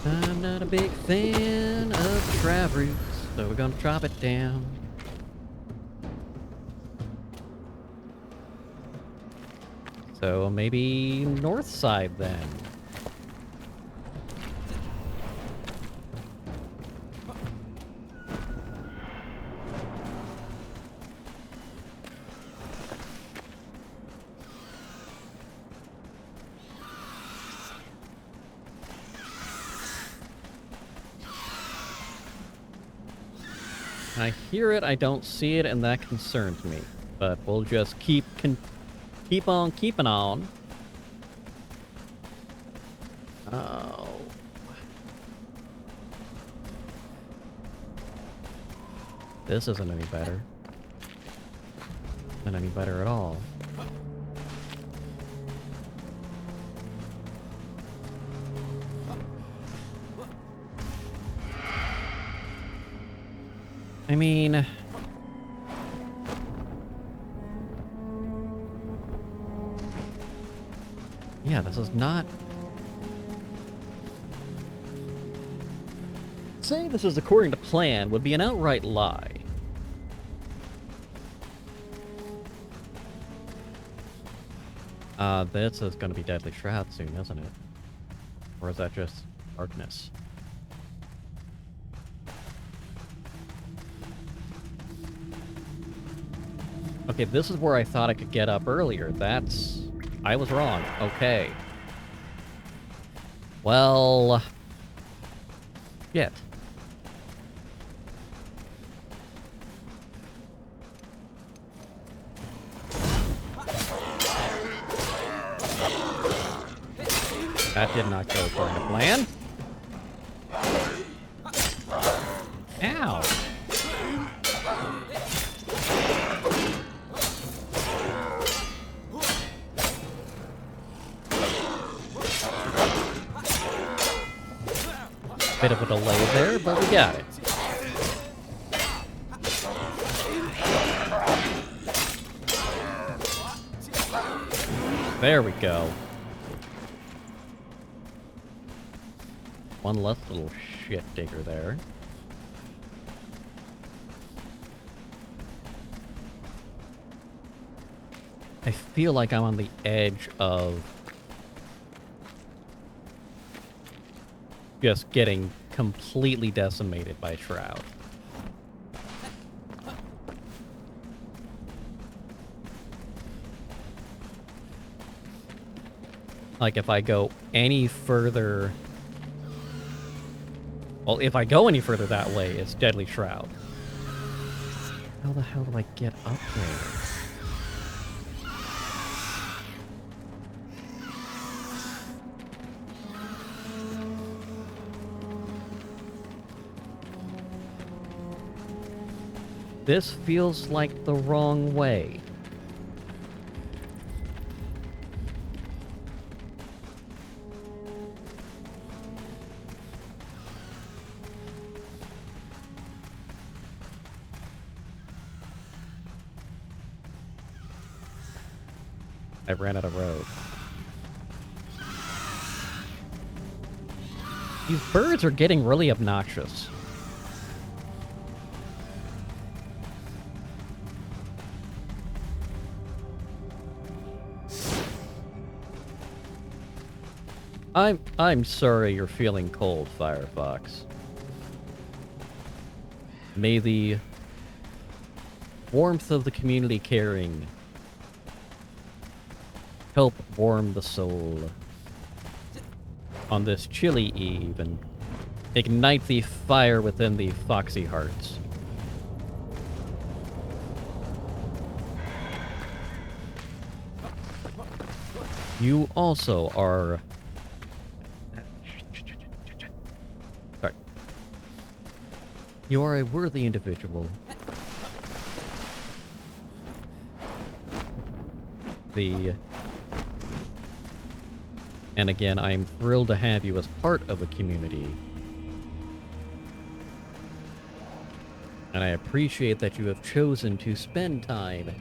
I'm not a big fan of drive routes, so we're gonna drop it down. So maybe north side then. I hear it, I don't see it, and that concerns me. But we'll just keep on keeping on. Oh. This isn't any better. Isn't any better at all. I mean... yeah, this is not... saying this is according to plan would be an outright lie. This is gonna be Deadly Shroud soon, isn't it? Or is that just darkness? Okay, this is where I thought I could get up earlier. That's... I was wrong. Okay. Well... shit. That did not go according to plan. Ow! Bit of a delay there, but we got it. There we go. One less little shit digger there. I feel like I'm on the edge of just getting completely decimated by Shroud. Like, if I go any further... well, if I go any further that way, it's Deadly Shroud. How the hell do I get up there? This feels like the wrong way. I ran out of road. These birds are getting really obnoxious. I'm sorry you're feeling cold, Firefox. May the warmth of the community caring help warm the soul on this chilly eve and ignite the fire within the foxy hearts. You also are... Sorry. You are a worthy individual. And again, I am thrilled to have you as part of the community. And I appreciate that you have chosen to spend time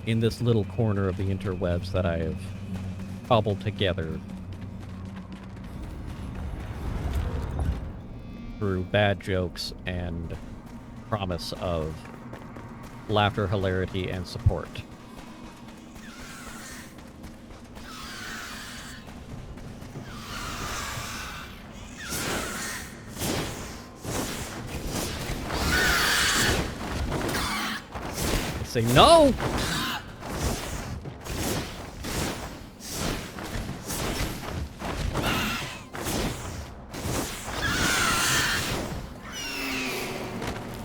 in this little corner of the interwebs that I have cobbled together through bad jokes and promise of laughter, hilarity, and support. Say no!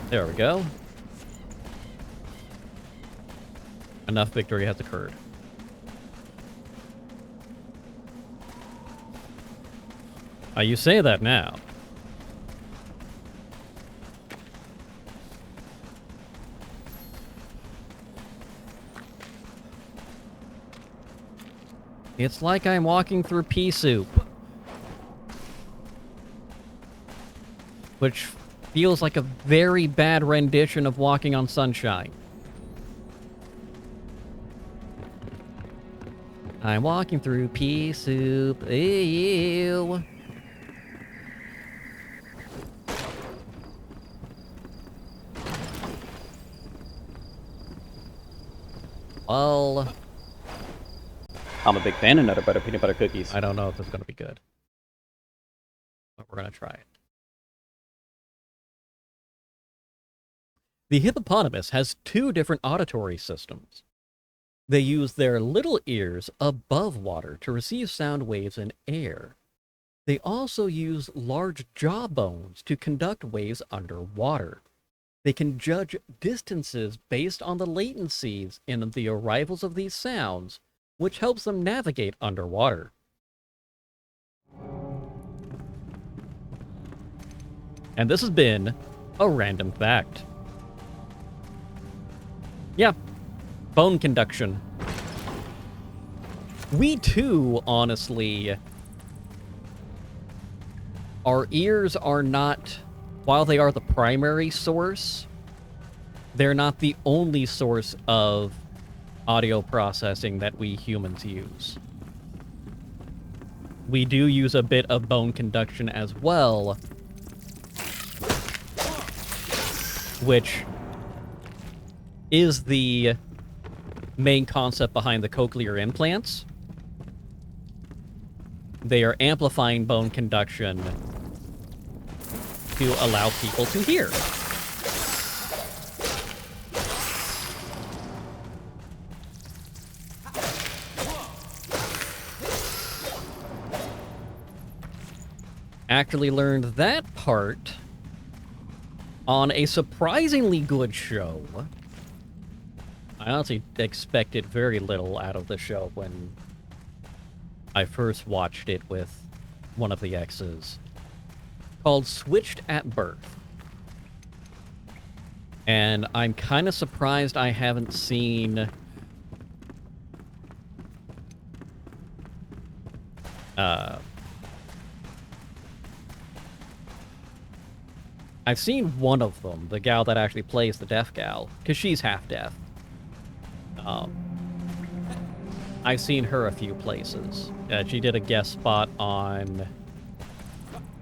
There we go. Enough victory has occurred. You say that now. It's like I'm walking through pea soup. Which feels like a very bad rendition of Walking on Sunshine. I'm walking through pea soup. Ew. Well... I'm a big fan of Nutter Butter Peanut Butter Cookies. I don't know if it's going to be good. But we're going to try it. The hippopotamus has two different auditory systems. They use their little ears above water to receive sound waves in air. They also use large jaw bones to conduct waves underwater. They can judge distances based on the latencies in the arrivals of these sounds, which helps them navigate underwater. And this has been a random fact. Yeah, bone conduction. We too, honestly, our ears are not, while they are the primary source, they're not the only source of audio processing that we humans use. We do use a bit of bone conduction as well, which is the main concept behind the cochlear implants. They are amplifying bone conduction to allow people to hear. Actually learned that part on a surprisingly good show. I honestly expected very little out of the show when I first watched it with one of the exes, called Switched at Birth. And I'm kind of surprised I haven't seen I've seen one of them, the gal that actually plays the deaf gal, because she's half deaf. I've seen her a few places. She did a guest spot on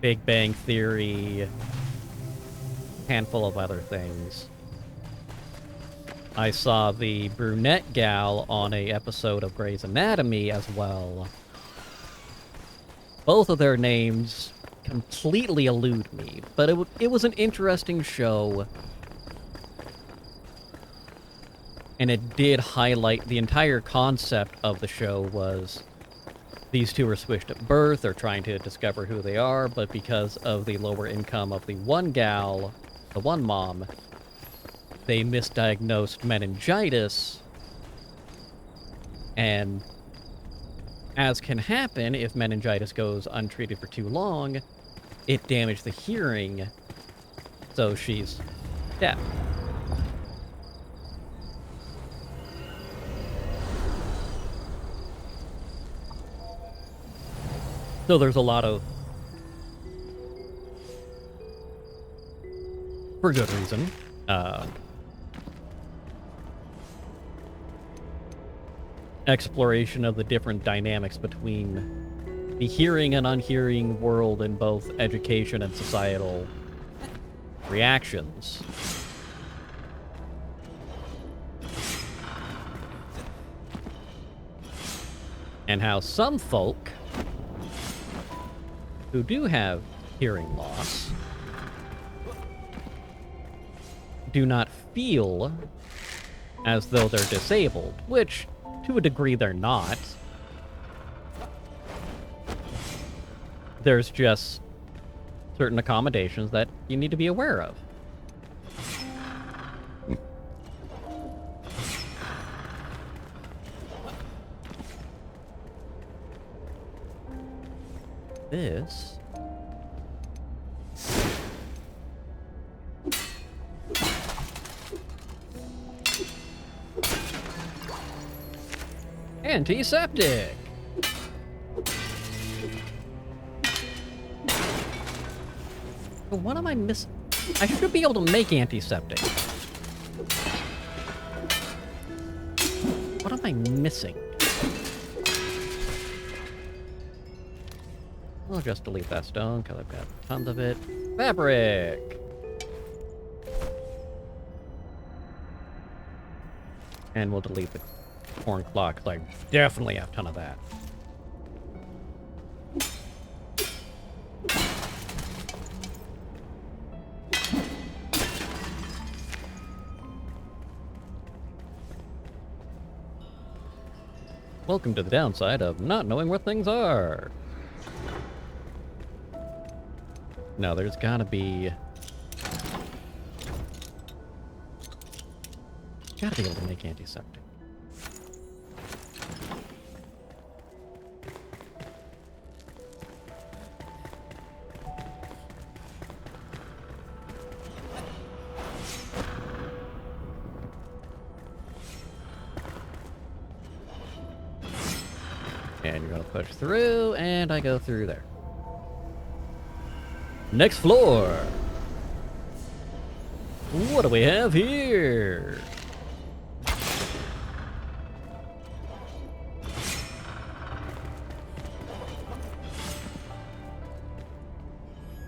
Big Bang Theory, handful of other things. I saw the brunette gal on a episode of Grey's Anatomy as well. Both of their names completely elude me, but it was an interesting show. And it did highlight the entire concept of the show was these two are switched at birth. They're trying to discover who they are, but because of the lower income of the one gal, the one mom, they misdiagnosed meningitis. And as can happen if meningitis goes untreated for too long, it damaged the hearing, so she's deaf. So there's a lot of, for good reason, exploration of the different dynamics between the hearing and unhearing world in both education and societal reactions. And how some folk who do have hearing loss do not feel as though they're disabled, which to a degree they're not. There's just certain accommodations that you need to be aware of. This antiseptic. But what am I missing? I should be able to make antiseptic. What am I missing? I'll just delete that stone because I've got tons of it. Fabric! And we'll delete the corn claw because I definitely have a ton of that. Welcome to the downside of not knowing where things are. No, there's gotta be... Gotta be able to make antiseptic. And you're gonna push through, and I go through there. Next floor. What do we have here?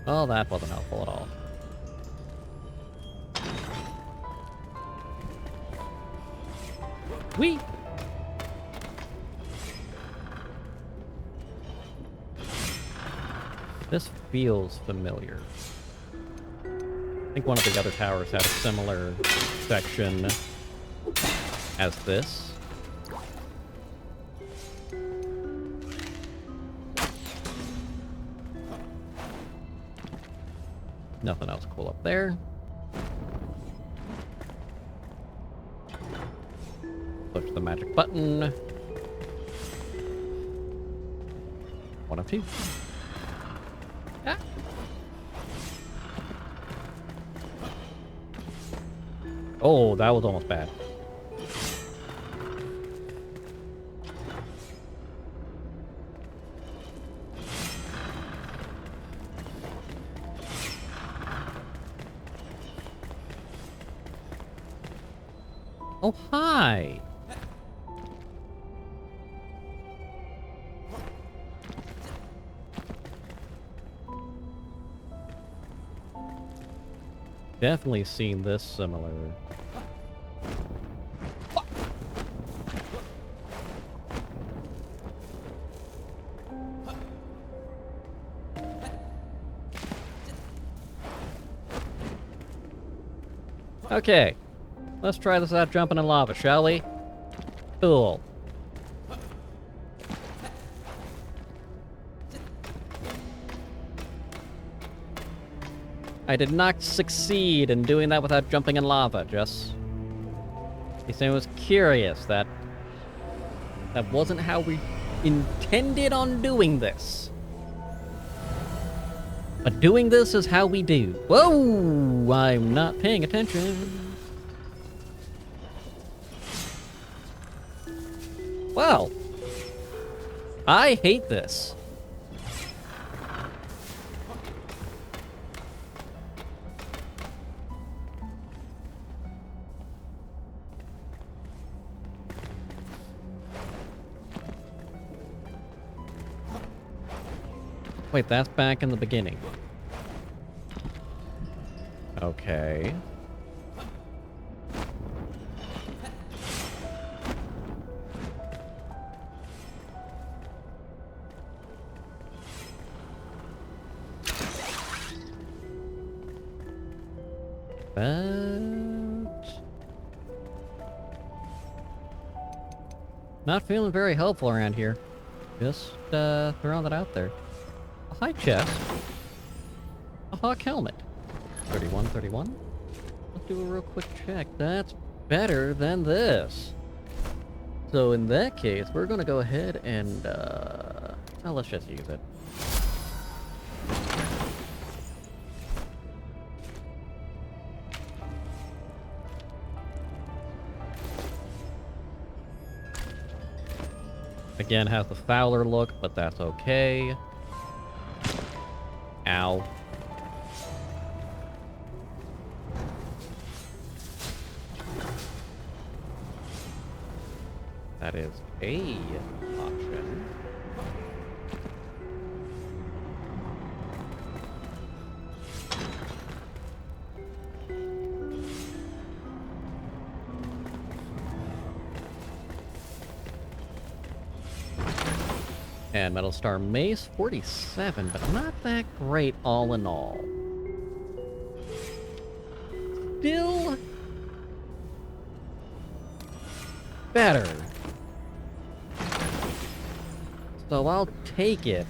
Oh, that wasn't helpful at all. Whee! This feels familiar. I think one of the other towers had a similar section as this. Nothing else cool up there. Push the magic button. One of two. Ah. Oh, that was almost bad. Oh, hi. Definitely seen this similar. Okay. Let's try this out jumping in lava, shall we? Cool. I did not succeed in doing that without jumping in lava, just... I was curious that... That wasn't how we intended on doing this. But doing this is how we do. Whoa! I'm not paying attention. Wow. I hate this. Wait, that's back in the beginning. Okay. Not feeling very helpful around here. Just throwing that out there. A high chest. A hawk helmet. 31, 31. Let's do a real quick check. That's better than this. So in that case, we're gonna go ahead and oh, let's just use it. Again, has the Fowler look, but that's okay. Ow. That is a option. And Metal Star Mace, 47, but not that great all in all. Still better. So I'll take it.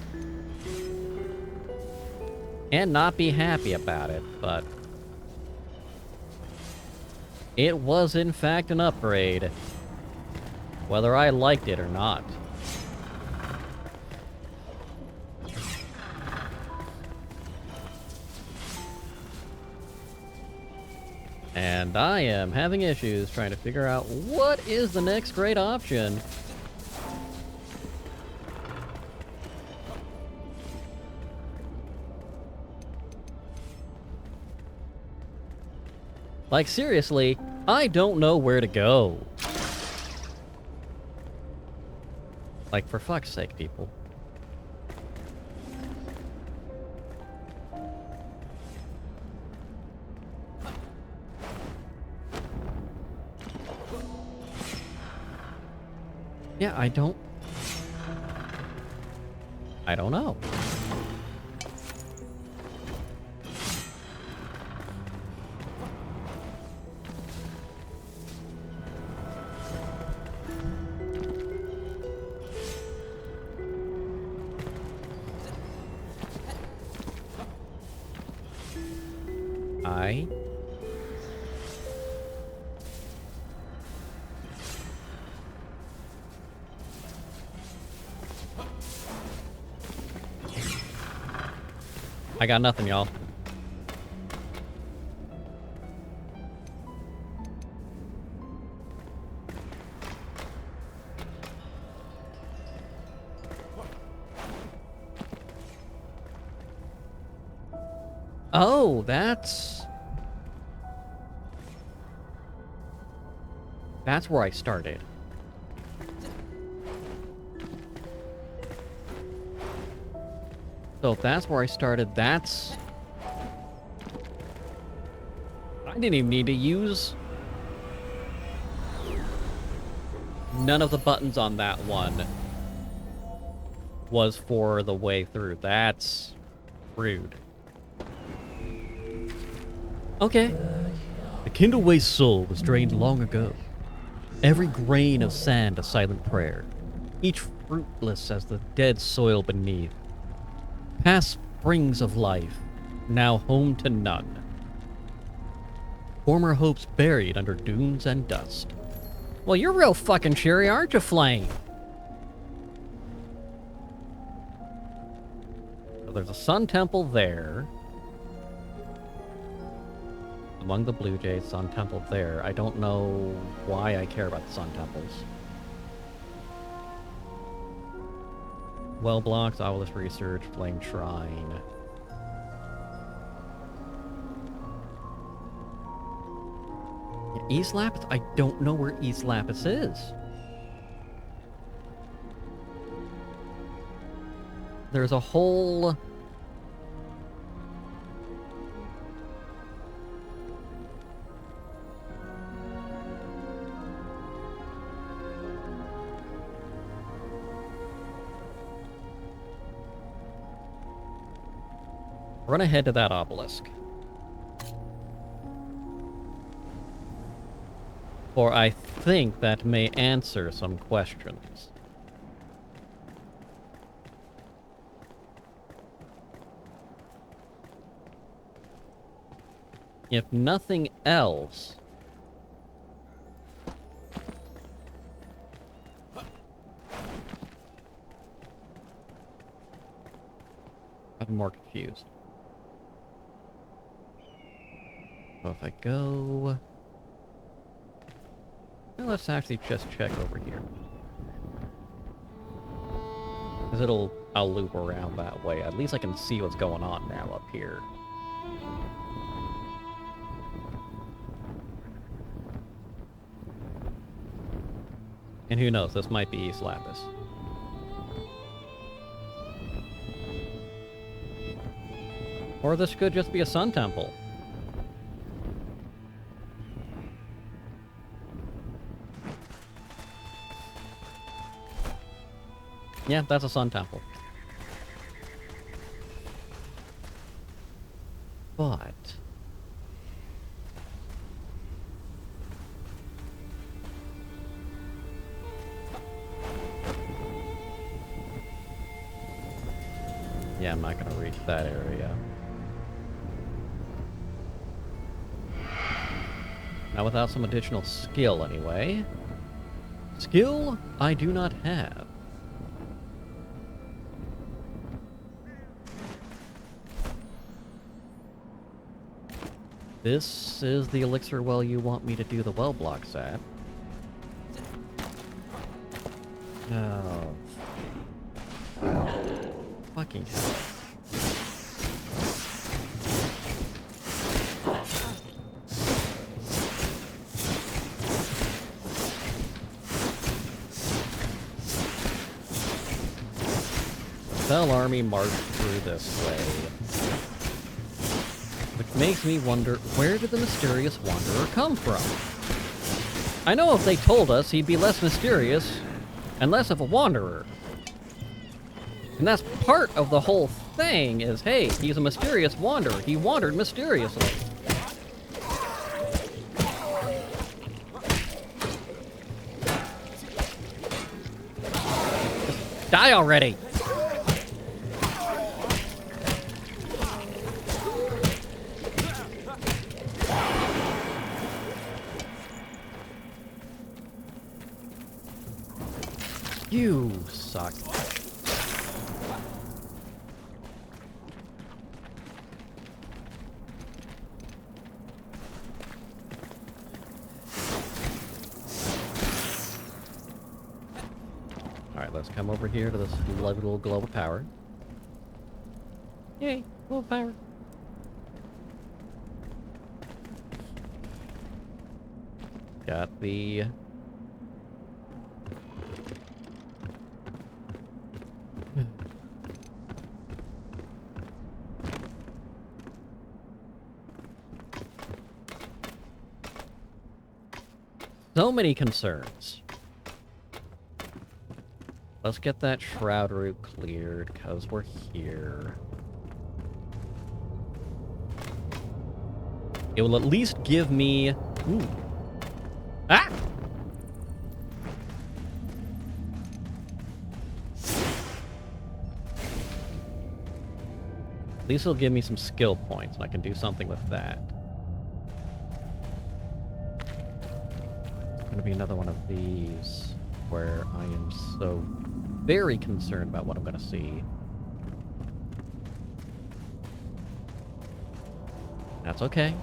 And not be happy about it, but it was in fact an upgrade. Whether I liked it or not. And I am having issues trying to figure out what is the next great option. Like, seriously, I don't know where to go. Like, for fuck's sake, people. Yeah, I don't know. I got nothing, y'all. Oh, that's where I started. So if that's where I started, that's... I didn't even need to use none of the buttons on that one was for the way through. That's rude. Okay. The Kindleway's soul was drained long ago. Every grain of sand a silent prayer, each fruitless as the dead soil beneath. Past springs of life, now home to none. Former hopes buried under dunes and dust. Well, you're real fucking cheery, aren't you, Flame? So there's a sun temple there. Among the Blue Jays, sun temple there. I don't know why I care about the sun temples. Well blocks, Owlist Research, Flame Shrine. East Lapis? I don't know where East Lapis is. There's a whole... Run ahead to that obelisk. For I think that may answer some questions. If nothing else... I'm more confused. So if I go... Well, let's actually just check over here. Because I'll loop around that way. At least I can see what's going on now up here. And who knows, this might be East Lapis. Or this could just be a sun temple. Yeah, that's a sun temple. But... yeah, I'm not gonna reach that area. Not without some additional skill, anyway. Skill I do not have. This is the elixir well you want me to do the well blocks at. Oh. Fucking hell. Fell army marched through this way. Which makes me wonder, where did the mysterious wanderer come from? I know if they told us, he'd be less mysterious and less of a wanderer. And that's part of the whole thing is, hey, he's a mysterious wanderer. He wandered mysteriously. Just die already! You suck. Alright, let's come over here to this lovely little globe of power. Yay, globe of power. Got the... so many concerns. Let's get that shroud route cleared, because we're here. it will at least give me... Ooh. Ah! At least it'll give me some skill points, and I can do something with that. It's going to be another one of these where I am so very concerned about what I'm going to see. That's okay.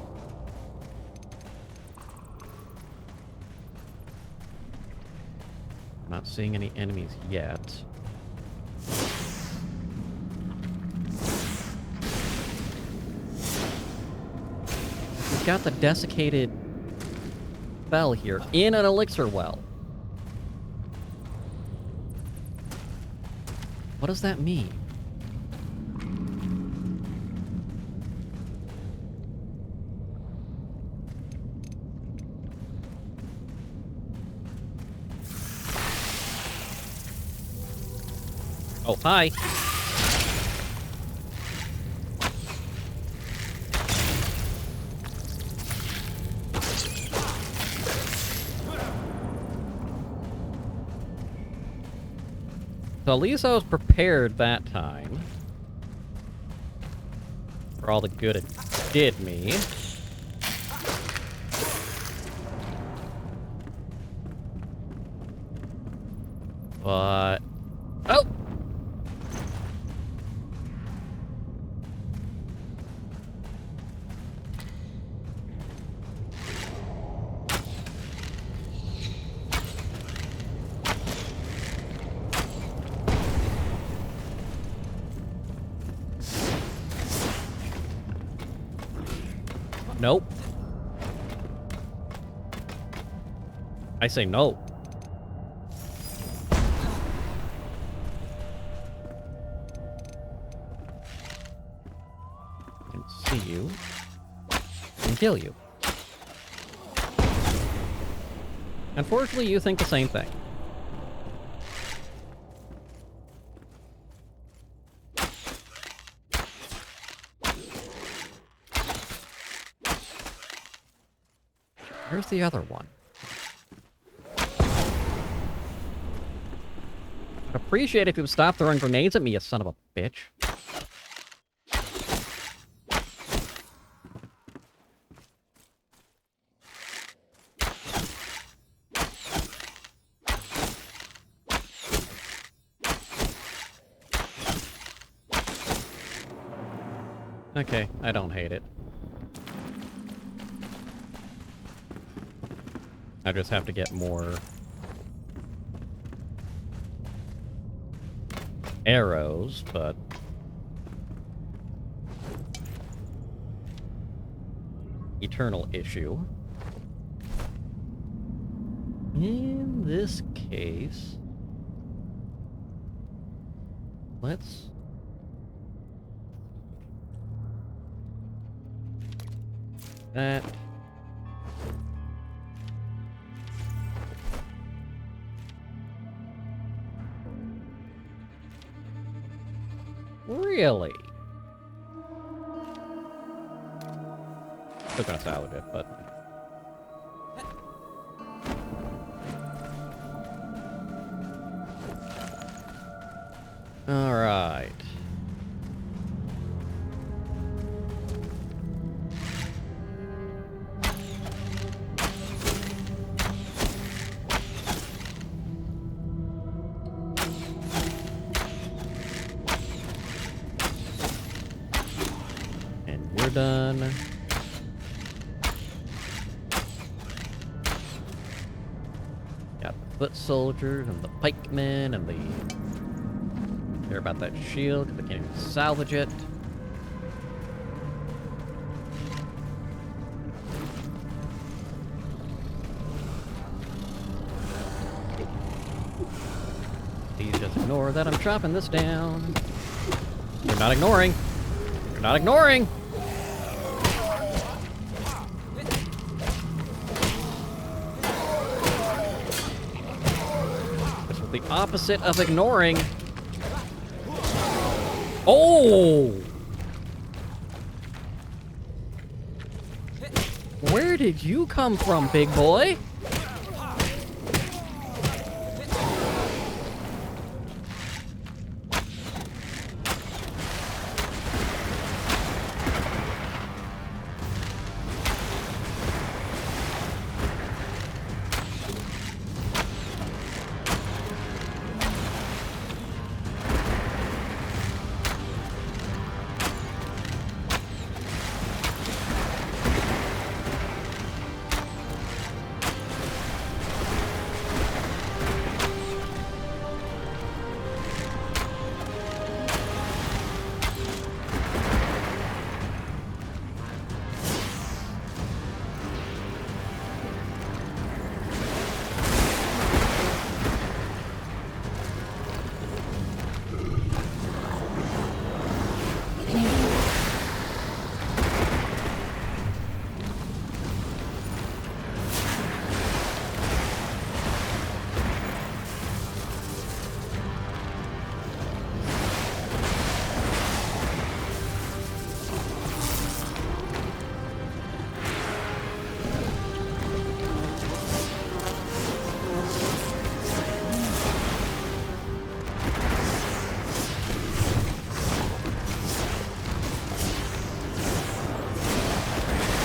I'm not seeing any enemies yet. We've got the desiccated bell here in an elixir well. What does that mean? Oh, hi. So at least I was prepared that time. For all the good it did me. But... Oh! Nope. I say no. I can see you and kill you. Unfortunately, you think the same thing. Where's the other one? I'd appreciate it if you would stop throwing grenades at me, you son of a bitch. Okay, I don't hate it. I just have to get more arrows, but eternal issue. In this case, let's that. Really? Still gonna salvage it, but... Alright. Done. Got the foot soldiers and the pikemen and the... Care about that shield because I can't even salvage it. Please just ignore that I'm chopping this down. You're not ignoring. You're not ignoring. The opposite of ignoring. Oh! Where did you come from, big boy?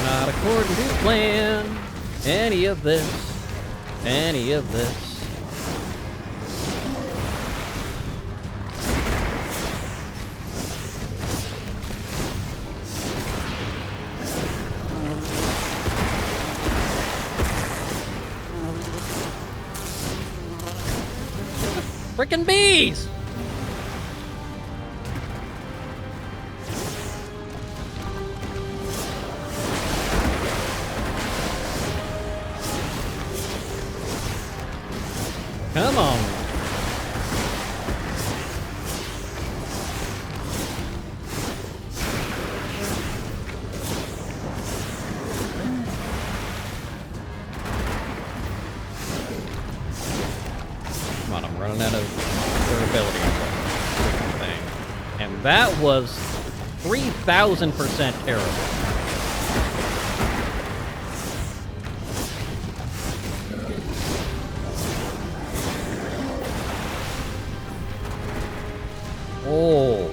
Not according to plan. Any of this. Any of this. Frickin' bees! Come on. Come on, I'm running out of durability on this thing. And that was 3,000% terrible. Oh.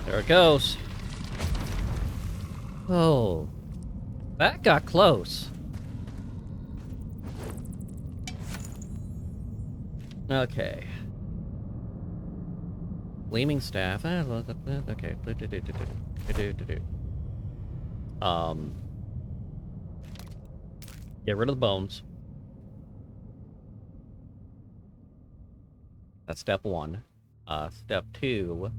There it goes. Oh. That got close. Okay. Gleaming staff. Okay. Get rid of the bones. That's step one. Step two.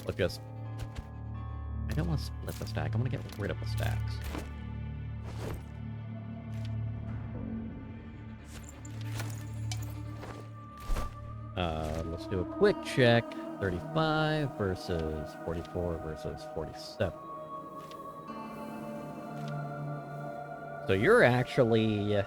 Let's just... I don't want to split the stack. I want to get rid of the stacks. Let's do a quick check. 35 versus 44 versus 47. So you're actually...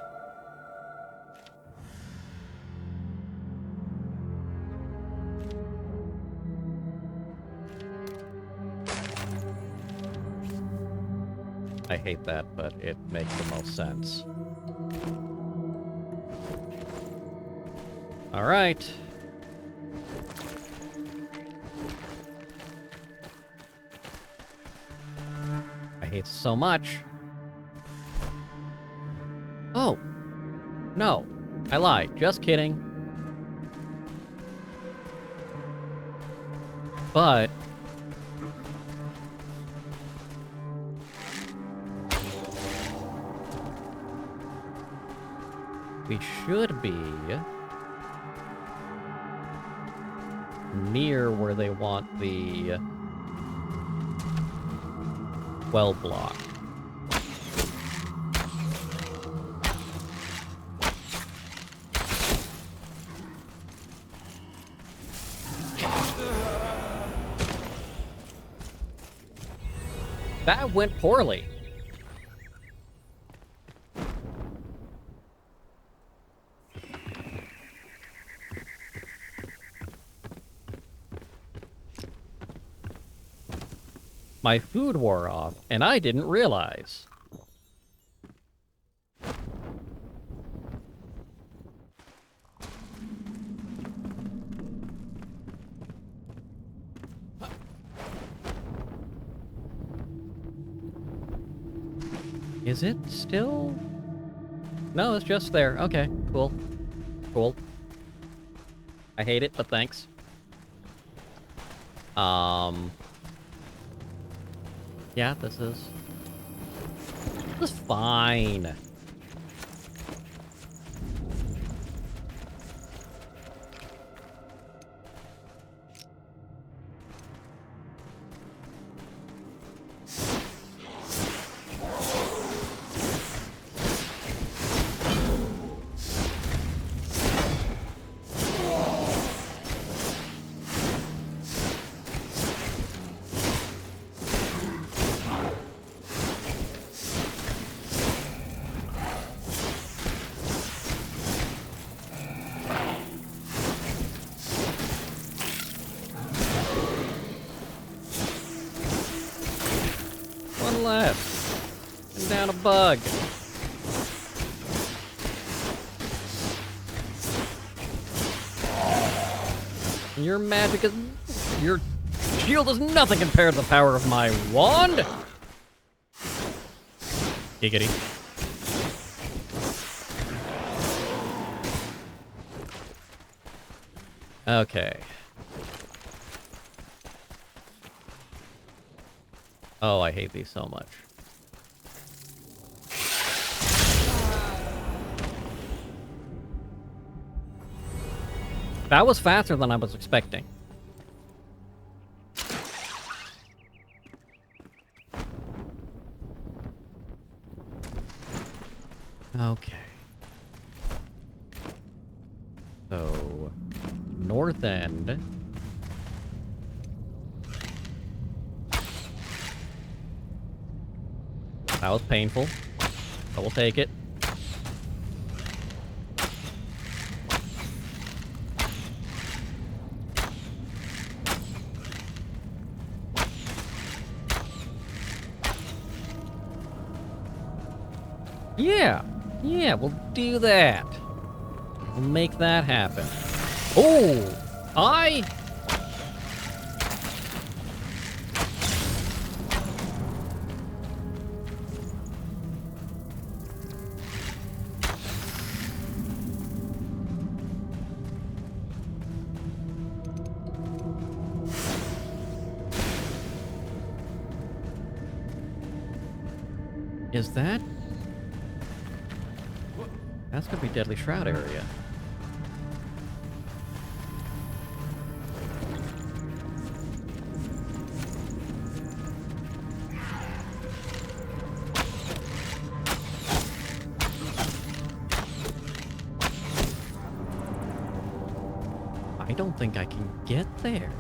I hate that, but it makes the most sense. All right. I hate so much. Oh. No. I lied. Just kidding. But... we should be near where they want the well block. That went poorly. My food wore off, and I didn't realize. Is it still? No, it's just there. Okay, cool. Cool. I hate it, but thanks. Yeah, this is fine. One left. And down a bug. And your magic is... Your shield is nothing compared to the power of my wand! Giggity. Okay. Oh, I hate these so much. That was faster than I was expecting. Okay. So, north end. That was painful. I will take it. Yeah, we'll do that. We'll make that happen. Oh, Is that? That's gonna be Deadly Shroud area. I don't think I can get there.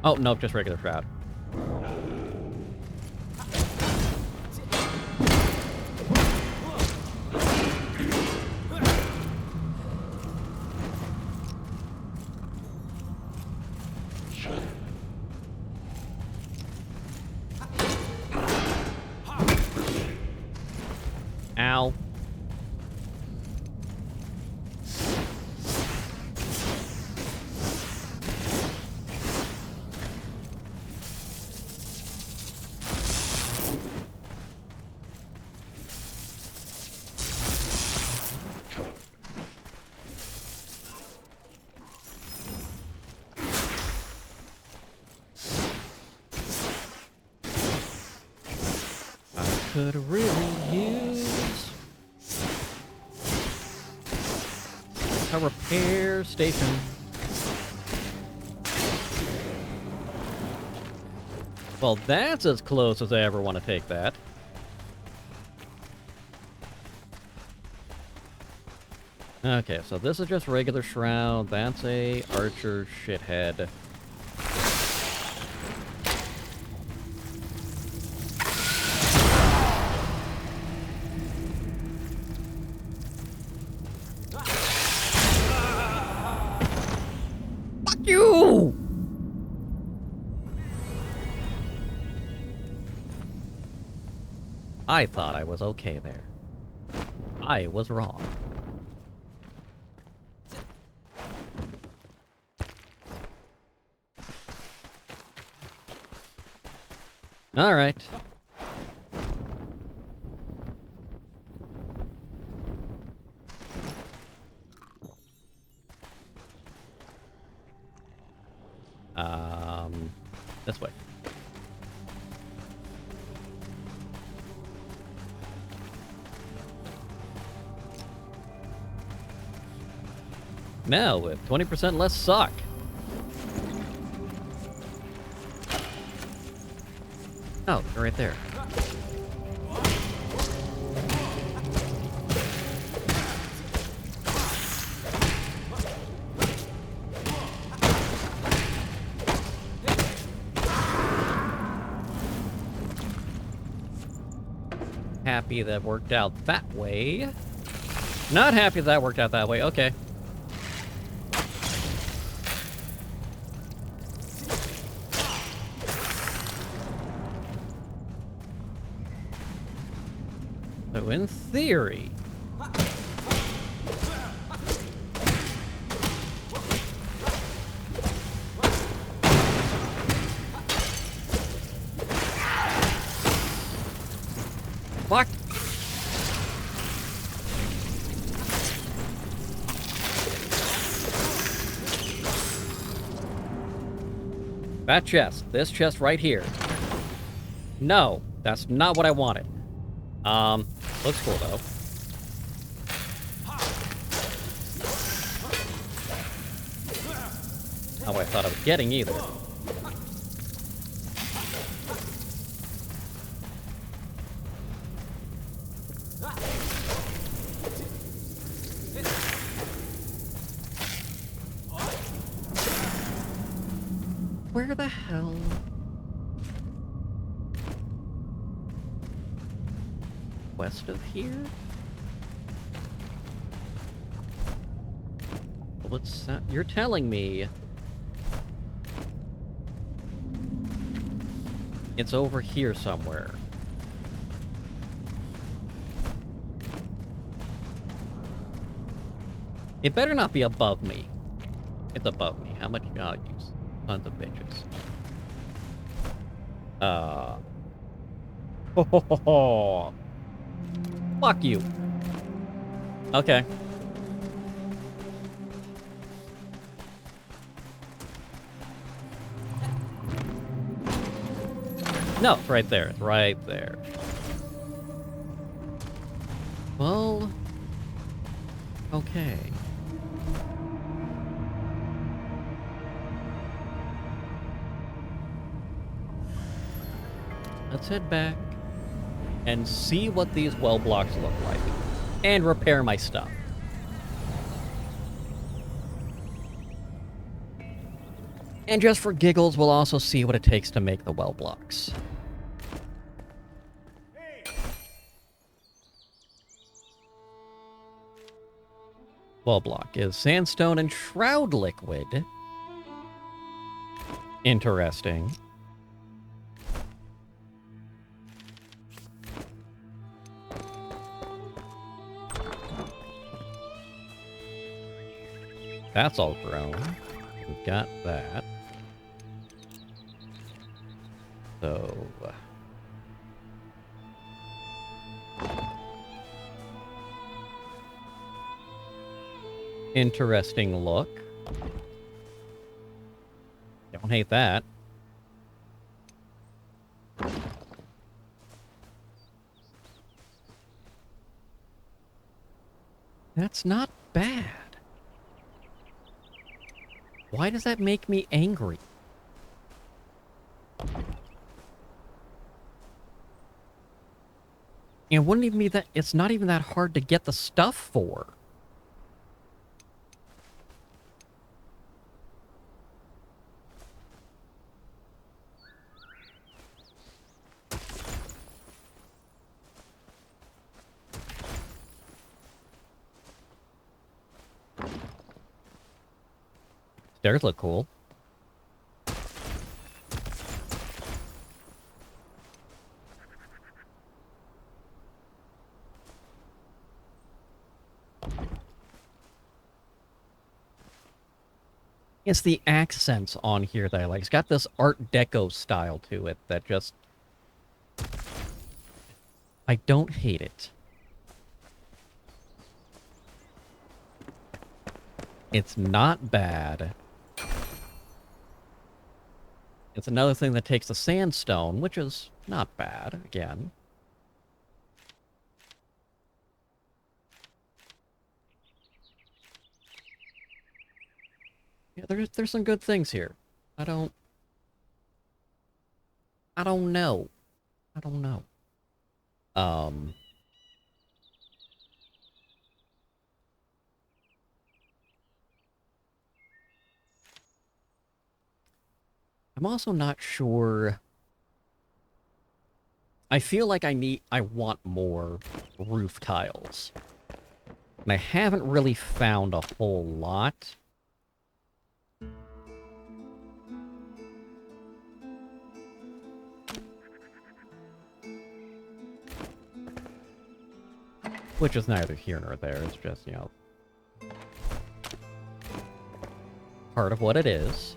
Oh, nope, just regular Shroud. Ow. Could really use a repair station. Well, that's as close as I ever want to take that. Okay, so this is just regular Shroud. That's a Archer shithead. I thought I was okay there. I was wrong. All right. This way. Now with 20% less suck. Oh, they're right there. Happy that worked out that way. Not happy that worked out that way. Okay. So in theory... Fuck! That chest. This chest right here. No, that's not what I wanted. Looks cool though. Not what I thought I was getting either. Where the hell? West of here? What's that? You're telling me it's over here somewhere. It better not be above me. It's above me. How much God use? Tons of bitches. Fuck you. Okay. No, it's right there. It's right there. Well... Okay. Let's head back and see what these well blocks look like. And repair my stuff. And just for giggles, we'll also see what it takes to make the well blocks. Well block is sandstone and shroud liquid. Interesting. That's all grown. We've got that. So... interesting look. Don't hate that. That's not bad. Why does that make me angry? It wouldn't even be that... it's not even that hard to get the stuff for. Stairs look cool. It's the accents on here that I like. It's got this Art Deco style to it that just... I don't hate it. It's not bad. It's another thing that takes the sandstone, which is not bad, again. Yeah, there's some good things here. I don't know. I don't know. I'm also not sure. I feel like I want more roof tiles. And I haven't really found a whole lot. Which is neither here nor there. It's just, you know, part of what it is.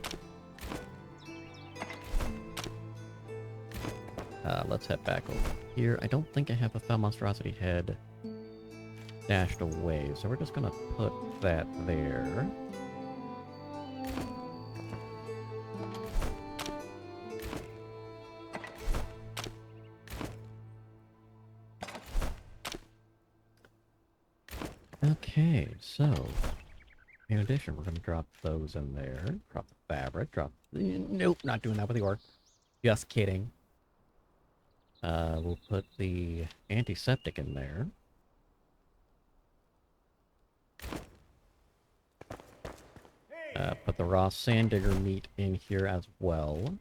Let's head back over here. I don't think I have a Foul Monstrosity head dashed away, so we're just gonna put that there. Okay, so in addition, we're gonna drop those in there. Drop the fabric, nope, not doing that with the ore. Just kidding. We'll put the antiseptic in there. Put the raw sand digger meat in here as well.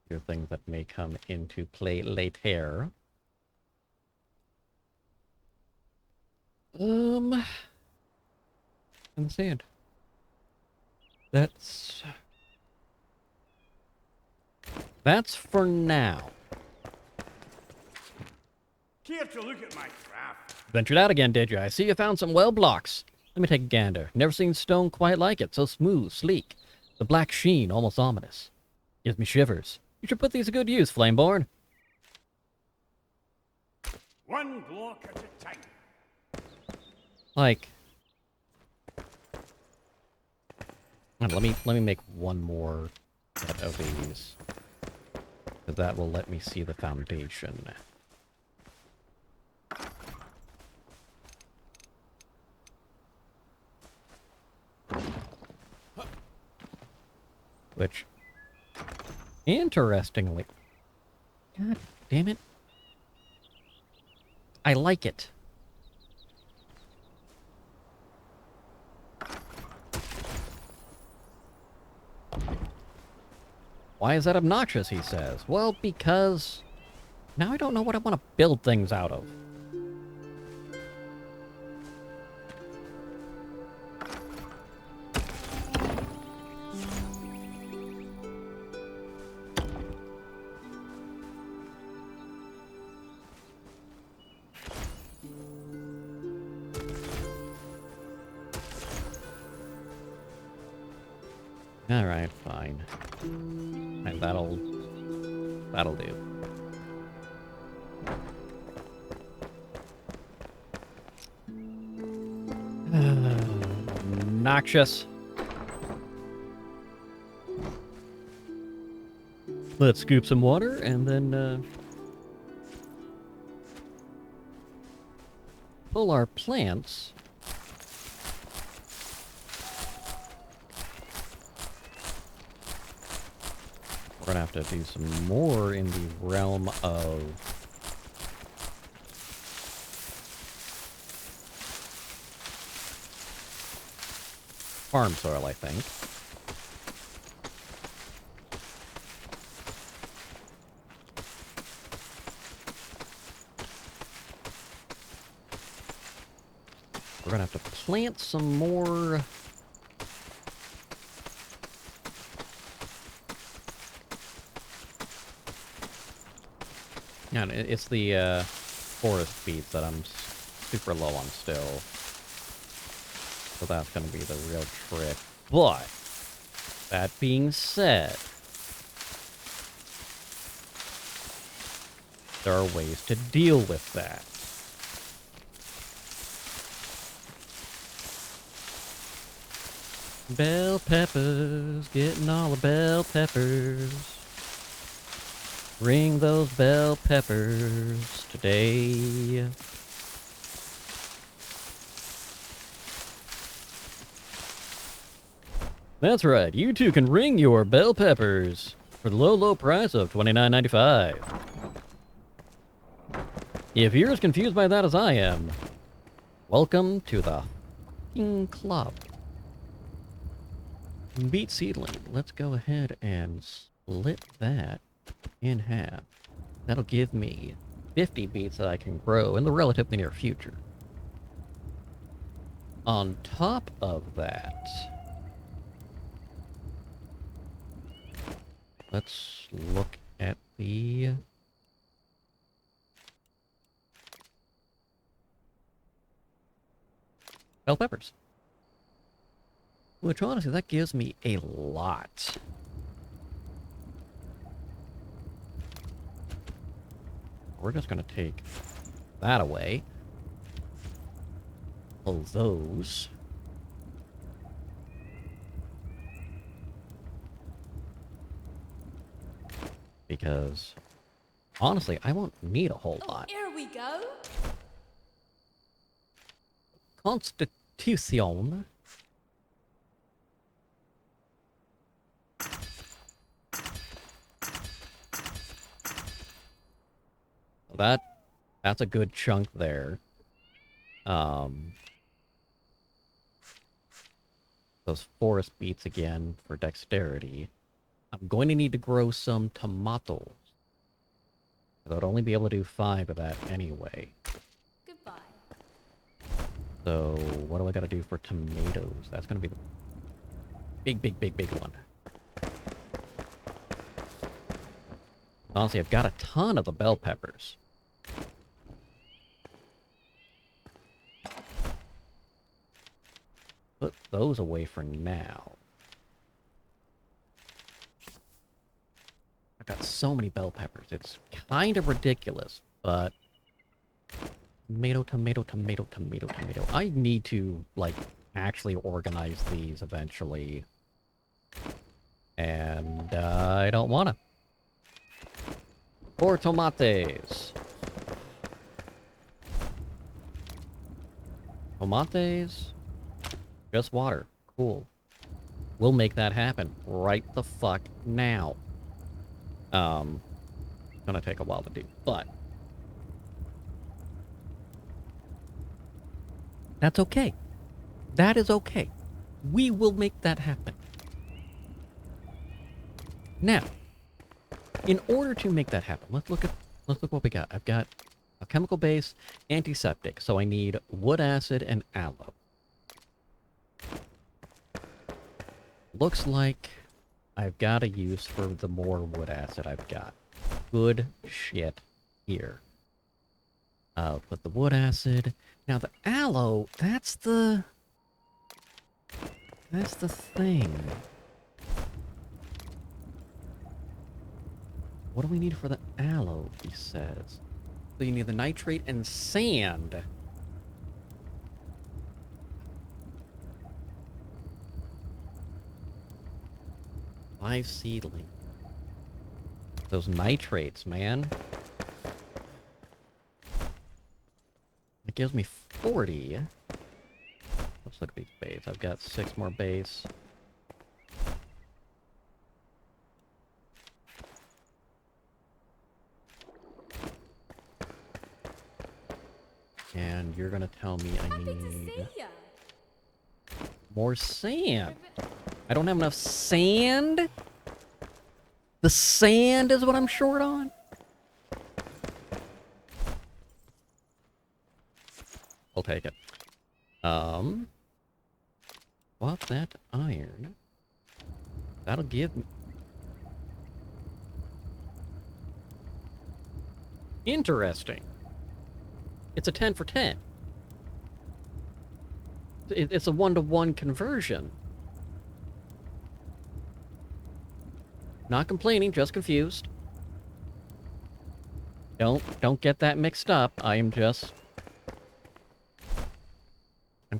These are things that may come into play later. And the sand. That's for now. Care to look at my craft? Ventured out again, did you? I see you found some well blocks. Let me take a gander. Never seen stone quite like it. So smooth, sleek. The black sheen, almost ominous. Gives me shivers. You should put these to good use, Flameborn. One block at a time. Like... let me make one more set of these. Because that will let me see the foundation. Which, interestingly, God damn it, I like it. Why is that obnoxious, he says. Well, because now I don't know what I want to build things out of. Alright, fine. And that'll do. Noxious. Let's scoop some water and then pull our plants. We're gonna have to do some more in the realm of farm soil, I think. We're gonna have to plant some more. Yeah, it's the forest beets that I'm super low on still. So that's going to be the real trick. But That being said, there are ways to deal with that. Bell peppers, getting all the bell peppers. Ring those bell peppers today. That's right, you too can ring your bell peppers for the low, low price of $29.95. If you're as confused by that as I am, welcome to the f***ing club. Beet seedling. Let's go ahead and split that in half. That'll give me 50 beets that I can grow in the relatively near future. On top of that, let's look at the bell peppers. Which honestly, that gives me a lot. We're just gonna take that away. All those. Because honestly, I won't need a whole lot. Here we go. Constitution. That's a good chunk there. Those forest beets again for dexterity. I'm going to need to grow some tomatoes. I would only be able to do 5 of that anyway. Goodbye. So what do I got to do for tomatoes? That's going to be the big one. Honestly, I've got a ton of the bell peppers. Put those away for now. I've got so many bell peppers. It's kind of ridiculous, but tomato. I need to, like, actually organize these eventually. And I don't want to. Or tomates. Tomates? Just water. Cool. We'll make that happen right the fuck now. It's gonna take a while to do, but that's okay. That is okay. We will make that happen. Now, in order to make that happen, let's look what we got. I've got a chemical base, antiseptic, so I need wood acid and aloe. Looks like I've got a use for the more wood acid I've got. Good shit here. I'll put the wood acid. Now the aloe, that's the thing. What do we need for the aloe, he says? So you need the nitrate and sand. Five seedling. Those nitrates, man. It gives me 40. Let's look at these base. I've got 6 more base. And you're gonna tell me I Happy to need see ya. more sand. I don't have enough sand? The sand is what I'm short on? I'll take it. Swap that iron. That'll give me... Interesting. It's a 10 for 10. It's a 1-to-1 conversion. Not complaining, just confused. Don't get that mixed up. I'm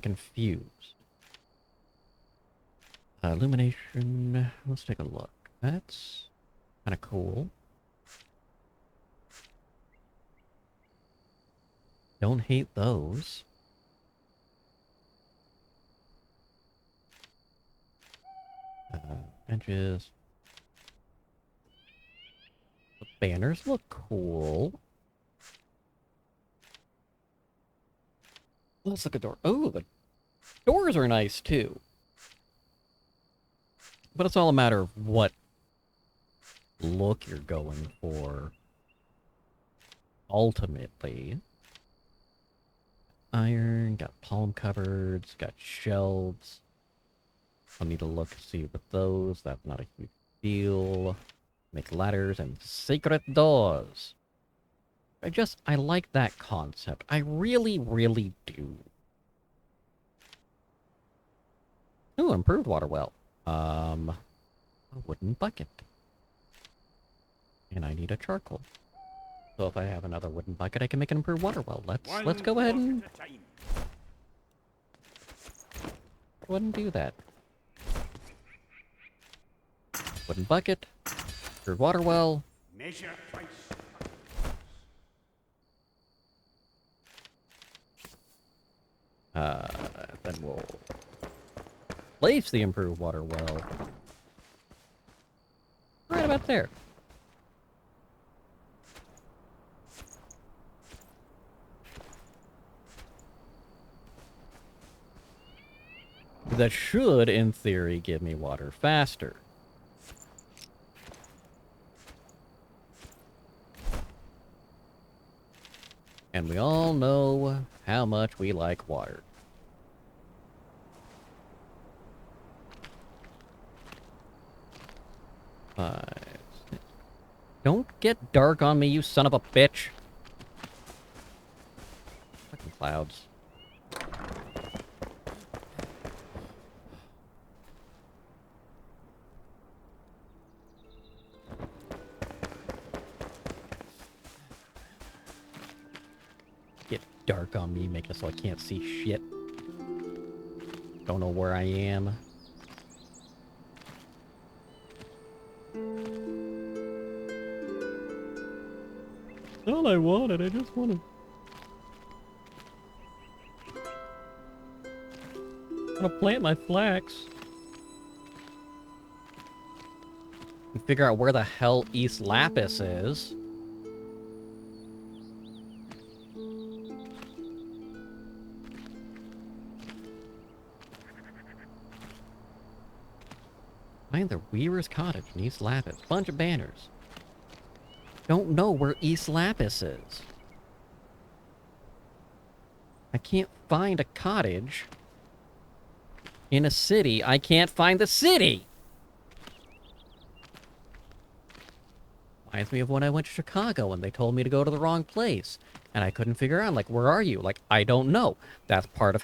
confused. Illumination. Let's take a look. That's kind of cool. Don't hate those. Benches. The banners look cool. Let's look at door. Oh, the doors are nice too. But it's all a matter of what look you're going for. Ultimately. Iron, got palm cupboards, got shelves. I'll need to look to see with those. That's not a huge deal. Make ladders and secret doors. I like that concept. I really, really do. Ooh, improved water well. A wooden bucket. And I need a charcoal. So if I have another wooden bucket, I can make an improved water well. Let's go ahead and do that. Wooden bucket, improved water well. Measure twice. Then we'll place the improved water well right about there. That should, in theory, give me water faster. And we all know how much we like water. Don't get dark on me, you son of a bitch. Fucking clouds. Get dark on me, make it so I can't see shit. Don't know where I am. All I wanted, I just wanted. I'm gonna plant my flax. And figure out where the hell East Lapis is. Find the Weaver's Cottage in East Lapis. Bunch of banners. Don't know where East Lapis is. I can't find a cottage in a city. I can't find the city! Reminds me of when I went to Chicago and they told me to go to the wrong place. And I couldn't figure out, like, where are you? Like, I don't know. That's part of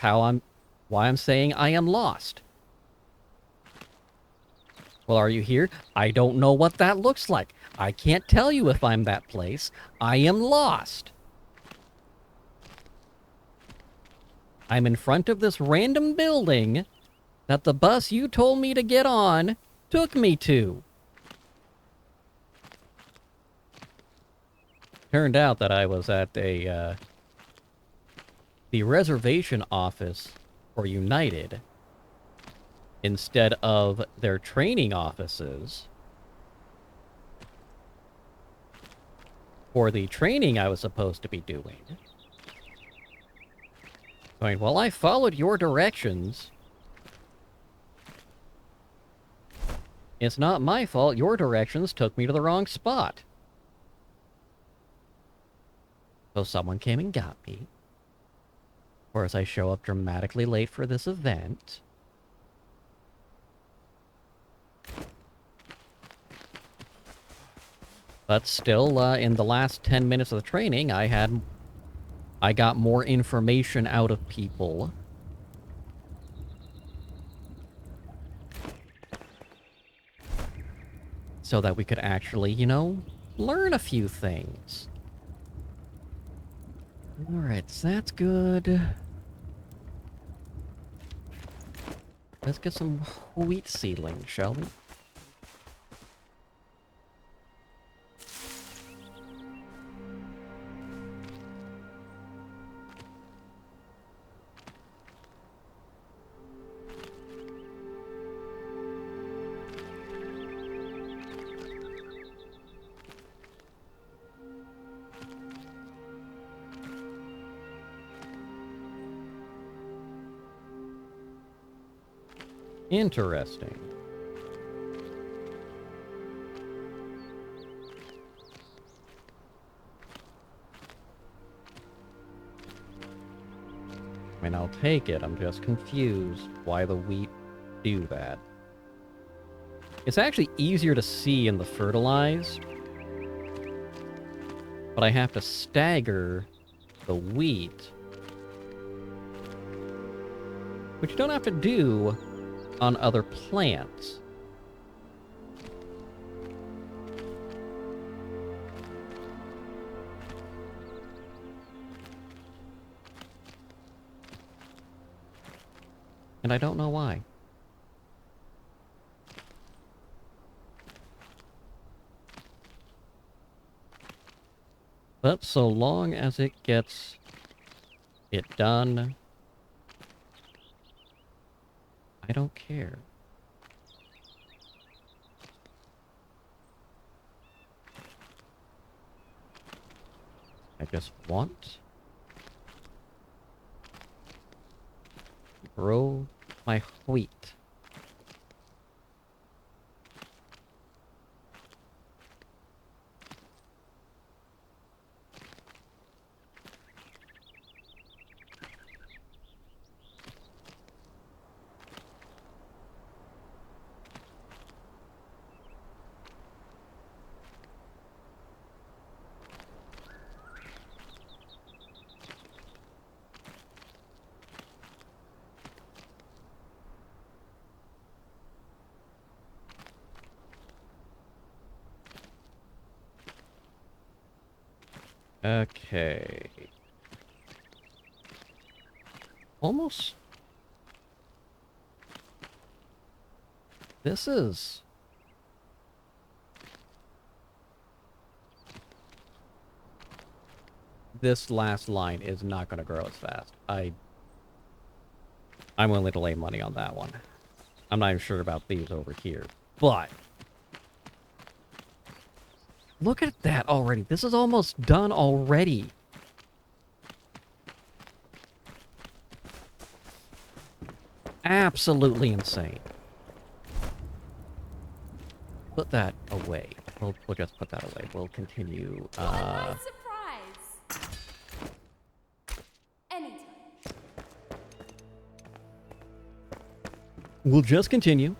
why I'm saying I am lost. Well, are you here? I don't know what that looks like. I can't tell you if I'm that place. I am lost. I'm in front of this random building that the bus you told me to get on took me to. Turned out that I was at the reservation office for United instead of their training offices for the training I was supposed to be doing. Going, well, I followed your directions. It's not my fault. Your directions took me to the wrong spot. So someone came and got me. Of course, I show up dramatically late for this event. But still, in the last 10 minutes of the training, I got more information out of people. so that we could actually, you know, learn a few things. Alright, so that's good. Let's get some wheat seedlings, shall we? Interesting. I mean, I'll take it. I'm just confused why the wheat do that. It's actually easier to see in the fertilize, but I have to stagger the wheat, which you don't have to do on other plants. And I don't know why. But so long as it gets it done, I don't care. I just want to grow my wheat. Okay. Almost. This is... This last line is not going to grow as fast. I'm willing to lay money on that one. I'm not even sure about these over here. But... look at that already. This is almost done already. Absolutely insane. Put that away. We'll just put that away. We'll continue. What a surprise! Anytime. We'll just continue.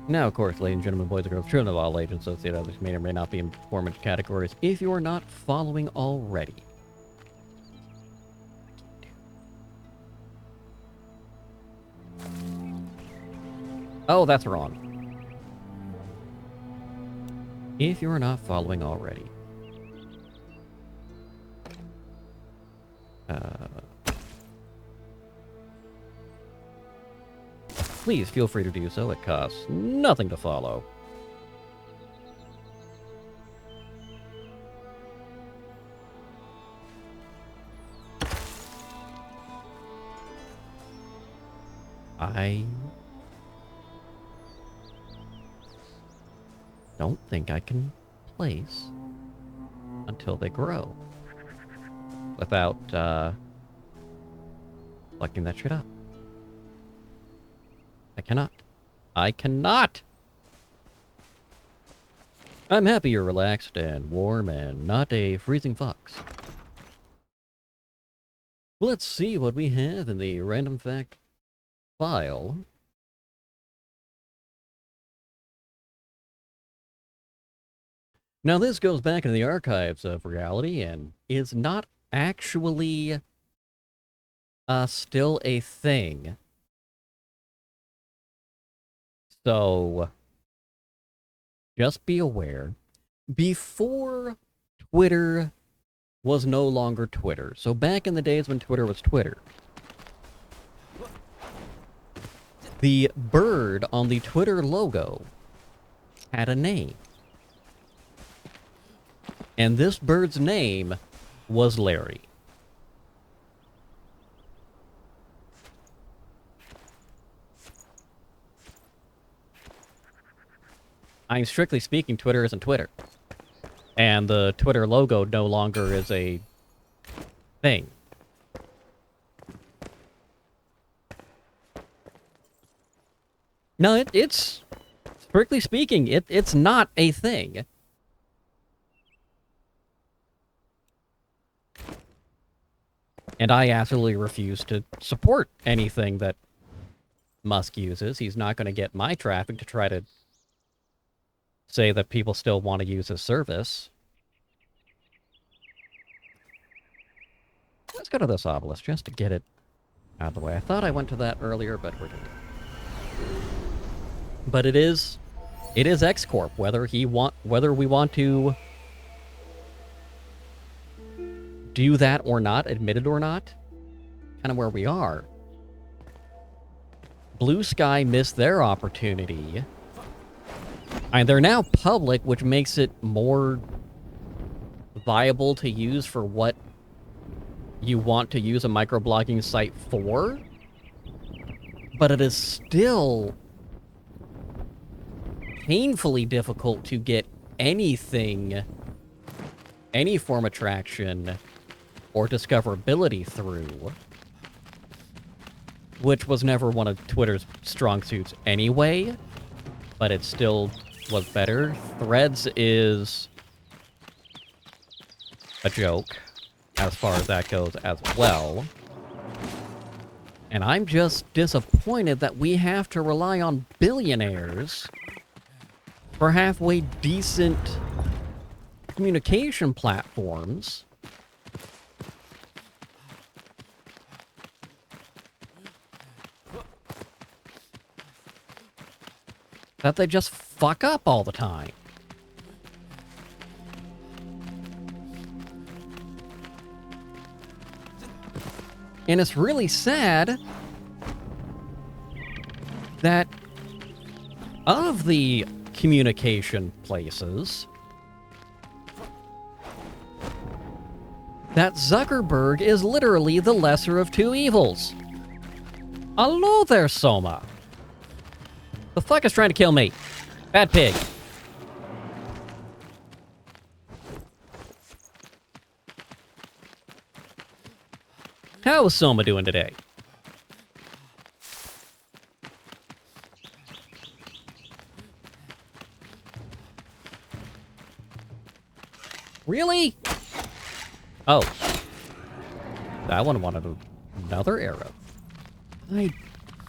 Now, of course, ladies and gentlemen, boys and girls, children of all ages, associated others may or may not be in performance categories. If you are not following already, oh, that's wrong. If you are not following already, please feel free to do so. It costs nothing to follow. I don't think I can place until they grow without collecting that shit up. I cannot. I cannot! I'm happy you're relaxed and warm and not a freezing fox. Let's see what we have in the random fact file. Now this goes back into the archives of reality and is not actually still a thing. So, just be aware. Before Twitter was no longer Twitter, so back in the days when Twitter was Twitter, the bird on the Twitter logo had a name. And this bird's name was Larry. I'm strictly speaking, Twitter isn't Twitter. And the Twitter logo no longer is a thing. No, it's strictly speaking, it's not a thing. And I absolutely refuse to support anything that Musk uses. He's not going to get my traffic to try to say that people still want to use his service. Let's go to this obelisk just to get it out of the way. I thought I went to that earlier, but we're doing it. But it is X Corp, whether we want to do that or not, admit it or not, kind of where we are. Blue Sky missed their opportunity. And they're now public, which makes it more viable to use for what you want to use a microblogging site for. But it is still painfully difficult to get anything, any form of traction or discoverability through, which was never one of Twitter's strong suits anyway, but it still was better. Threads is a joke as far as that goes as well. And I'm just disappointed that we have to rely on billionaires for halfway decent communication platforms that they just fuck up all the time. And it's really sad that of the communication places, that Zuckerberg is literally the lesser of two evils. Hello there, Soma. The fuck is trying to kill me? Bad pig. How is Soma doing today? Really? Oh. That one wanted another arrow. I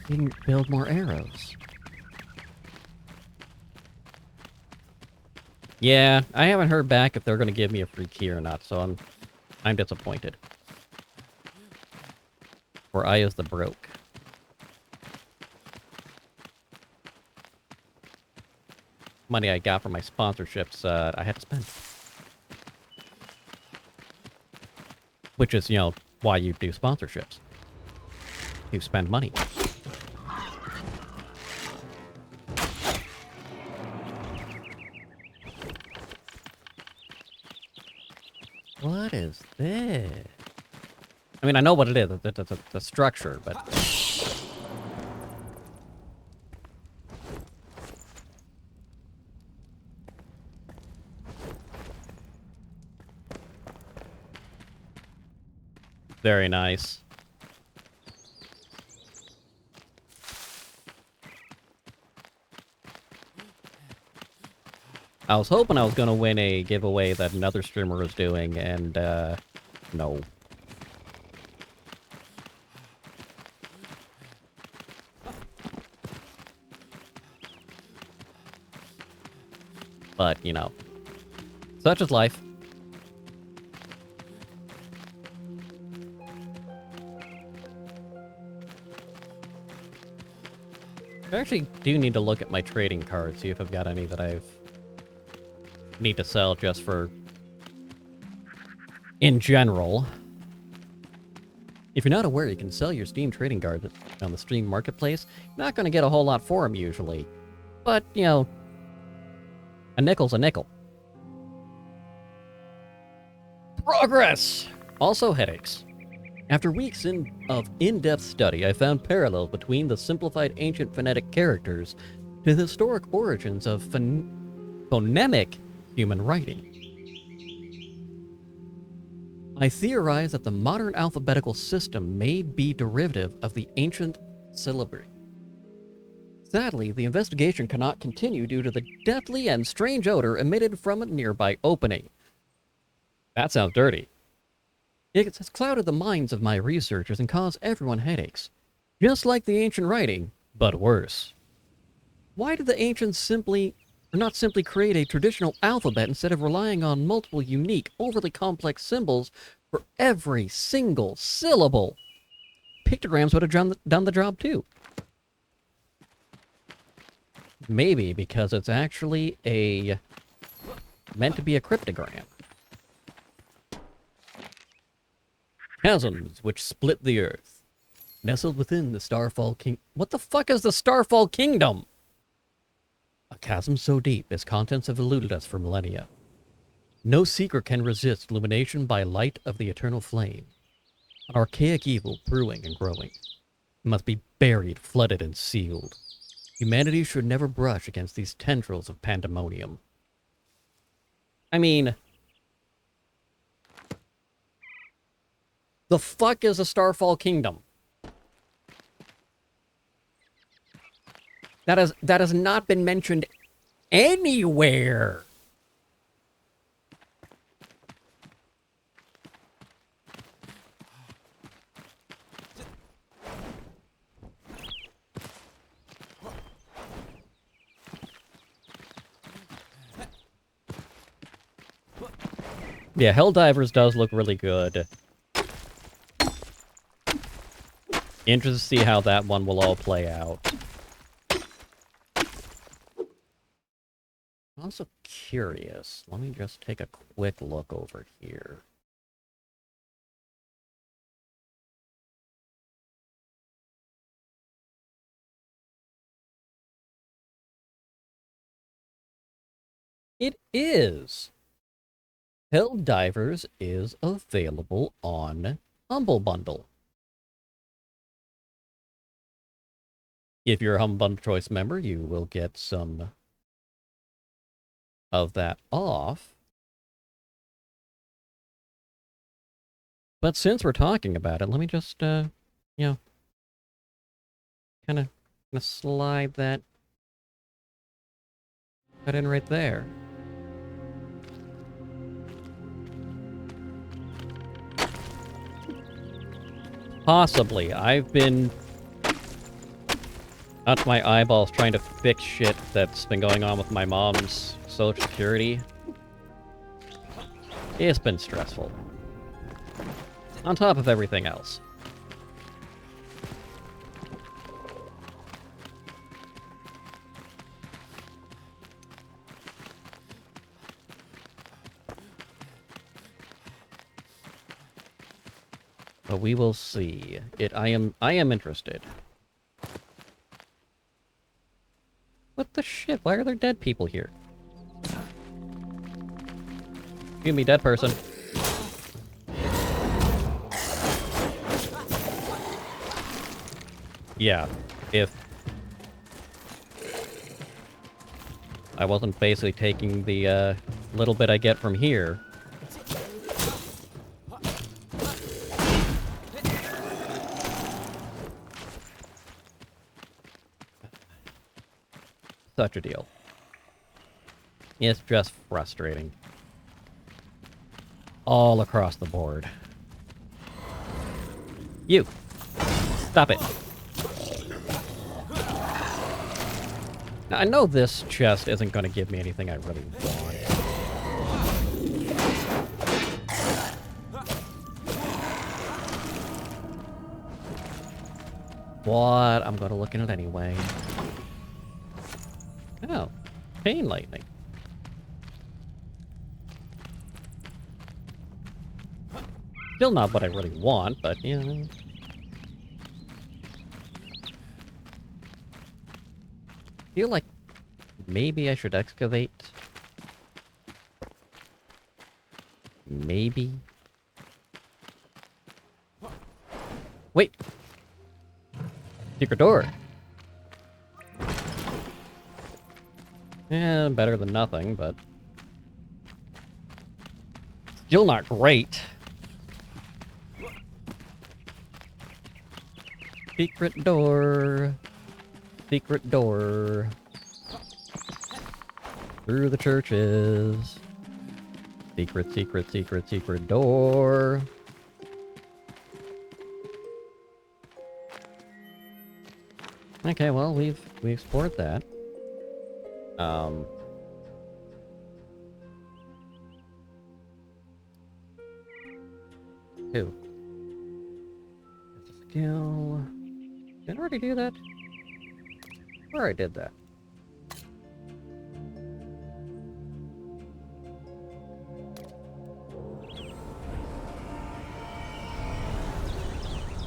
didn't build more arrows. Yeah, I haven't heard back if they're going to give me a free key or not, so I'm disappointed. For I is the broke. Money I got from my sponsorships, I had to spend. Which is, you know, why you do sponsorships. You spend money. What is this? I mean, I know what it is. It's a structure, but... Very nice. I was hoping I was going to win a giveaway that another streamer was doing, and, no. But, you know, such is life. I actually do need to look at my trading cards, see if I've got any that I've need to sell just for in general. If you're not aware, you can sell your Steam trading cards on the Steam Marketplace. You're not going to get a whole lot for them usually, but you know, a nickel's a nickel. Progress! Also headaches. After weeks of in-depth study, I found parallels between the simplified ancient phonetic characters to the historic origins of phonemic human writing. I theorize that the modern alphabetical system may be derivative of the ancient syllabary. Sadly, the investigation cannot continue due to the deathly and strange odor emitted from a nearby opening. That sounds dirty. It has clouded the minds of my researchers and caused everyone headaches. Just like the ancient writing, but worse. Why did the ancients not simply create a traditional alphabet instead of relying on multiple unique, overly complex symbols for every single syllable? Pictograms would have done the job too. Maybe because it's actually meant to be a cryptogram. Chasms which split the earth. Nestled within the Starfall King... What the fuck is the Starfall Kingdom? A chasm so deep its contents have eluded us for millennia. No secret can resist illumination by light of the eternal flame. An archaic evil brewing and growing. It must be buried, flooded, and sealed. Humanity should never brush against these tendrils of pandemonium. I mean... the fuck is a Starfall Kingdom? That has not been mentioned anywhere. Yeah, Helldivers does look really good. Interested to see how that one will all play out. I'm also curious. Let me just take a quick look over here. It is. Helldivers is available on Humble Bundle. If you're a Humble Bundle Choice member, you will get some of that off. But since we're talking about it, let me just, you know, kind of slide that in right there. Possibly. I've been out to my eyeballs trying to fix shit that's been going on with my mom's Social Security. It's been stressful. On top of everything else. But we will see. I am interested. What the shit? Why are there dead people here? Give me dead person. Yeah, if I wasn't basically taking the little bit I get from here. Such a deal. It's just frustrating. All across the board. You! Stop it! Now, I know this chest isn't going to give me anything I really want. What? I'm going to look in it anyway. Oh, chain lightning. Still not what I really want, but you know. Feel like maybe I should excavate. Maybe. Wait. Secret door. Yeah, better than nothing, but still not great. Secret door. Secret door. Through the churches. Secret, secret, secret, secret door. Okay, well, we explored that. Who? It's a skill. Did I already do that? Where I did that?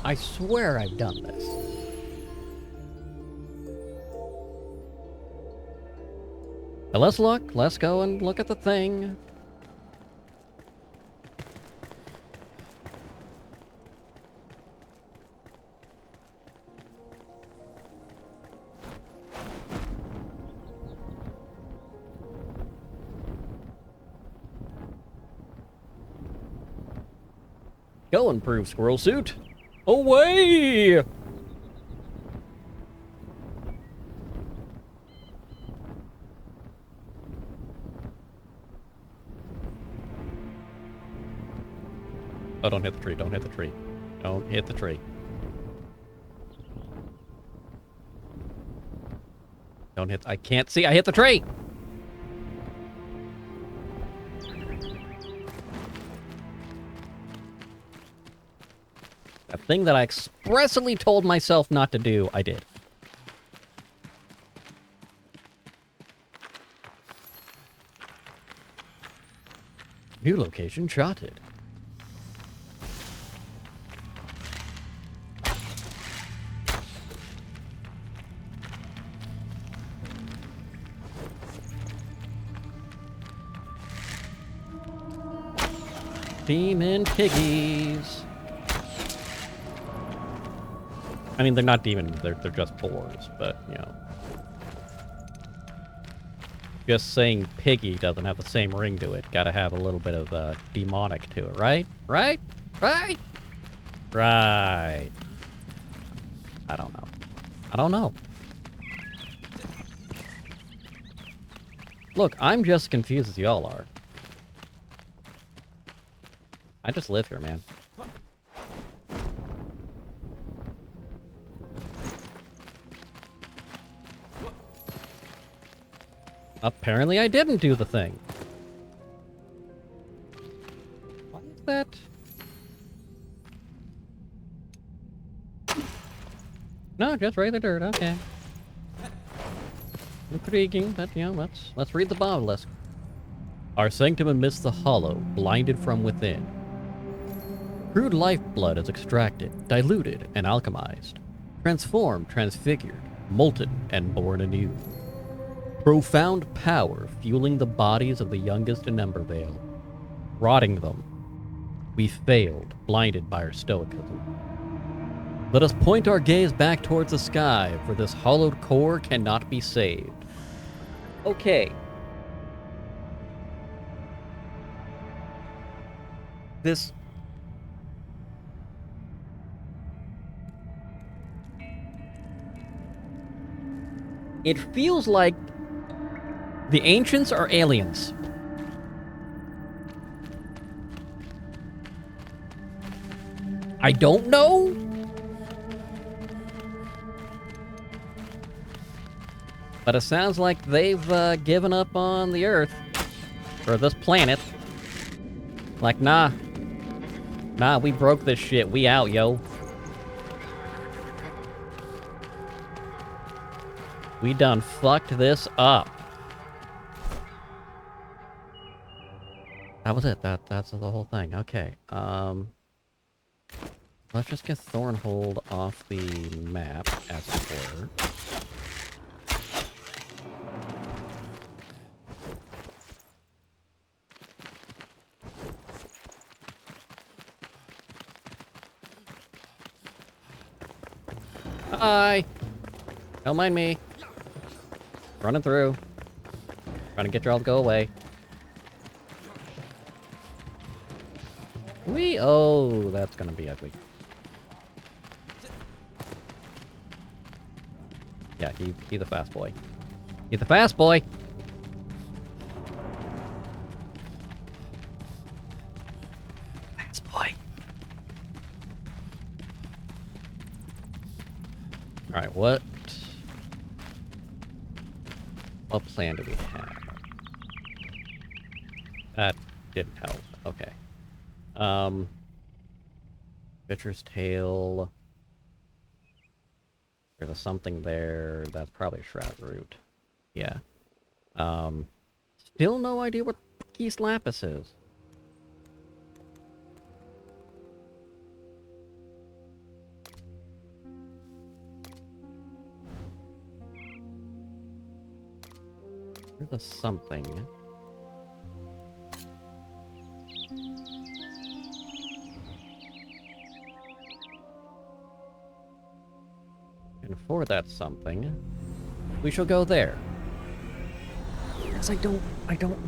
I swear I've done this. But let's look. Let's go and look at the thing. Go improve squirrel suit. Away! Oh, don't hit the tree, don't hit the tree. Don't hit the tree. Don't hit, I can't see, I hit the tree! That thing that I expressly told myself not to do, I did. New location charted. Demon piggies. I mean, they're not demons, they're just boars, but, you know. Just saying piggy doesn't have the same ring to it. Gotta have a little bit of demonic to it, right? Right? Right? Right. I don't know. I don't know. Look, I'm just confused as y'all are. I just live here, man. Apparently I didn't do the thing. What is that? No, just regular dirt, okay. Intriguing, but you know, let's read the obelisk. Our sanctum amidst the hollow, blinded from within. Crude lifeblood is extracted, diluted, and alchemized. Transformed, transfigured, molten, and born anew. Profound power fueling the bodies of the youngest in Embervale. Rotting them. We failed, blinded by our stoicism. Let us point our gaze back towards the sky, for this hollowed core cannot be saved. Okay. This... It feels like the ancients are aliens. I don't know. But it sounds like they've given up on the Earth. Or this planet. Like, nah. Nah, we broke this shit. We out, yo. We done fucked this up. That was it. That's the whole thing. Okay. Let's just get Thornhold off the map, as it were. Hi! Don't mind me. Running through. Trying to get you all to go away. Oh, that's gonna be ugly. Yeah, he the fast boy. He the fast boy! Fast boy. Alright, what plan do we have? That didn't help. Okay. Butcher's tail. There's a something there. That's probably Shroud Root. Yeah. Still no idea what East Lapis is. There's a something. And for that something, we shall go there. Because I don't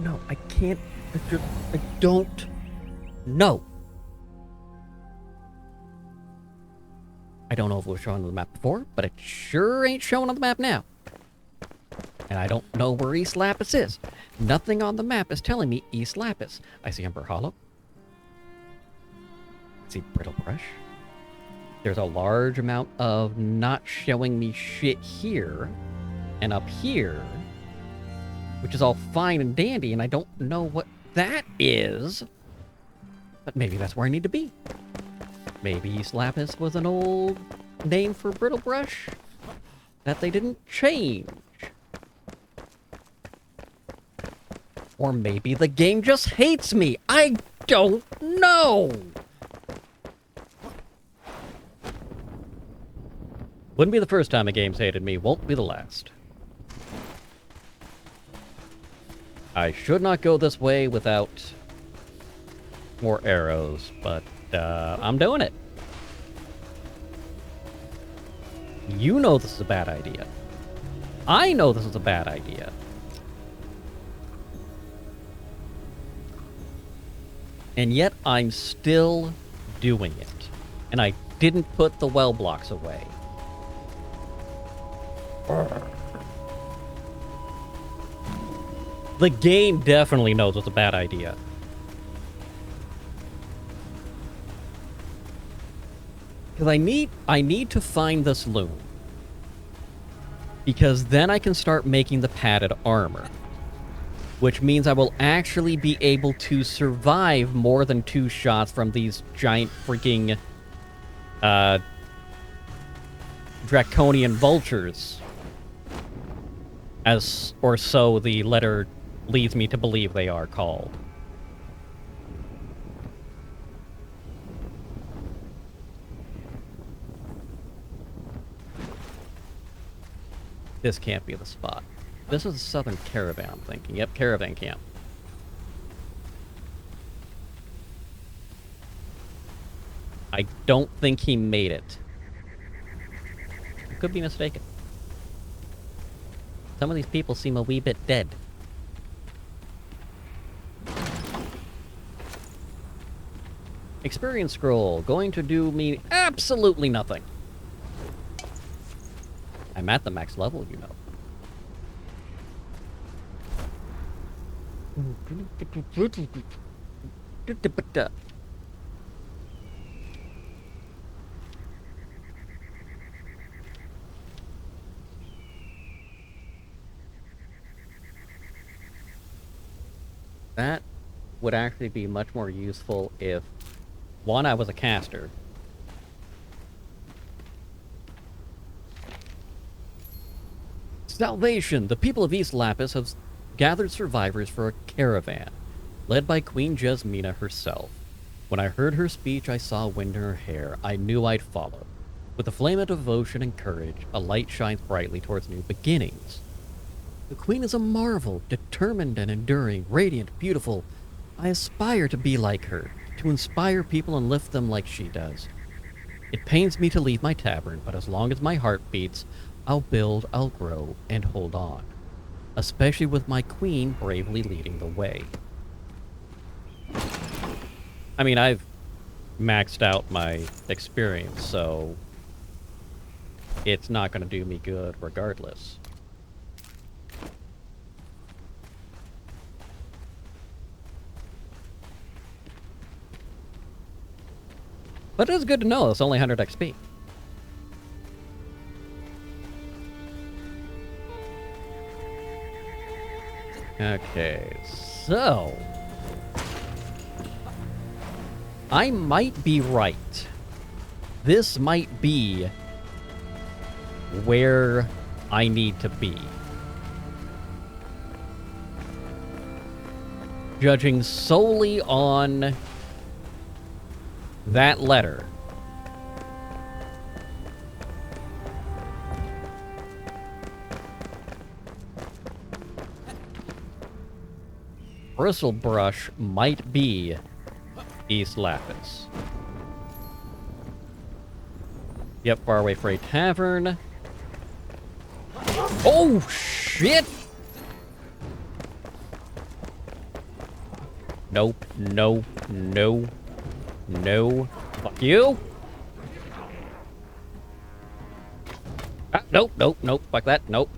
know. I can't, I don't know. I don't know if it was shown on the map before, but it sure ain't shown on the map now. And I don't know where East Lapis is. Nothing on the map is telling me East Lapis. I see Ember Hollow. I see Brittle Brush. There's a large amount of not showing me shit here and up here, which is all fine and dandy, and I don't know what that is. But maybe that's where I need to be. Maybe East Lapis was an old name for Brittle Brush that they didn't change. Or maybe the game just hates me. I don't know. Wouldn't be the first time a game's hated me. Won't be the last. I should not go this way without more arrows, but I'm doing it. You know this is a bad idea. I know this is a bad idea. And yet I'm still doing it. And I didn't put the well blocks away. The game definitely knows it's a bad idea. Because I need to find this loom. Because then I can start making the padded armor. Which means I will actually be able to survive more than 2 shots from these giant freaking draconian vultures. Or so the letter leads me to believe they are called. This can't be the spot. This is the Southern Caravan, I'm thinking. Yep, Caravan Camp. I don't think he made it. I could be mistaken. Some of these people seem a wee bit dead. Experience scroll. Going to do me absolutely nothing. I'm at the max level, you know. That would actually be much more useful if, one, I was a caster. Salvation! The people of East Lapis have gathered survivors for a caravan, led by Queen Jasmina herself. When I heard her speech, I saw wind in her hair. I knew I'd follow. With a flame of devotion and courage, a light shines brightly towards new beginnings. The Queen is a marvel, determined and enduring, radiant, beautiful. I aspire to be like her, to inspire people and lift them like she does. It pains me to leave my tavern, but as long as my heart beats, I'll build, I'll grow, and hold on. Especially with my queen bravely leading the way. I mean, I've maxed out my experience, so it's not going to do me good regardless. But it's good to know it's only 100 XP. Okay, so I might be right. This might be where I need to be. Judging solely on that letter. Bristlebrush might be East Lapis. Yep, Faraway Freight Tavern. Oh, shit! Nope, no, no, no. Fuck you! Ah, nope, nope, nope, fuck that, nope.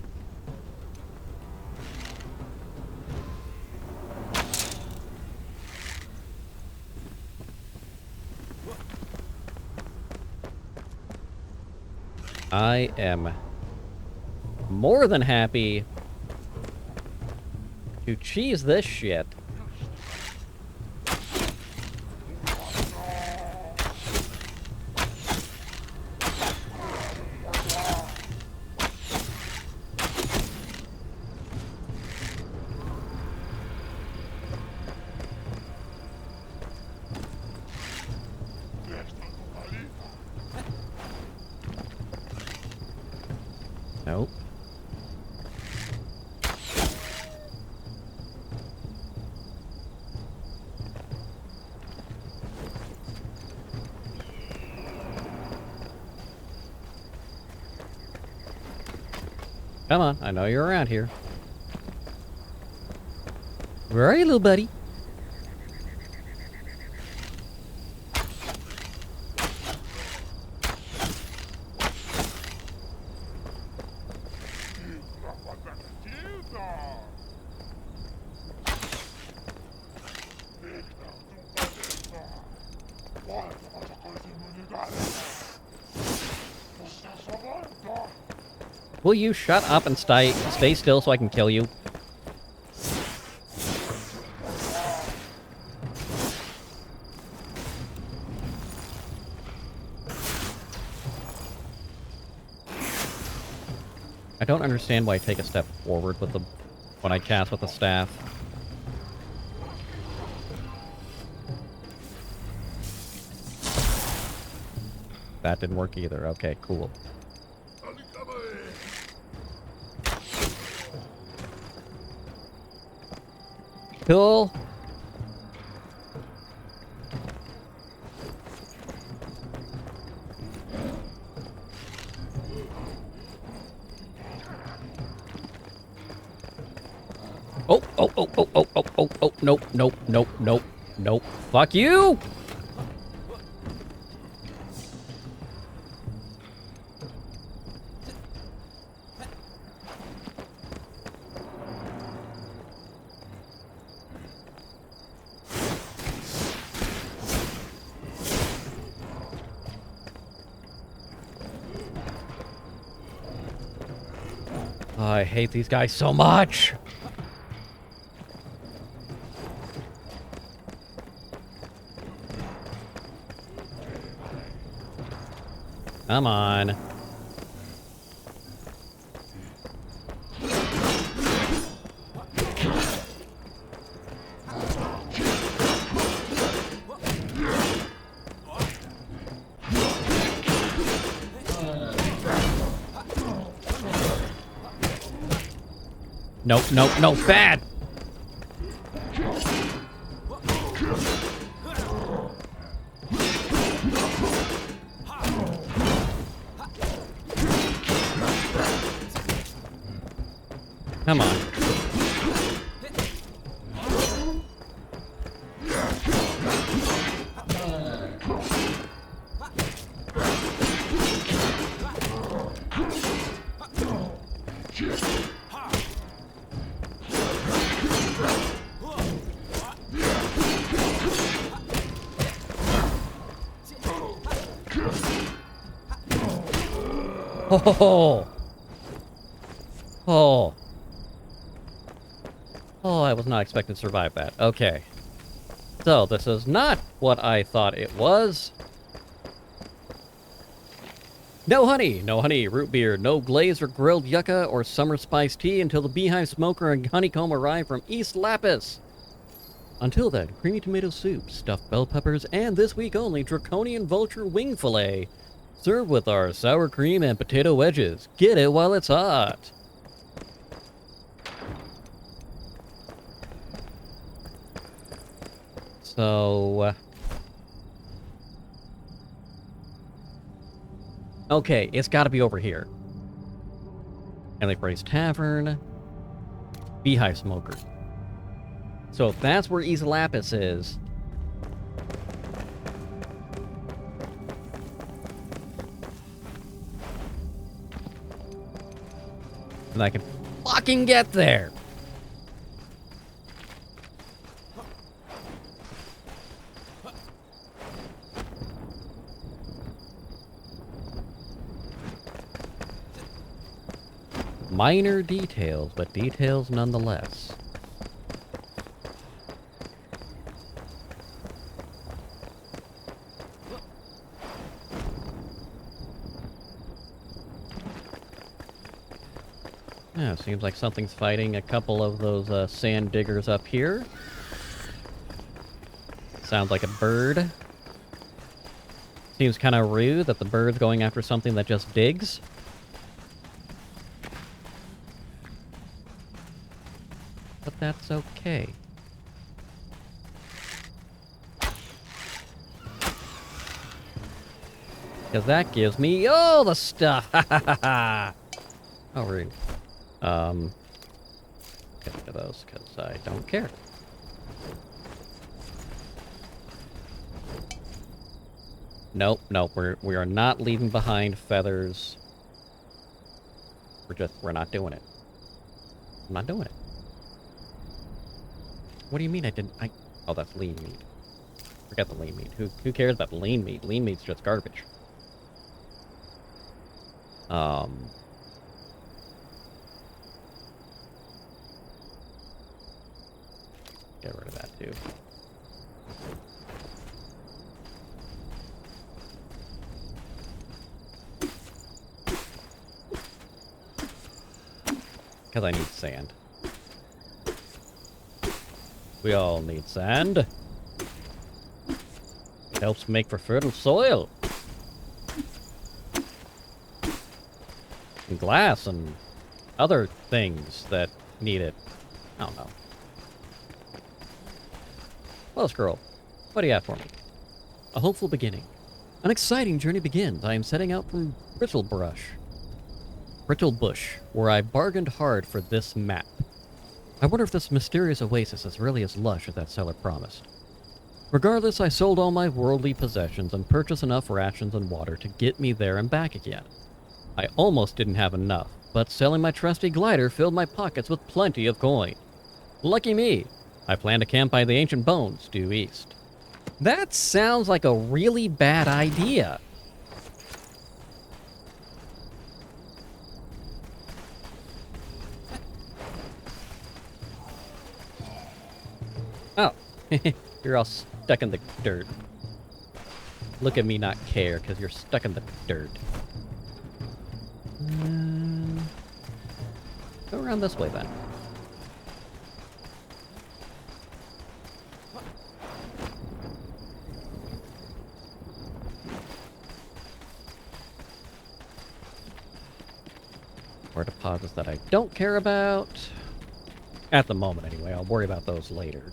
I am more than happy to cheese this shit. Nope. Come on, I know you're around here. Where are you, little buddy? Will you shut up and stay still so I can kill you? I don't understand why I take a step forward with the when I cast with the staff. That didn't work either. Okay, cool. Cool. Oh, oh, oh, oh, oh, oh, oh, oh, nope, nope, nope, nope, nope. Fuck you! Oh, I hate these guys so much! Come on. Nope, nope, no, bad! Come on. Oh, oh, oh, I was not expecting to survive that. Okay. So, this is not what I thought it was. No honey, root beer, no glazed or grilled yucca or summer spice tea until the beehive smoker and honeycomb arrive from East Lapis. Until then, creamy tomato soup, stuffed bell peppers, and this week only, draconian vulture wing fillet. Served with our sour cream and potato wedges. Get it while it's hot. So... okay, it's gotta be over here. Emily Freddy's Tavern. Beehive Smoker. So if that's where East Lapis is... and I can fucking get there! Minor details, but details nonetheless. Yeah, seems like something's fighting a couple of those sand diggers up here. Sounds like a bird. Seems kind of rude that the bird's going after something that just digs. But that's okay. Because that gives me all the stuff! Ha ha ha ha! Oh, rude. Get rid of those, because I don't care. Nope, nope, we are not leaving behind feathers. We're not doing it. I'm not doing it. What do you mean I didn't, oh, that's lean meat. Forget the lean meat. Who cares about lean meat? Lean meat's just garbage. Get rid of that, too. Because I need sand. We all need sand. It helps make for fertile soil. And glass and other things that need it. I don't know. Hello, Squirrel. What do you have for me? A hopeful beginning. An exciting journey begins. I am setting out from Brittlebush, where I bargained hard for this map. I wonder if this mysterious oasis is really as lush as that seller promised. Regardless, I sold all my worldly possessions and purchased enough rations and water to get me there and back again. I almost didn't have enough, but selling my trusty glider filled my pockets with plenty of coin. Lucky me! I plan to camp by the ancient bones due east. That sounds like a really bad idea. Oh, you're all stuck in the dirt. Look at me not care, because you're stuck in the dirt. Go around this way, then. More deposits that I don't care about. At the moment, anyway. I'll worry about those later.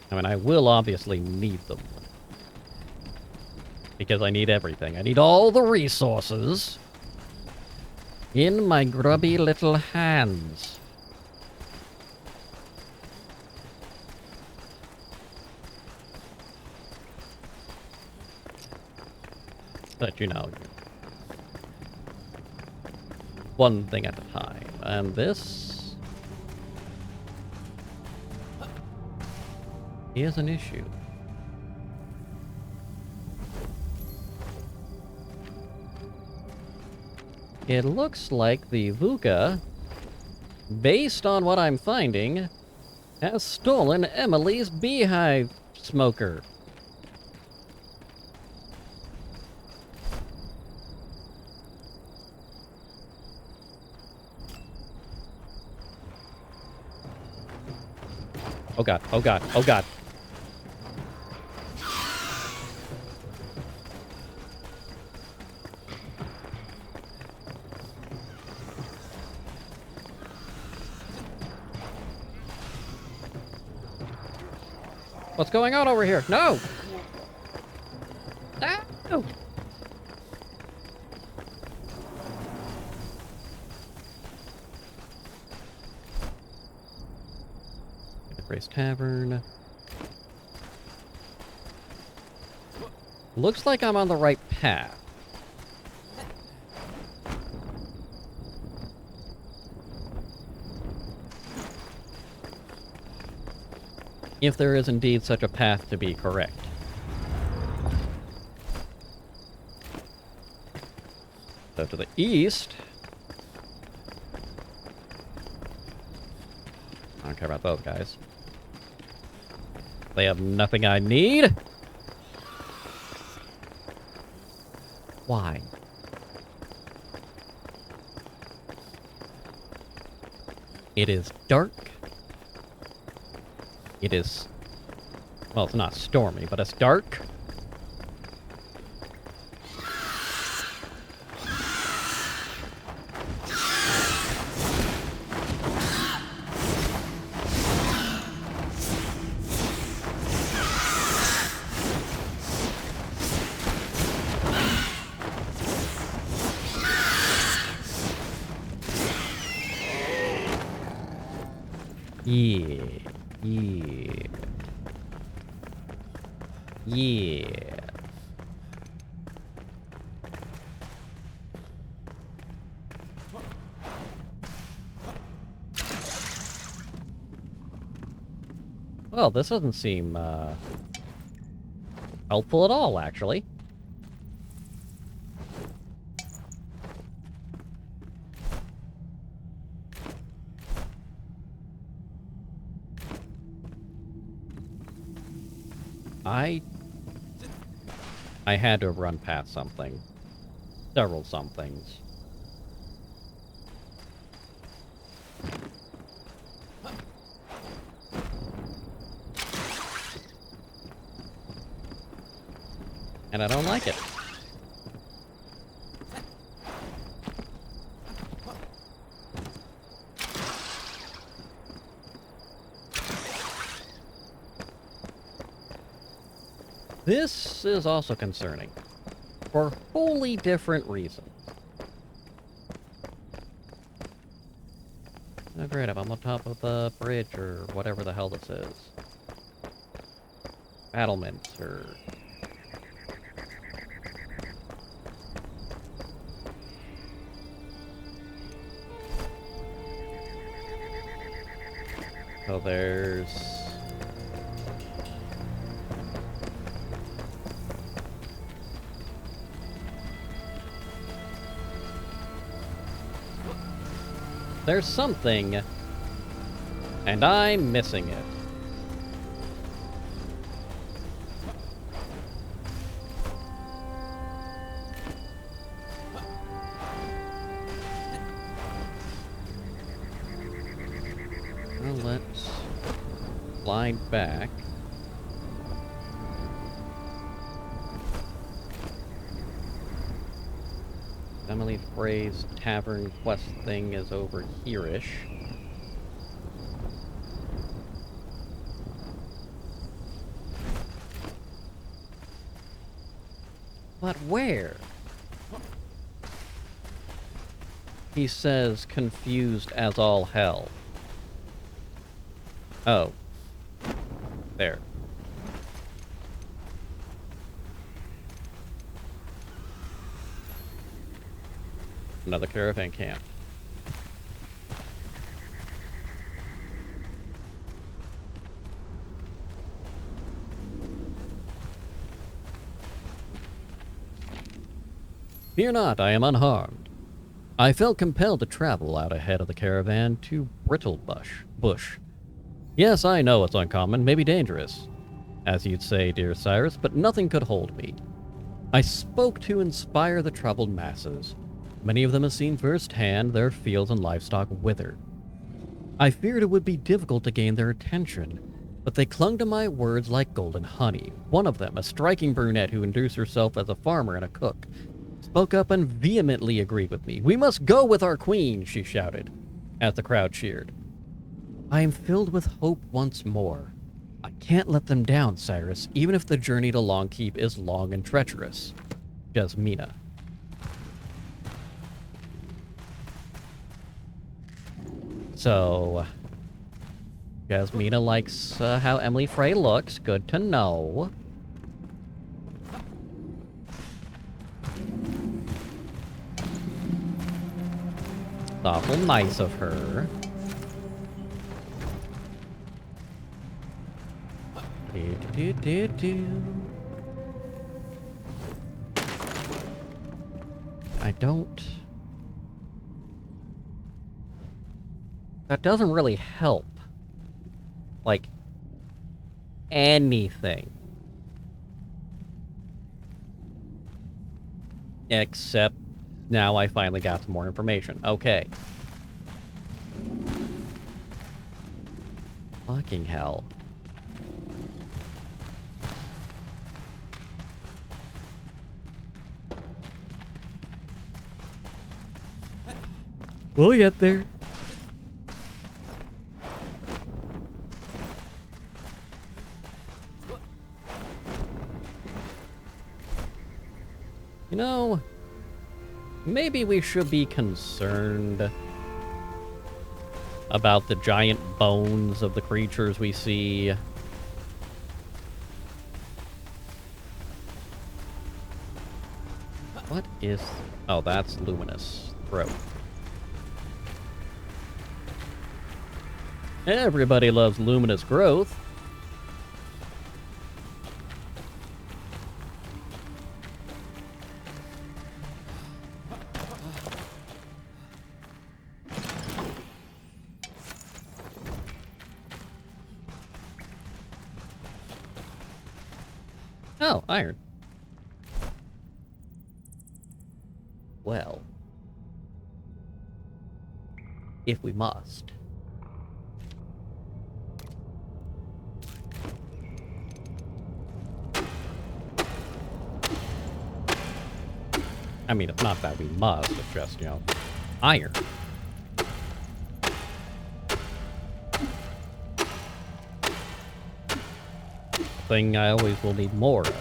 I mean, I will obviously need them. Because I need everything. I need all the resources in my grubby little hands. But, you know, one thing at a time. And this is an issue. It looks like the VUCA, based on what I'm finding, has stolen Emily's beehive smoker. Oh god, oh god, oh god. What's going on over here? No! Ah! No! Grace Tavern. Looks like I'm on the right path. If there is indeed such a path to be correct. So to the east... I don't care about those guys. They have nothing I need. Why? It is dark. It is... well, it's not stormy, but it's dark. Yeah. Yeah. Yeah. Well, this doesn't seem, helpful at all, actually. I had to run past something. Several somethings. And I don't like it. This is also concerning, for wholly different reasons. Oh great, I'm on the top of the bridge, or whatever the hell this is. Battlements, or... so there's... there's something, and I'm missing it. Well, let's slide back. Emily Frey's tavern quest thing is over here-ish. But where? He says confused as all hell. Oh. There. Another caravan camp. Fear not, I am unharmed. I felt compelled to travel out ahead of the caravan to Bush. Yes, I know it's uncommon, maybe dangerous, as you'd say, dear Cyrus, but nothing could hold me. I spoke to inspire the troubled masses. Many of them have seen firsthand their fields and livestock wither. I feared it would be difficult to gain their attention, but they clung to my words like golden honey. One of them, a striking brunette who introduced herself as a farmer and a cook, spoke up and vehemently agreed with me. "We must go with our queen," she shouted, as the crowd cheered. I am filled with hope once more. I can't let them down, Cyrus, even if the journey to Longkeep is long and treacherous. Jasmina. So, Jasmina likes how Emily Frey looks. Good to know. It's awful nice of her. I don't... That doesn't really help. Like, anything. Except, now I finally got some more information. Okay. Fucking hell. We'll get there. You know, maybe we should be concerned about the giant bones of the creatures we see. What is... Oh, that's Luminous Throat. Everybody loves luminous growth. Oh, iron. Well, if we must. I mean, it's not that we must, it's just, you know, iron. Thing I always will need more of.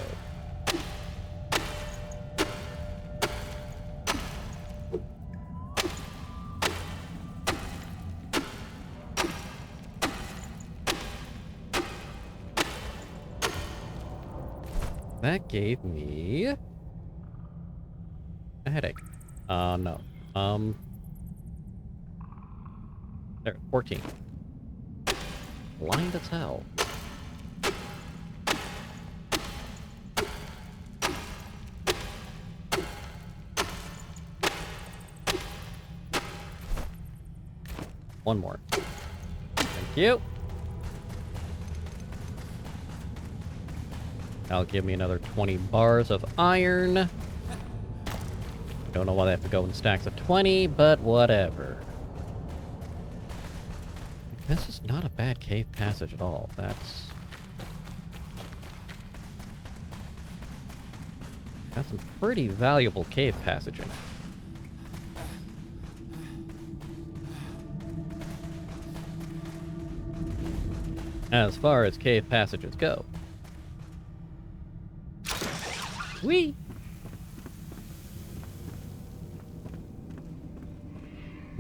That gave me a headache. No. There, 14. Blind as hell. One more. Thank you. That'll give me another 20 bars of iron. Don't know why they have to go in stacks of 20, but whatever. This is not a bad cave passage at all. That's some pretty valuable cave passage in it. as far as cave passages go. Whee!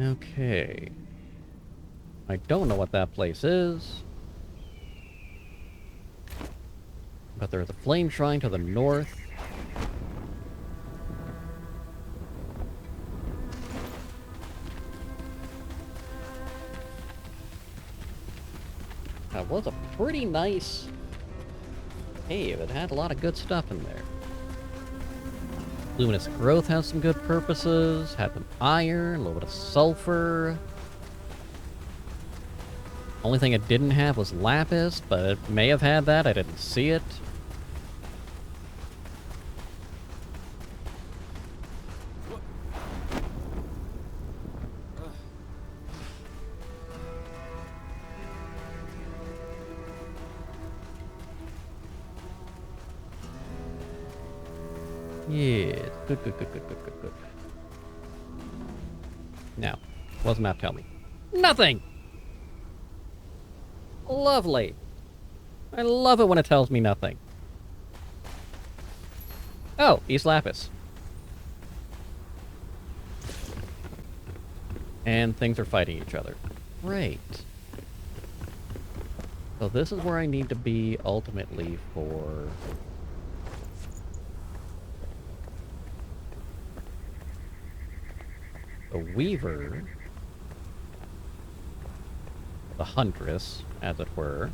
Okay. I don't know what that place is. But there's a flame shrine to the north. That was a pretty nice cave. It had a lot of good stuff in there. Luminous Growth has some good purposes. Had some iron, a little bit of sulfur. Only thing it didn't have was lapis, but it may have had that. I didn't see it. Yes. Good. Now, what does the map tell me? Nothing! Lovely. I love it when it tells me nothing. Oh, East Lapis. And things are fighting each other. Great. So this is where I need to be ultimately for... the Weaver. The Huntress, as it were.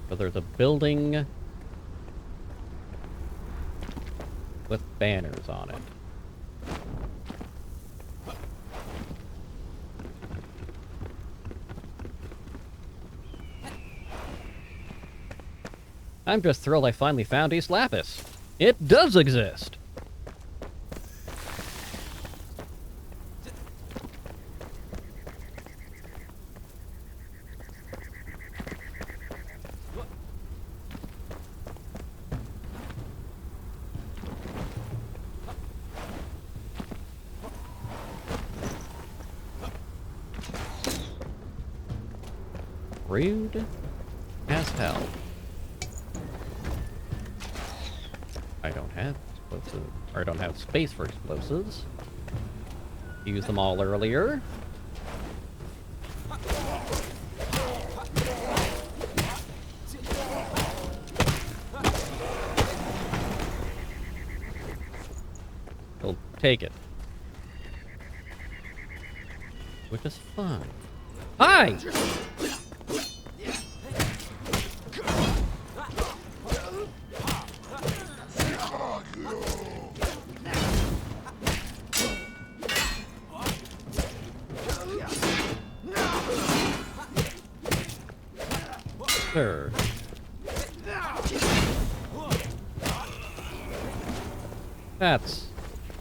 So there's a building with banners on it. I'm just thrilled I finally found East Lapis. It does exist! Rude as hell. I don't have explosives, or I don't have space for explosives. Used them all earlier. He'll take it. Which is fine. Hi! Sure. That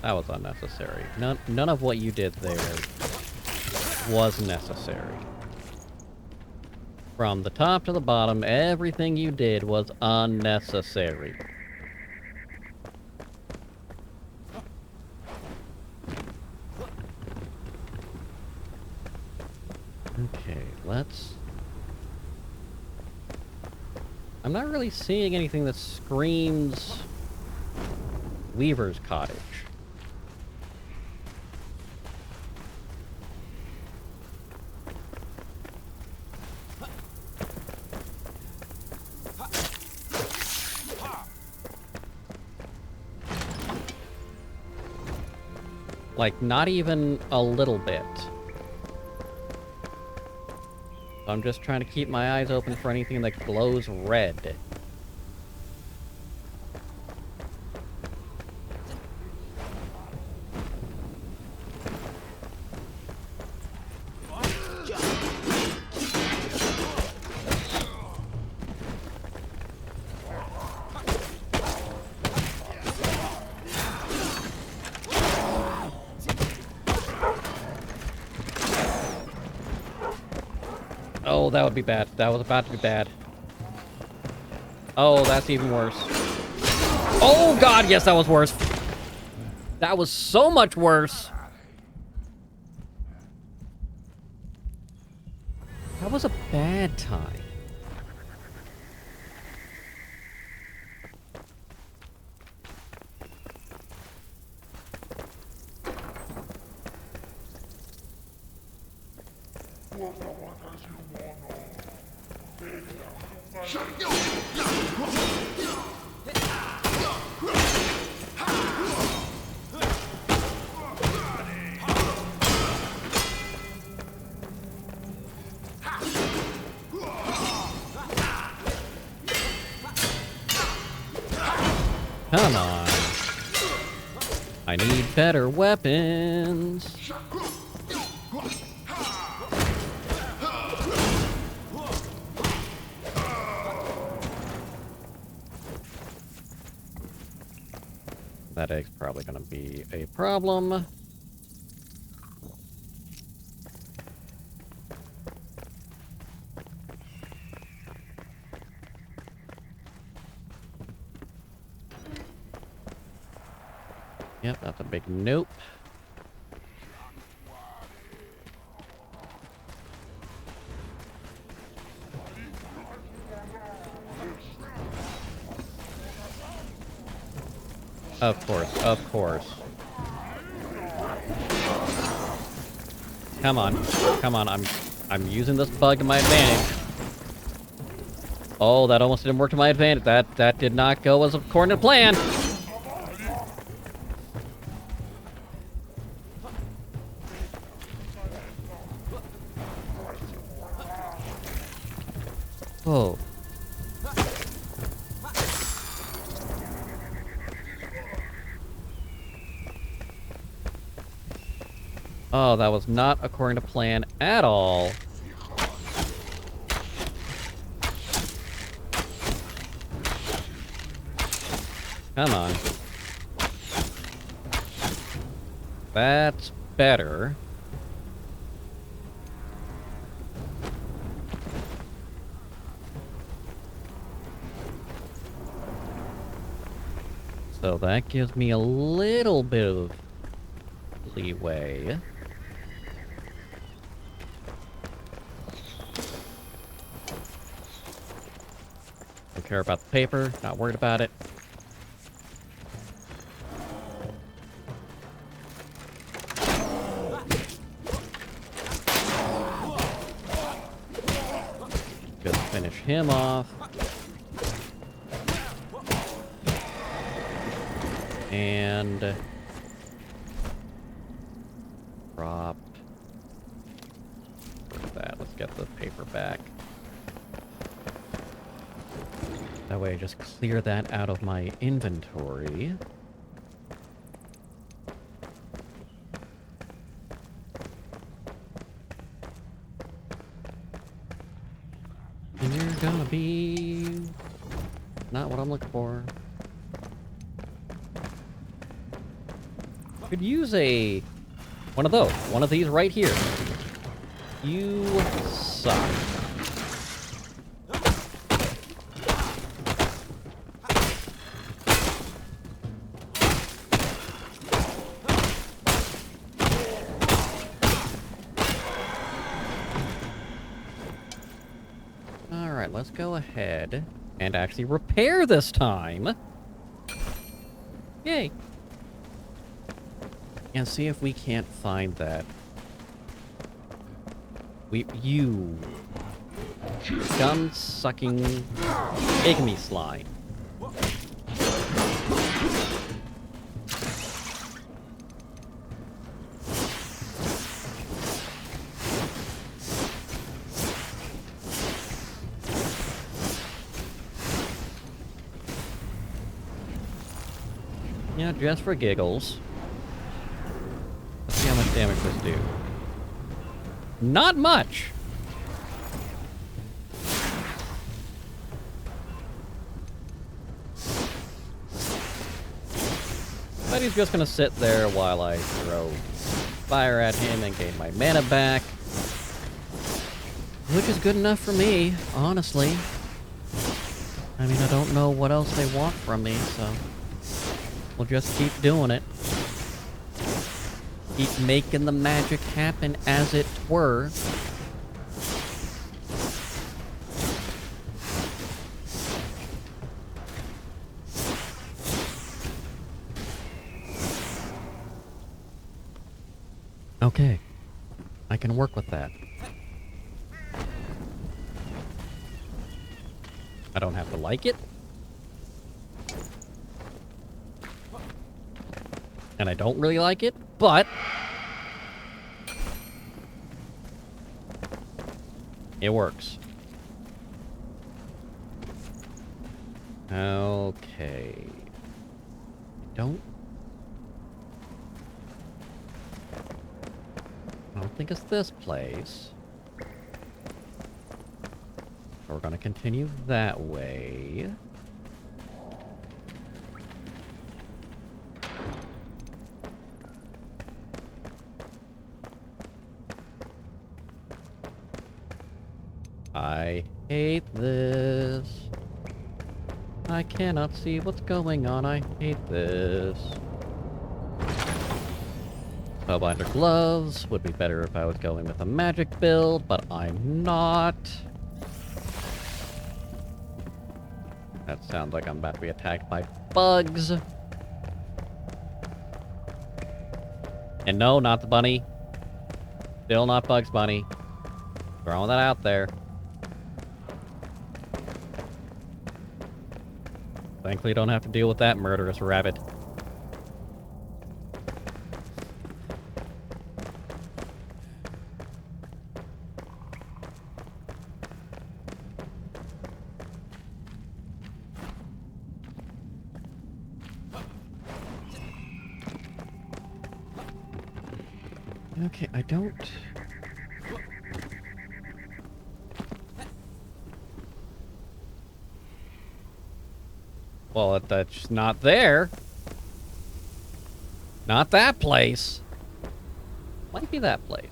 was unnecessary. None of what you did there was necessary. From the top to the bottom, everything you did was unnecessary. Okay, let's... I'm not really seeing anything that screams Weaver's Cottage. Like, not even a little bit. I'm just trying to keep my eyes open for anything that glows red. Oh, that would be bad. That was about to be bad. Oh, that's even worse. Oh god, yes, that was worse. That was so much worse. was a bad time. Come on. I need better weapons. That egg's probably gonna be a problem. Yep, that's a big nope. Of course, of course. Come on. Come on, I'm using this bug to my advantage. Oh, that almost didn't work to my advantage. That did not go as according to plan. Whoa. Oh, that was not according to plan at all. Come on. That's better. So that gives me a little bit of leeway. Don't care about the paper, not worried about it. Just finish him off. And drop that. Let's get the paper back. That way I just clear that out of my inventory. And you're gonna be not what I'm looking for. Could use one of those. One of these right here. You suck. Alright, let's go ahead and actually repair this time. Yay. And see if we can't find that. You gun-sucking pygmy slime. Yeah, just for giggles. Let's see how much damage this do. Not much! But he's just gonna sit there while I throw fire at him and gain my mana back. Which is good enough for me, honestly. I mean, I don't know what else they want from me, so we'll just keep doing it. Keep making the magic happen, as it were. Okay. I can work with that. I don't have to like it. And I don't really like it, but it works. Okay. I don't think it's this place. So we're gonna continue that way. I hate this. I cannot see what's going on. I hate this. Spellbinder gloves would be better if I was going with a magic build, but I'm not. That sounds like I'm about to be attacked by bugs. And no, not the bunny. Still not Bugs Bunny. Throwing that out there. Thankfully, don't have to deal with that murderous rabbit. Okay, I don't... Well, that's not there. Not that place. Might be that place.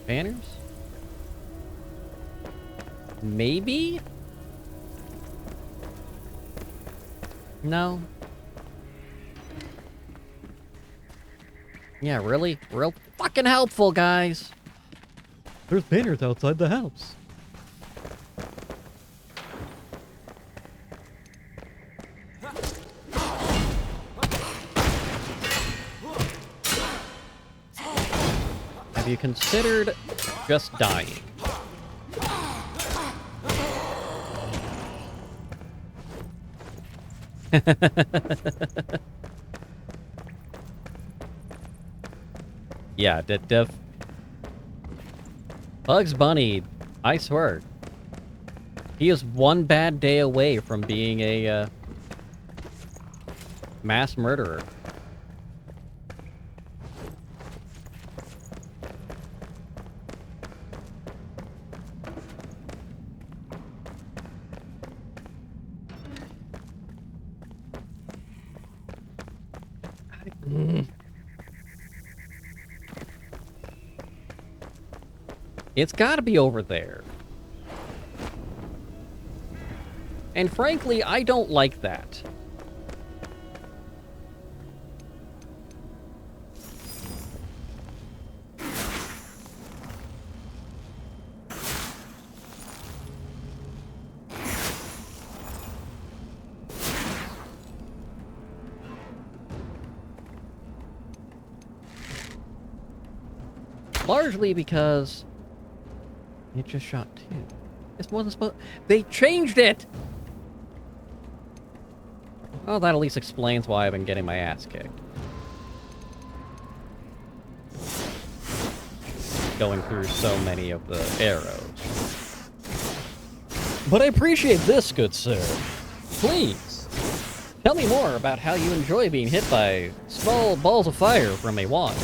Banners? Maybe? No. Yeah, really? Real fucking helpful, guys. There's banners outside the house. Have you considered just dying? Yeah, Bugs Bunny, I swear. He is one bad day away from being a mass murderer. It's gotta be over there. And frankly, I don't like that. Largely because it just shot two. This wasn't supposed... They changed it! Oh, that at least explains why I've been getting my ass kicked. Going through so many of the arrows. But I appreciate this, good sir. Please, tell me more about how you enjoy being hit by small balls of fire from a wand.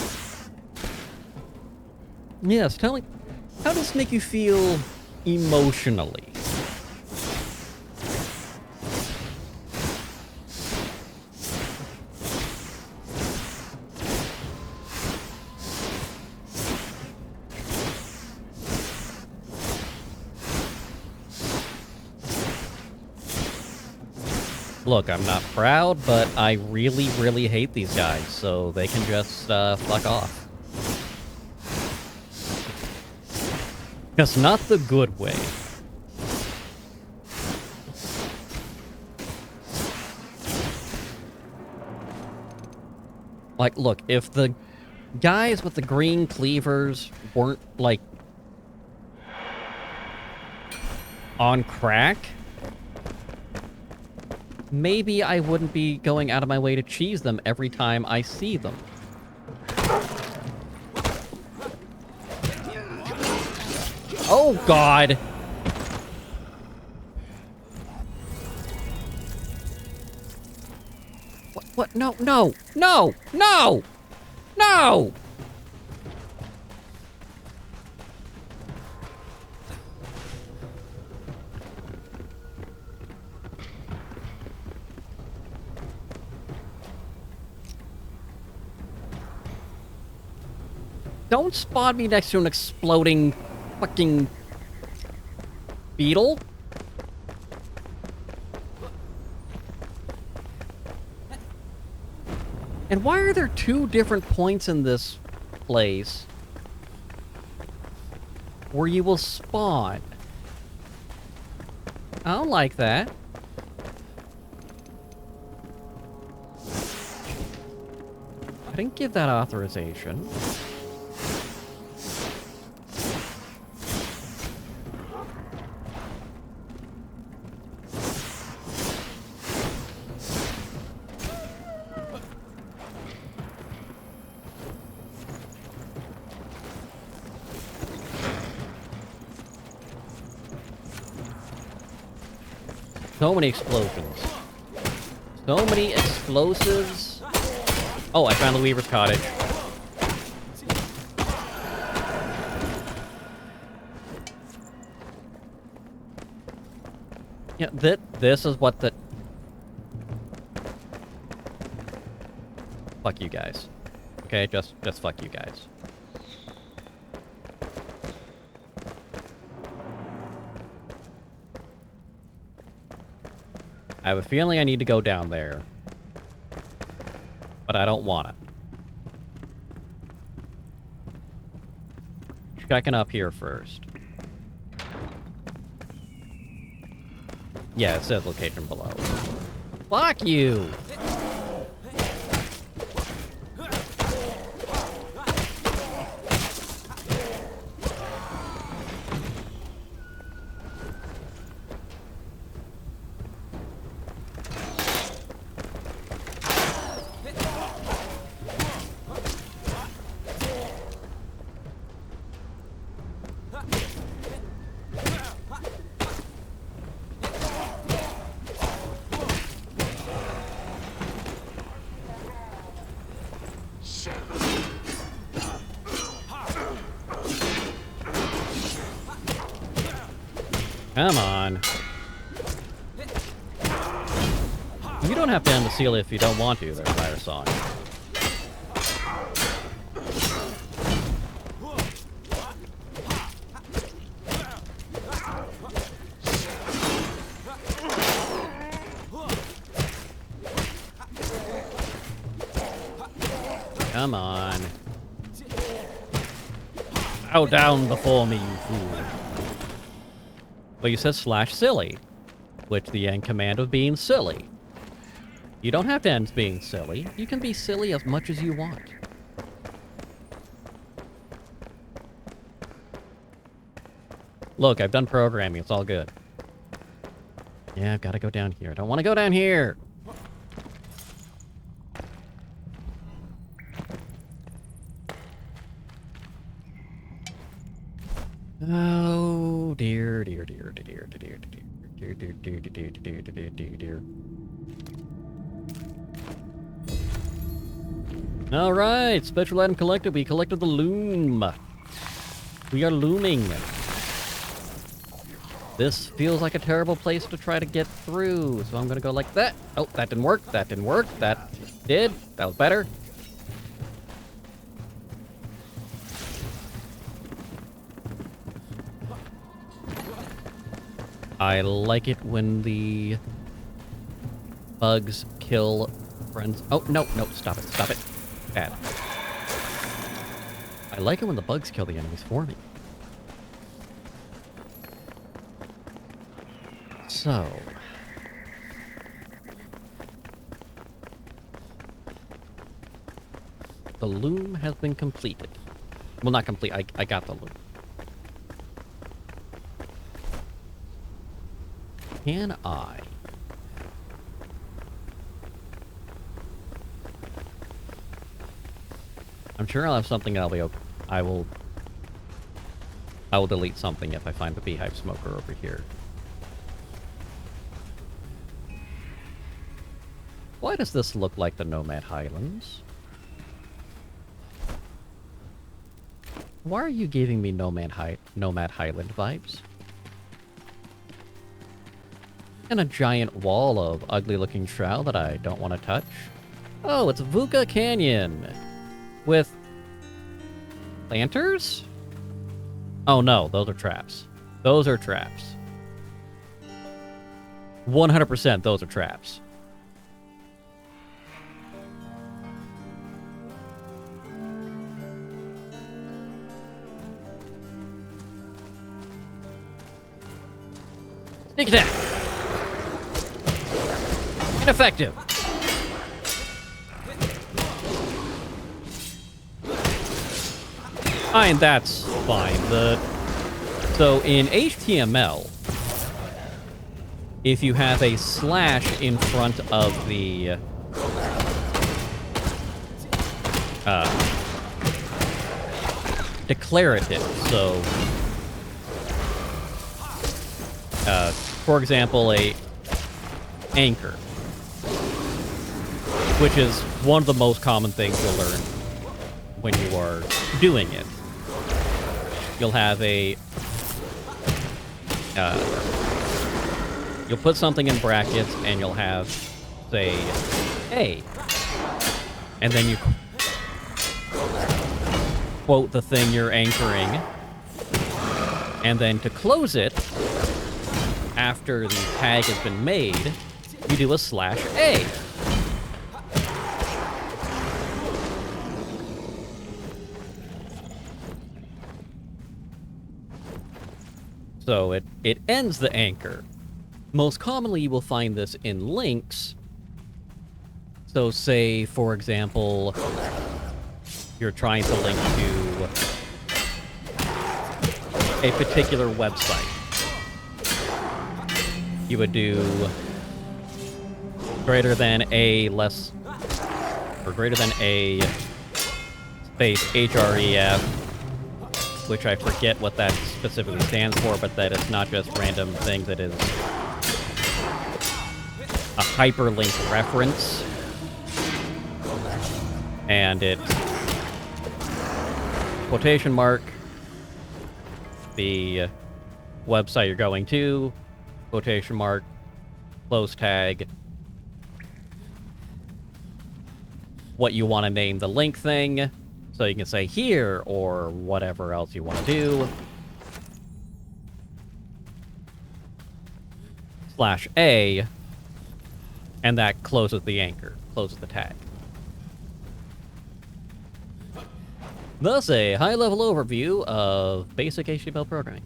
Yes, tell me, how does this make you feel emotionally? Look, I'm not proud, but I really, really hate these guys, so they can just fuck off. Just not the good way. Like, look, if the guys with the green cleavers weren't, like, on crack, maybe I wouldn't be going out of my way to cheese them every time I see them. Oh, God! What? No, no, no, no! No! Don't spawn me next to an exploding fucking beetle. And why are there two different points in this place where you will spawn? I don't like that. I didn't give that authorization. So many explosions. So many explosives. Oh, I found the Weaver's Cottage. Yeah, this is what the... Fuck you guys. Okay, just fuck you guys. I have a feeling I need to go down there. But I don't want to. Checking up here first. Yeah, it says location below. Fuck you! Come on. You don't have to end the seal if you don't want to, there, Fire Song. Come on. Bow down before me, you fool. Well, you said /silly, which the end command of being silly. You don't have to end being silly. You can be silly as much as you want. Look, I've done programming. It's all good. Yeah, I've got to go down here. I don't want to go down here. Oh, dear, dear, dear, dear, dear, dear, dear, dear, dear, dear, dear, dear, dear, dear. All right, special item collected. We collected the loom. We are looming. This feels like a terrible place to try to get through, so I'm gonna go like that. Oh, that didn't work. That didn't work. That did. That was better. I like it when the bugs kill friends. Oh, no, no, stop it, stop it. Bad. I like it when the bugs kill the enemies for me. So. The loom has been completed. Well, not complete. I got the loom. Can I? I'm sure I'll have something I'll be okay. I will delete something if I find the beehive smoker over here. Why does this look like the Nomad Highlands? Why are you giving me Nomad Highland vibes? And a giant wall of ugly-looking shroud that I don't want to touch. Oh, it's Vuka Canyon! With... planters? Oh no, those are traps. Those are traps. 100% those are traps. Sneak attack! Ineffective! And that's fine. So in HTML, if you have a slash in front of the declarative, so for example, a anchor, which is one of the most common things you'll learn when you are doing it. You'll have a... you'll put something in brackets, and you'll have, say, A. And then you quote the thing you're anchoring. And then to close it, after the tag has been made, you do a slash A. So it ends the anchor. Most commonly, you will find this in links. So say, for example, you're trying to link to a particular website. You would do greater than a less, or greater than a space href, which I forget what that specifically stands for, but that it's not just random things, it is a hyperlink reference. And it's quotation mark, the website you're going to, quotation mark, close tag, what you want to name the link thing, so you can say here, or whatever else you want to do. Slash A, and that closes the anchor, closes the tag. Thus, a high-level overview of basic HTML programming.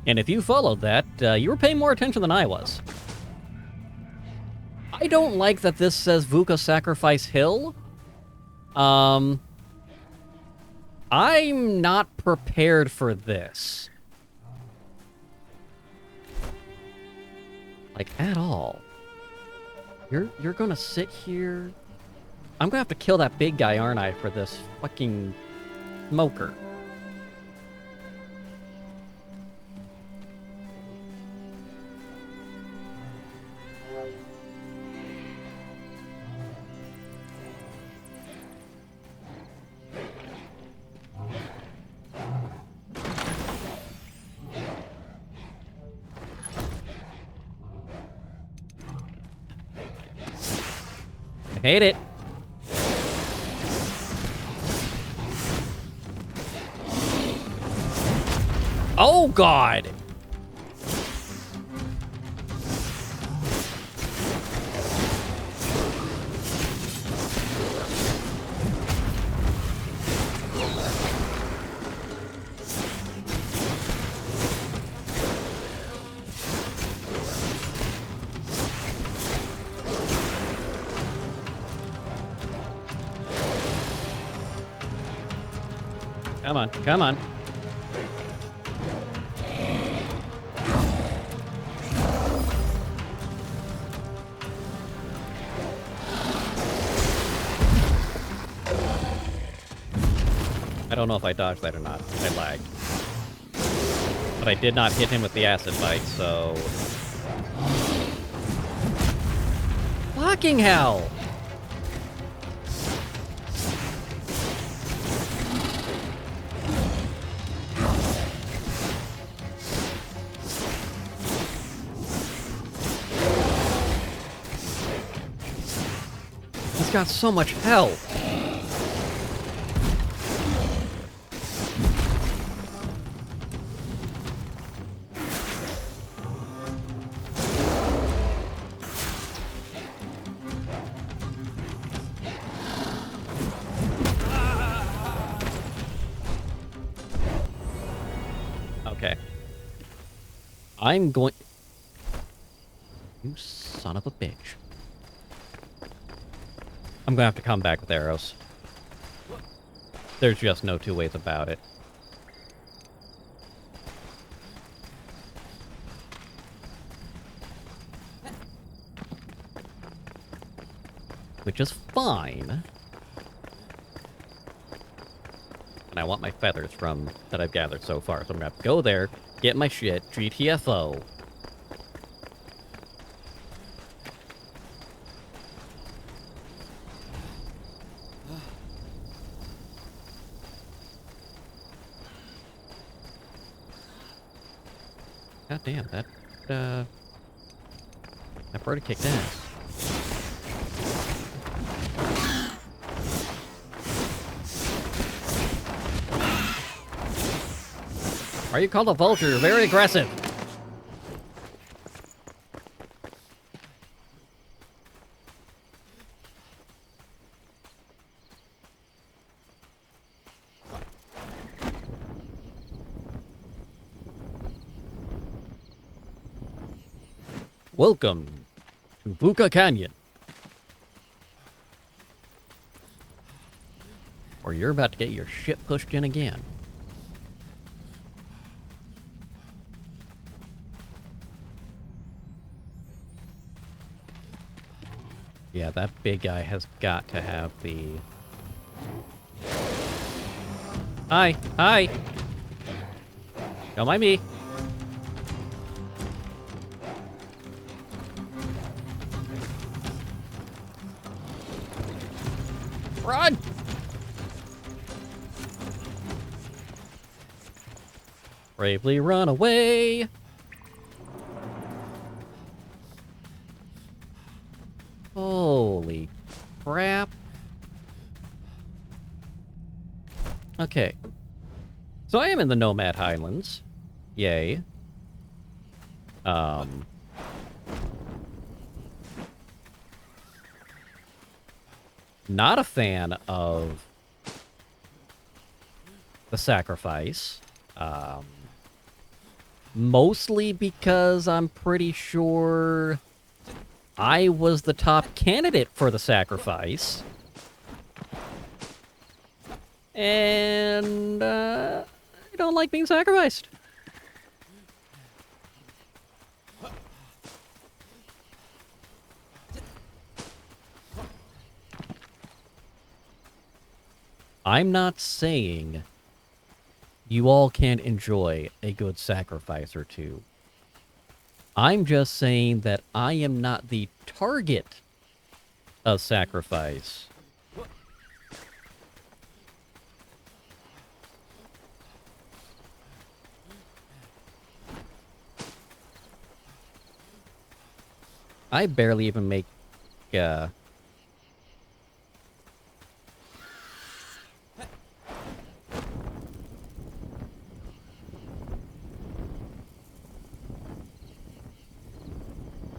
And if you followed that, you were paying more attention than I was. I don't like that this says Vuka Sacrifice Hill. I'm not prepared for this. Like, at all. You're gonna sit here... I'm gonna have to kill that big guy, aren't I, for this fucking smoker. I hate it. Oh, God! Come on, come on. I don't know if I dodged that or not. I lagged. But I did not hit him with the acid bite, so... Fucking hell! He's got so much health. Okay. I'm going... You son of a bitch. I'm gonna have to come back with arrows. There's just no two ways about it. Which is fine. And I want my feathers from that I've gathered so far. So I'm gonna have to go there, get my shit, GTFO. God damn, that bird kicked ass. Are you called a vulture? You're very aggressive. Welcome to Buka Canyon. Or you're about to get your shit pushed in again. Yeah, that big guy has got to have the... Hi! Hi! Don't mind me. Run! Bravely run away! Holy crap. Okay. So I am in the Nomad Highlands. Yay. Not a fan of the sacrifice. Mostly because I'm pretty sure I was the top candidate for the sacrifice. And I don't like being sacrificed. I'm not saying you all can't enjoy a good sacrifice or two. I'm just saying that I am not the target of sacrifice. I barely even make,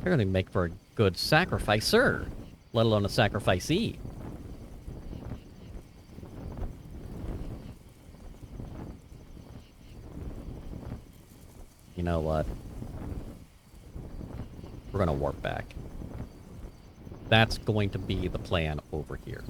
barely make for a good sacrificer, let alone a sacrificee. You know what? We're gonna warp back. That's going to be the plan over here.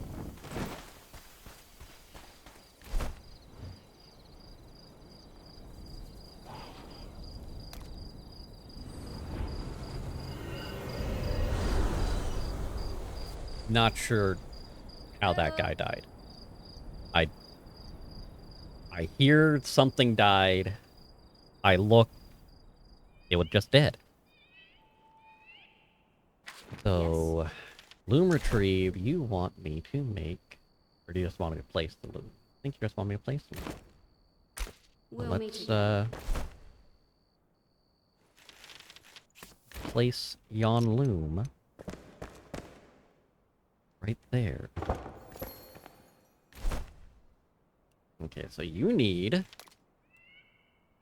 Not sure how that guy died. I hear something died. I look, it was just dead. So, loom retrieve, you want me to make, or do you just want me to place the loom? I think you just want me to place the loom. We'll meet Let's, again. place yon loom right there. Okay, so you need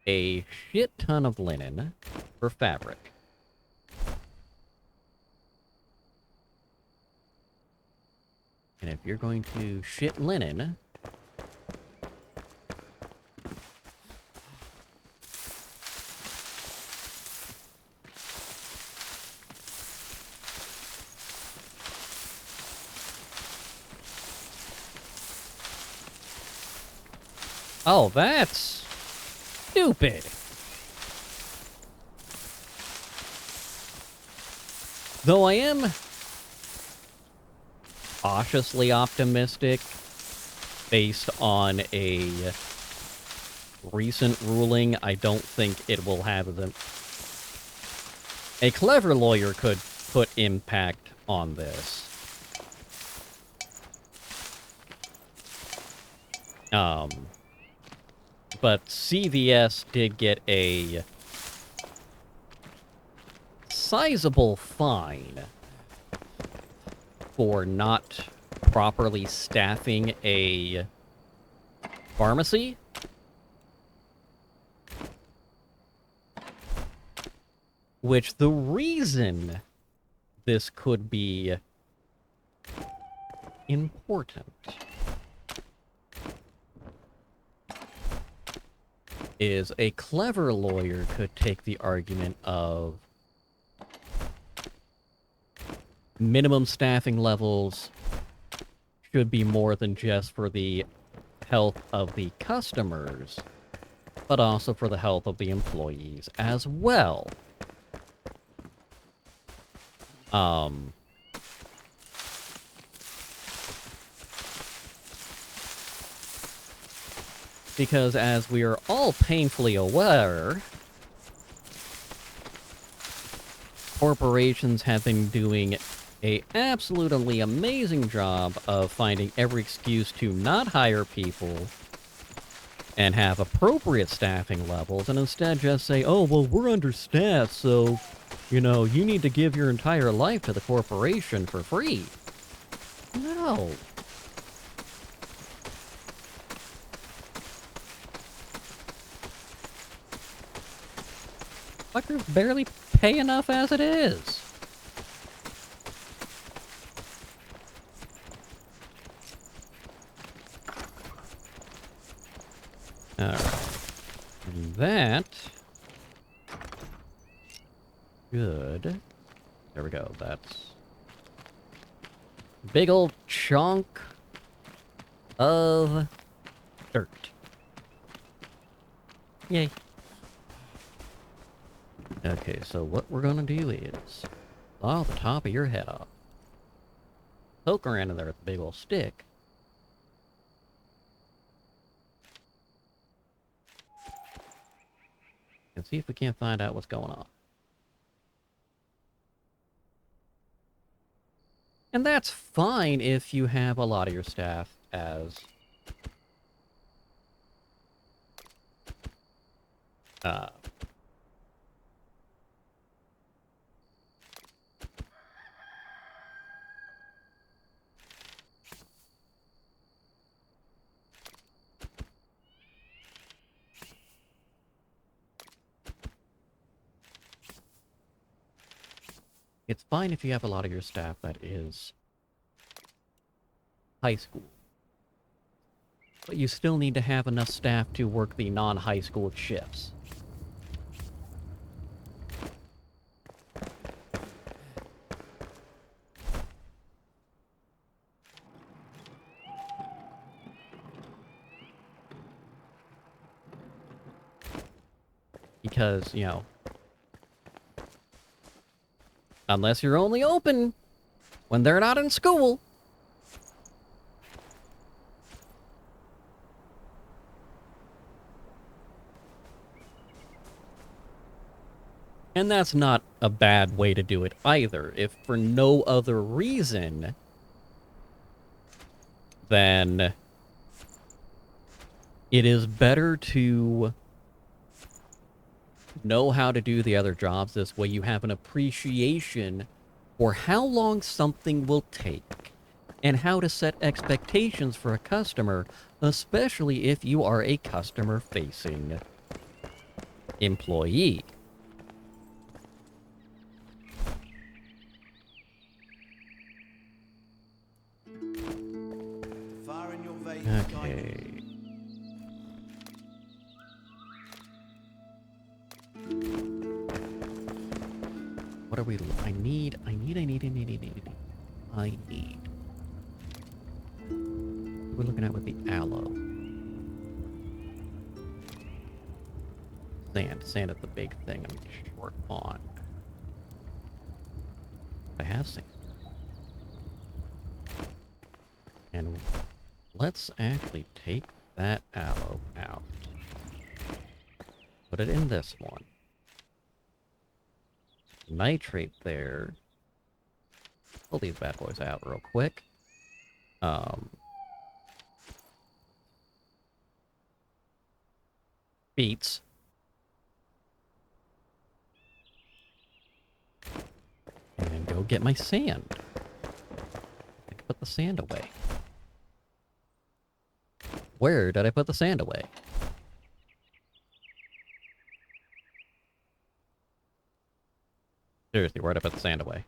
a shit ton of linen for fabric. And if you're going to shit linen, oh, that's stupid. Though I am cautiously optimistic based on a recent ruling, I don't think it will have them. A clever lawyer could put impact on this. But CVS did get a sizable fine for not properly staffing a pharmacy. Which the reason this could be important is a clever lawyer could take the argument of minimum staffing levels should be more than just for the health of the customers, but also for the health of the employees as well. Because as we are all painfully aware, corporations have been doing a absolutely amazing job of finding every excuse to not hire people and have appropriate staffing levels, and instead just say, oh, well, we're understaffed, so, you know, you need to give your entire life to the corporation for free. No. Fuckers barely pay enough as it is. Alright. And that... good. There we go, that's... big old chunk of dirt. Yay. Okay, so what we're gonna do is saw the top of your head off. Poke around in there with the big old stick. And see if we can't find out what's going on. And that's fine if you have a lot of your staff as it's fine if you have a lot of your staff that is high school. But you still need to have enough staff to work the non-high school shifts. Because, you know, unless you're only open when they're not in school. And that's not a bad way to do it either, if for no other reason than it is better to know how to do the other jobs. This way you have an appreciation for how long something will take and how to set expectations for a customer, especially if you are a customer-facing employee. Fire in your veins, Okay. What are we? I need. We're looking at with the aloe. Sand. Sand is the big thing I'm short on. I have sand. And let's actually take that aloe out. Put it in this one. Nitrate there. Pull these bad boys out real quick. Beets. And go get my sand. I can put the sand away. Where did I put the sand away? Seriously, where'd I put the sand away?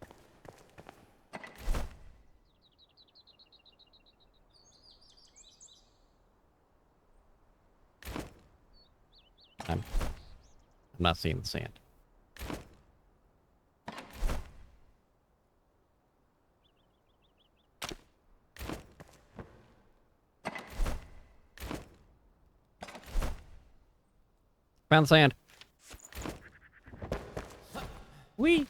I'm not seeing the sand. Found the sand. Whee!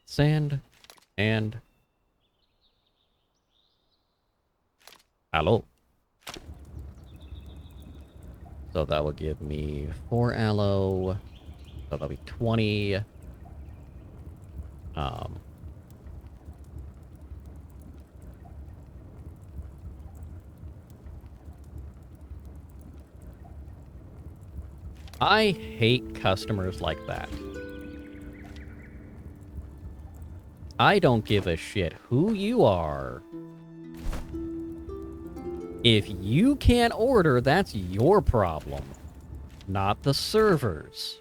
Sand and aloe. So that will give me 4 aloe. So that'll be 20. I hate customers like that. I don't give a shit who you are. If you can't order, that's your problem, not the servers.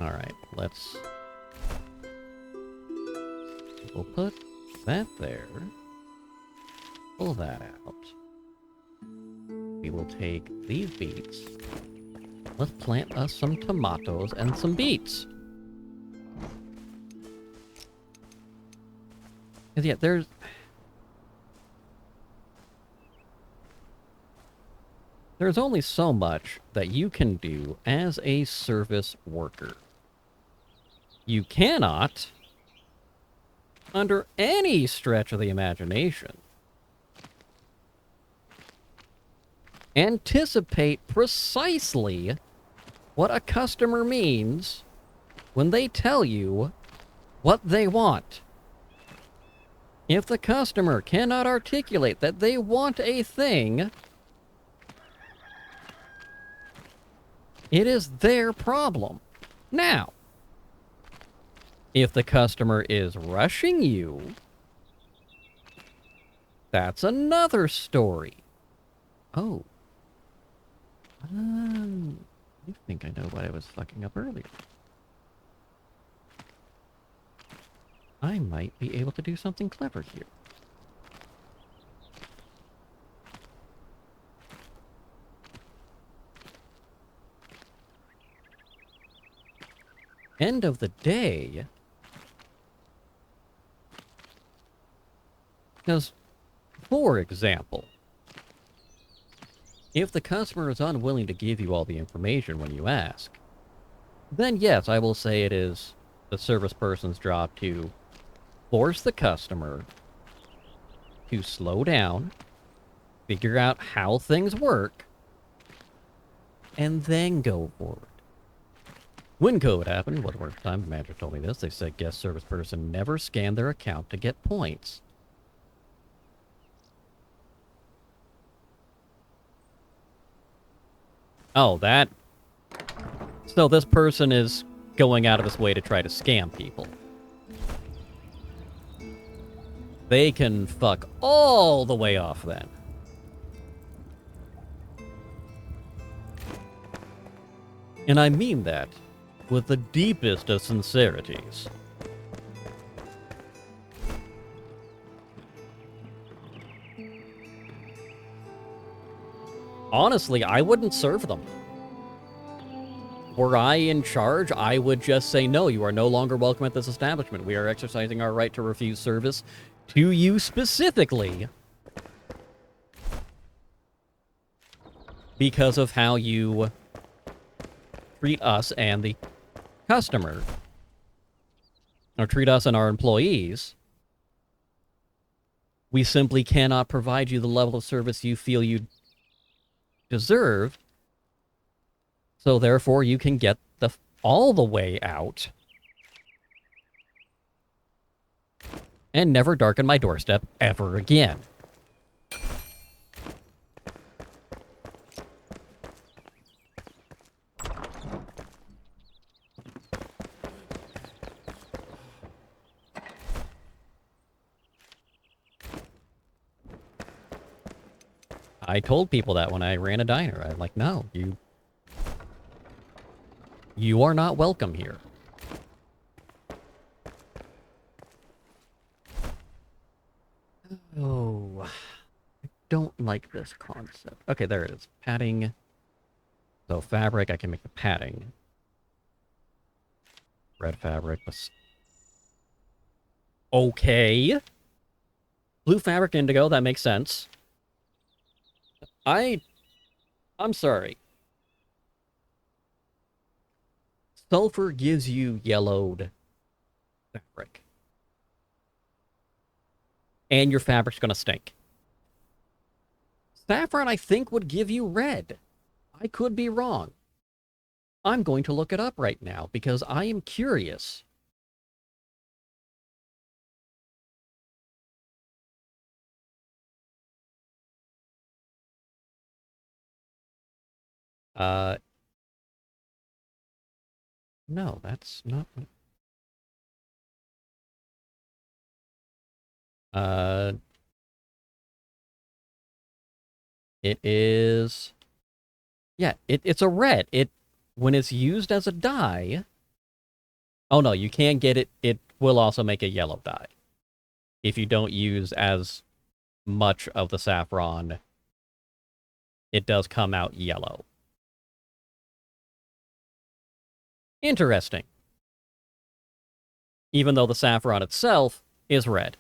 Alright, we'll put that there. Pull that out. We will take these beets. Let's plant us some tomatoes and some beets. 'Cause yeah, there's only so much that you can do as a service worker. You cannot, under any stretch of the imagination, anticipate precisely what a customer means when they tell you what they want. If the customer cannot articulate that they want a thing, it is their problem. Now, if the customer is rushing you, that's another story. Oh. I think I know what I was fucking up earlier. I might be able to do something clever here. End of the day. Because, for example, If the customer is unwilling to give you all the information when you ask, then yes, I will say it is the service person's job to force the customer to slow down, figure out how things work, and then go forward. When COVID happened, what work time, the manager told me this, they said guest service person never scanned their account to get points. Oh, that... So this person is going out of his way to try to scam people. They can fuck all the way off then. And I mean that with the deepest of sincerities. Honestly, I wouldn't serve them. Were I in charge, I would just say, no, you are no longer welcome at this establishment. We are exercising our right to refuse service to you specifically because of how you treat us and the customer, or treat us and our employees. We simply cannot provide you the level of service you feel you deserve, so therefore you can get all the way out and never darken my doorstep ever again. I told people that when I ran a diner. I'm like, no, you are not welcome here. Oh, I don't like this concept. Okay, there it is. Padding. So fabric, I can make the padding. Red fabric. Okay. Blue fabric, indigo, that makes sense. I'm sorry. Sulfur gives you yellowed fabric. And your fabric's gonna stink. Saffron, I think, would give you red. I could be wrong. I'm going to look it up right now because I am curious. No, that's not... It is... Yeah, it's a red. When it's used as a dye... Oh no, you can get it. It will also make a yellow dye. If you don't use as much of the saffron, it does come out yellow. Interesting. Even though the saffron itself is red.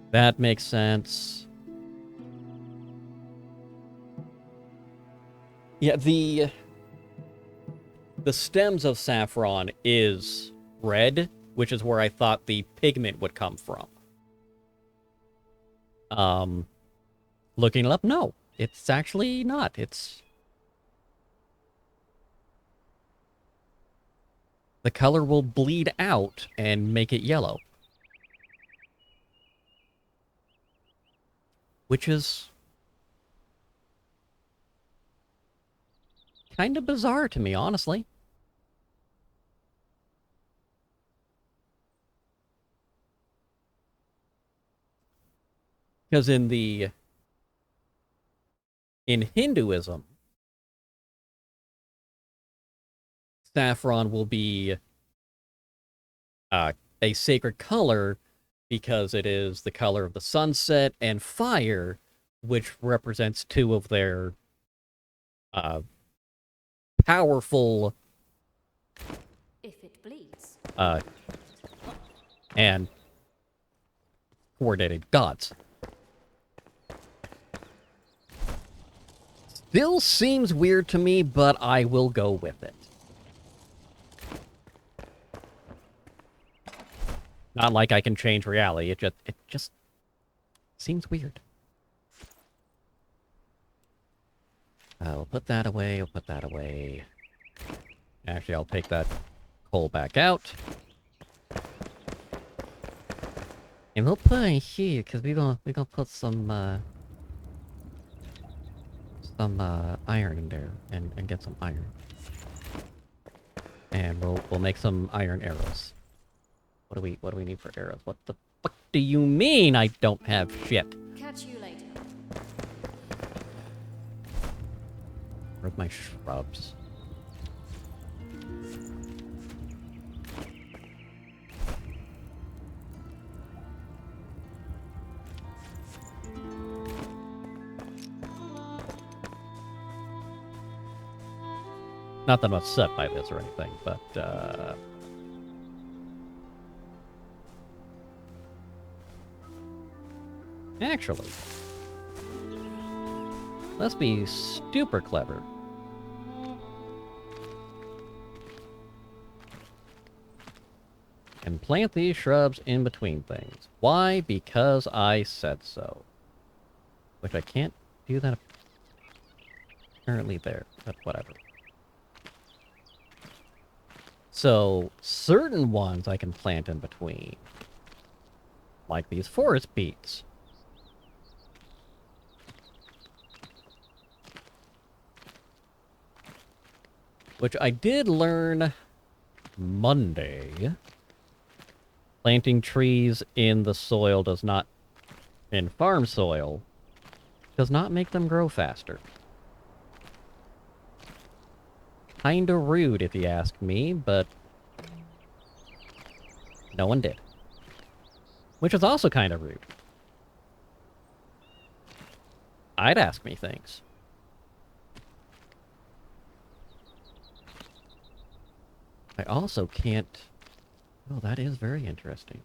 That makes sense. Yeah, the stems of saffron is red, which is where I thought the pigment would come from. Looking it up, no. It's actually not. It's... The color will bleed out and make it yellow. Which is... kind of bizarre to me, honestly. Because in Hinduism, saffron will be a sacred color because it is the color of the sunset and fire, which represents two of their powerful If it bleeds. and coordinated gods. Still seems weird to me, but I will go with it. Not like I can change reality. It just seems weird. We'll put that away. We'll put that away. Actually, I'll take that coal back out. And we'll put it here because we're gonna put some iron in there and get some iron. And we'll make some iron arrows. What do we need for arrows? What the fuck do you mean I don't have shit? Catch you later. Where's my shrubs? Not that I'm upset by this or anything, but actually, let's be super clever. And plant these shrubs in between things. Why? Because I said so. Which I can't do that apparently there, but whatever. So, certain ones I can plant in between. Like these forest beets. Which I did learn Monday. Planting trees in the soil does not, in farm soil, does not make them grow faster. Kinda rude if you ask me, but no one did. Which is also kinda rude. I'd ask me things. I also can't... Oh, that is very interesting.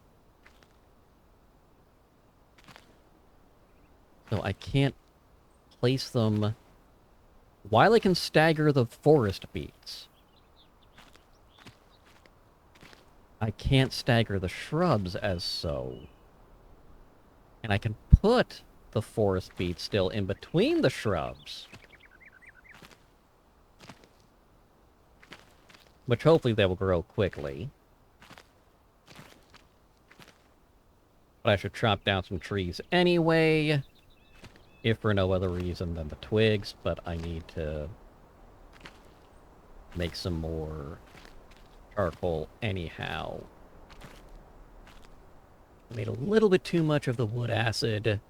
So I can't place them... While I can stagger the forest beets, I can't stagger the shrubs as so. And I can put the forest beets still in between the shrubs. Which hopefully they will grow quickly. But I should chop down some trees anyway. If for no other reason than the twigs, but I need to make some more charcoal anyhow. I made a little bit too much of the wood acid.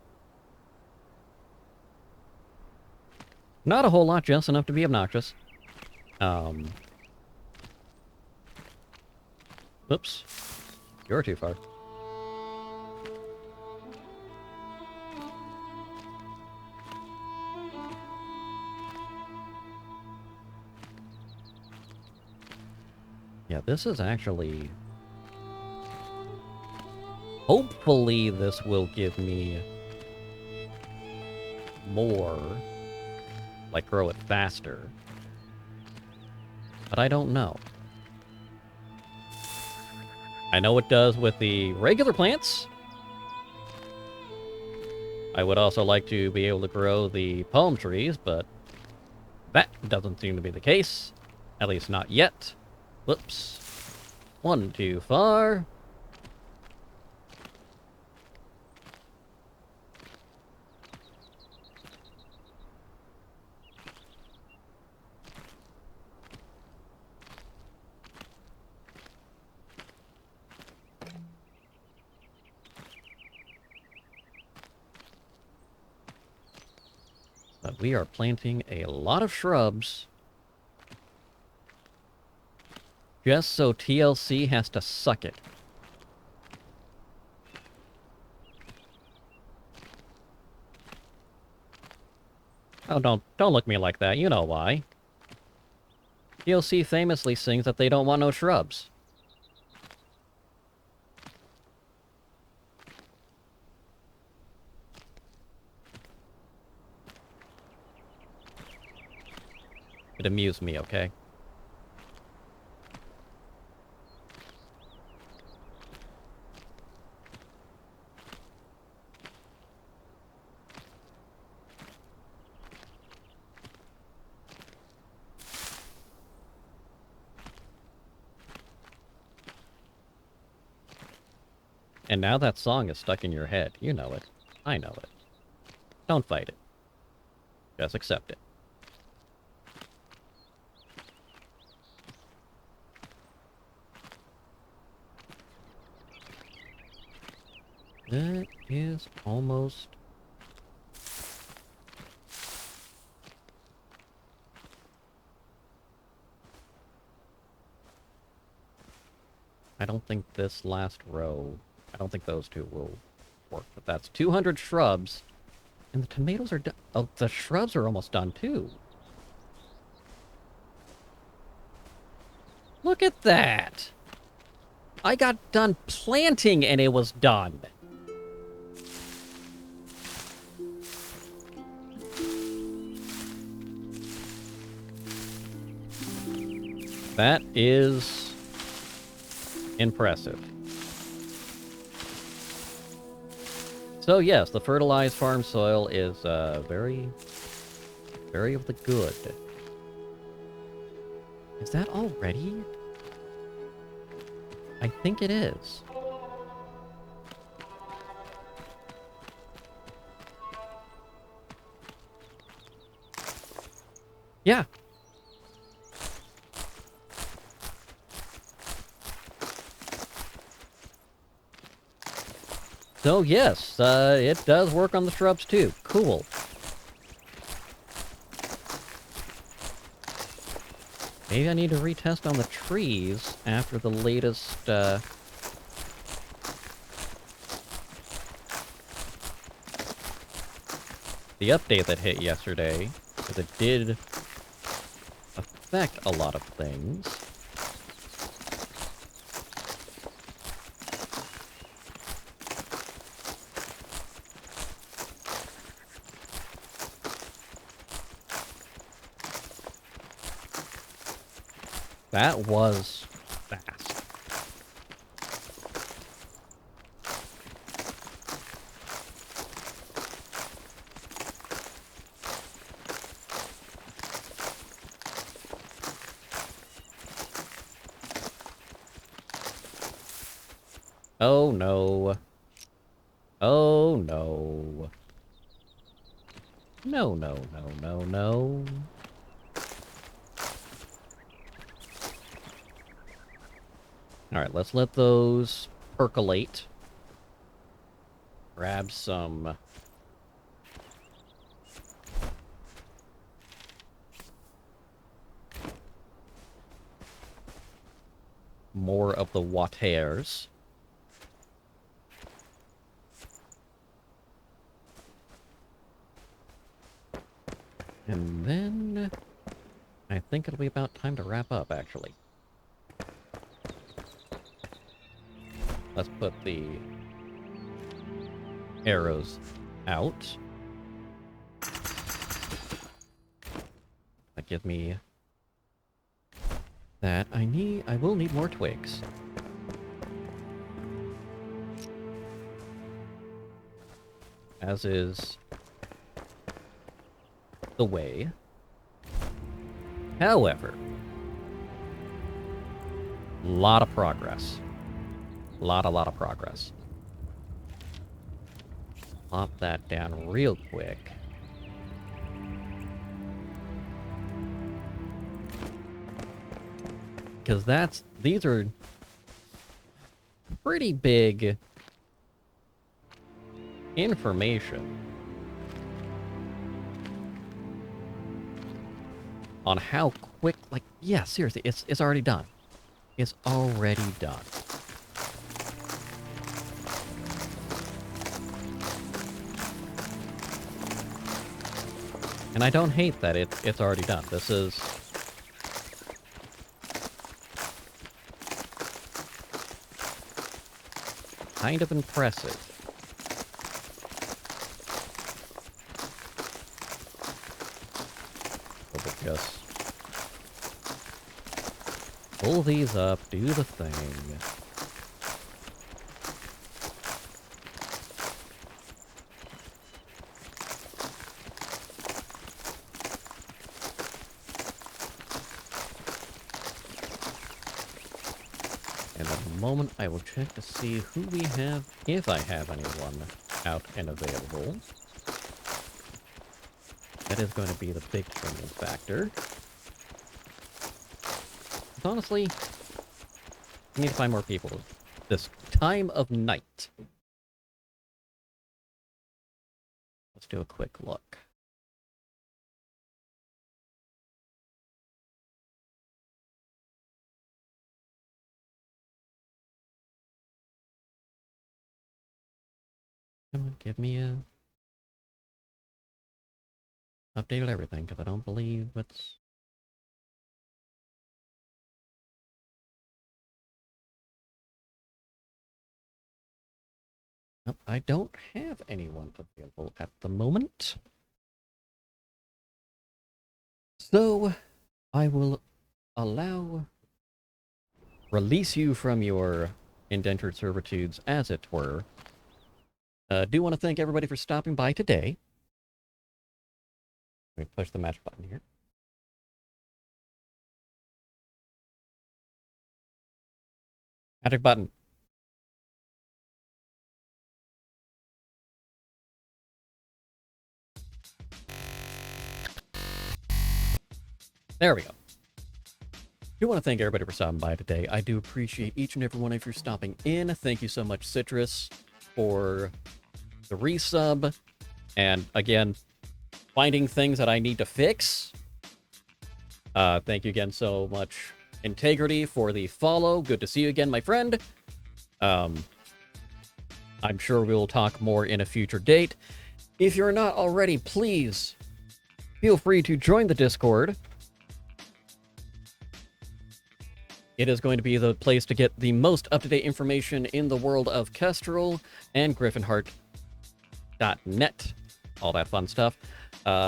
Not a whole lot, just enough to be obnoxious. Oops. You're too far. Yeah, this is actually... Hopefully this will give me more, like grow it faster. But I don't know. I know it does with the regular plants. I would also like to be able to grow the palm trees, but that doesn't seem to be the case. At least not yet. Whoops. One too far. But we are planting a lot of shrubs. Just so TLC has to suck it. Oh, don't look at me like that. You know why. TLC famously sings that they don't want no shrubs. It amused me, okay? And now that song is stuck in your head. You know it. I know it. Don't fight it. Just accept it. That is almost... I don't think this last row... I don't think those two will work, but that's 200 shrubs. And the tomatoes are done. Oh, the shrubs are almost done, too. Look at that! I got done planting and it was done. That is impressive. So yes, the fertilized farm soil is very of the good. Is that all ready? I think it is. Yeah. So yes, it does work on the shrubs too. Cool. Maybe I need to retest on the trees after the latest, the update that hit yesterday, because it did affect a lot of things. That was fast. Oh no. Oh no. No, no, no, no, no. Alright, let's let those percolate. Grab some... more of the waters. And then... I think it'll be about time to wrap up, actually. Let's put the arrows out. That gives me that. I will need more twigs. As is the way. However, lot of progress. Lot of progress. Plop that down real quick. Because these are pretty big information on how quick, like, yeah, seriously, it's already done. It's already done. And I don't hate that it's already done. This is... kind of impressive. Over just Pull these up, do the thing. And at the moment, I will check to see who we have, if I have anyone out and available. That is going to be the big determining factor. But honestly, I need to find more people this time of night. Let's do a quick look. Come on, give me a update of everything, because I don't believe it's... Nope, I don't have anyone available at the moment. So, I will release you from your indentured servitudes, as it were. Do want to thank everybody for stopping by today. Let me push the match button here. Magic button. There we go. Do want to thank everybody for stopping by today. I do appreciate each and every one of you stopping in. Thank you so much, Citrus, for the resub. And again, finding things that I need to fix. Thank you again so much, Integrity, for the follow. Good to see you again, my friend. I'm sure we'll talk more in a future date. If you're not already, please feel free to join the Discord. It is going to be the place to get the most up-to-date information in the world of Kestrel and griffinheart.net. All that fun stuff.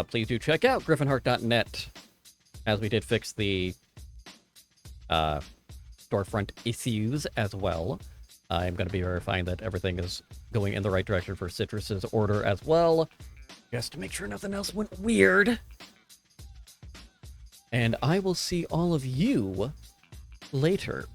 Please do check out griffinheart.net, as we did fix the storefront issues as well. I'm going to be verifying that everything is going in the right direction for Citrus's order as well, just to make sure nothing else went weird. And I will see all of you later.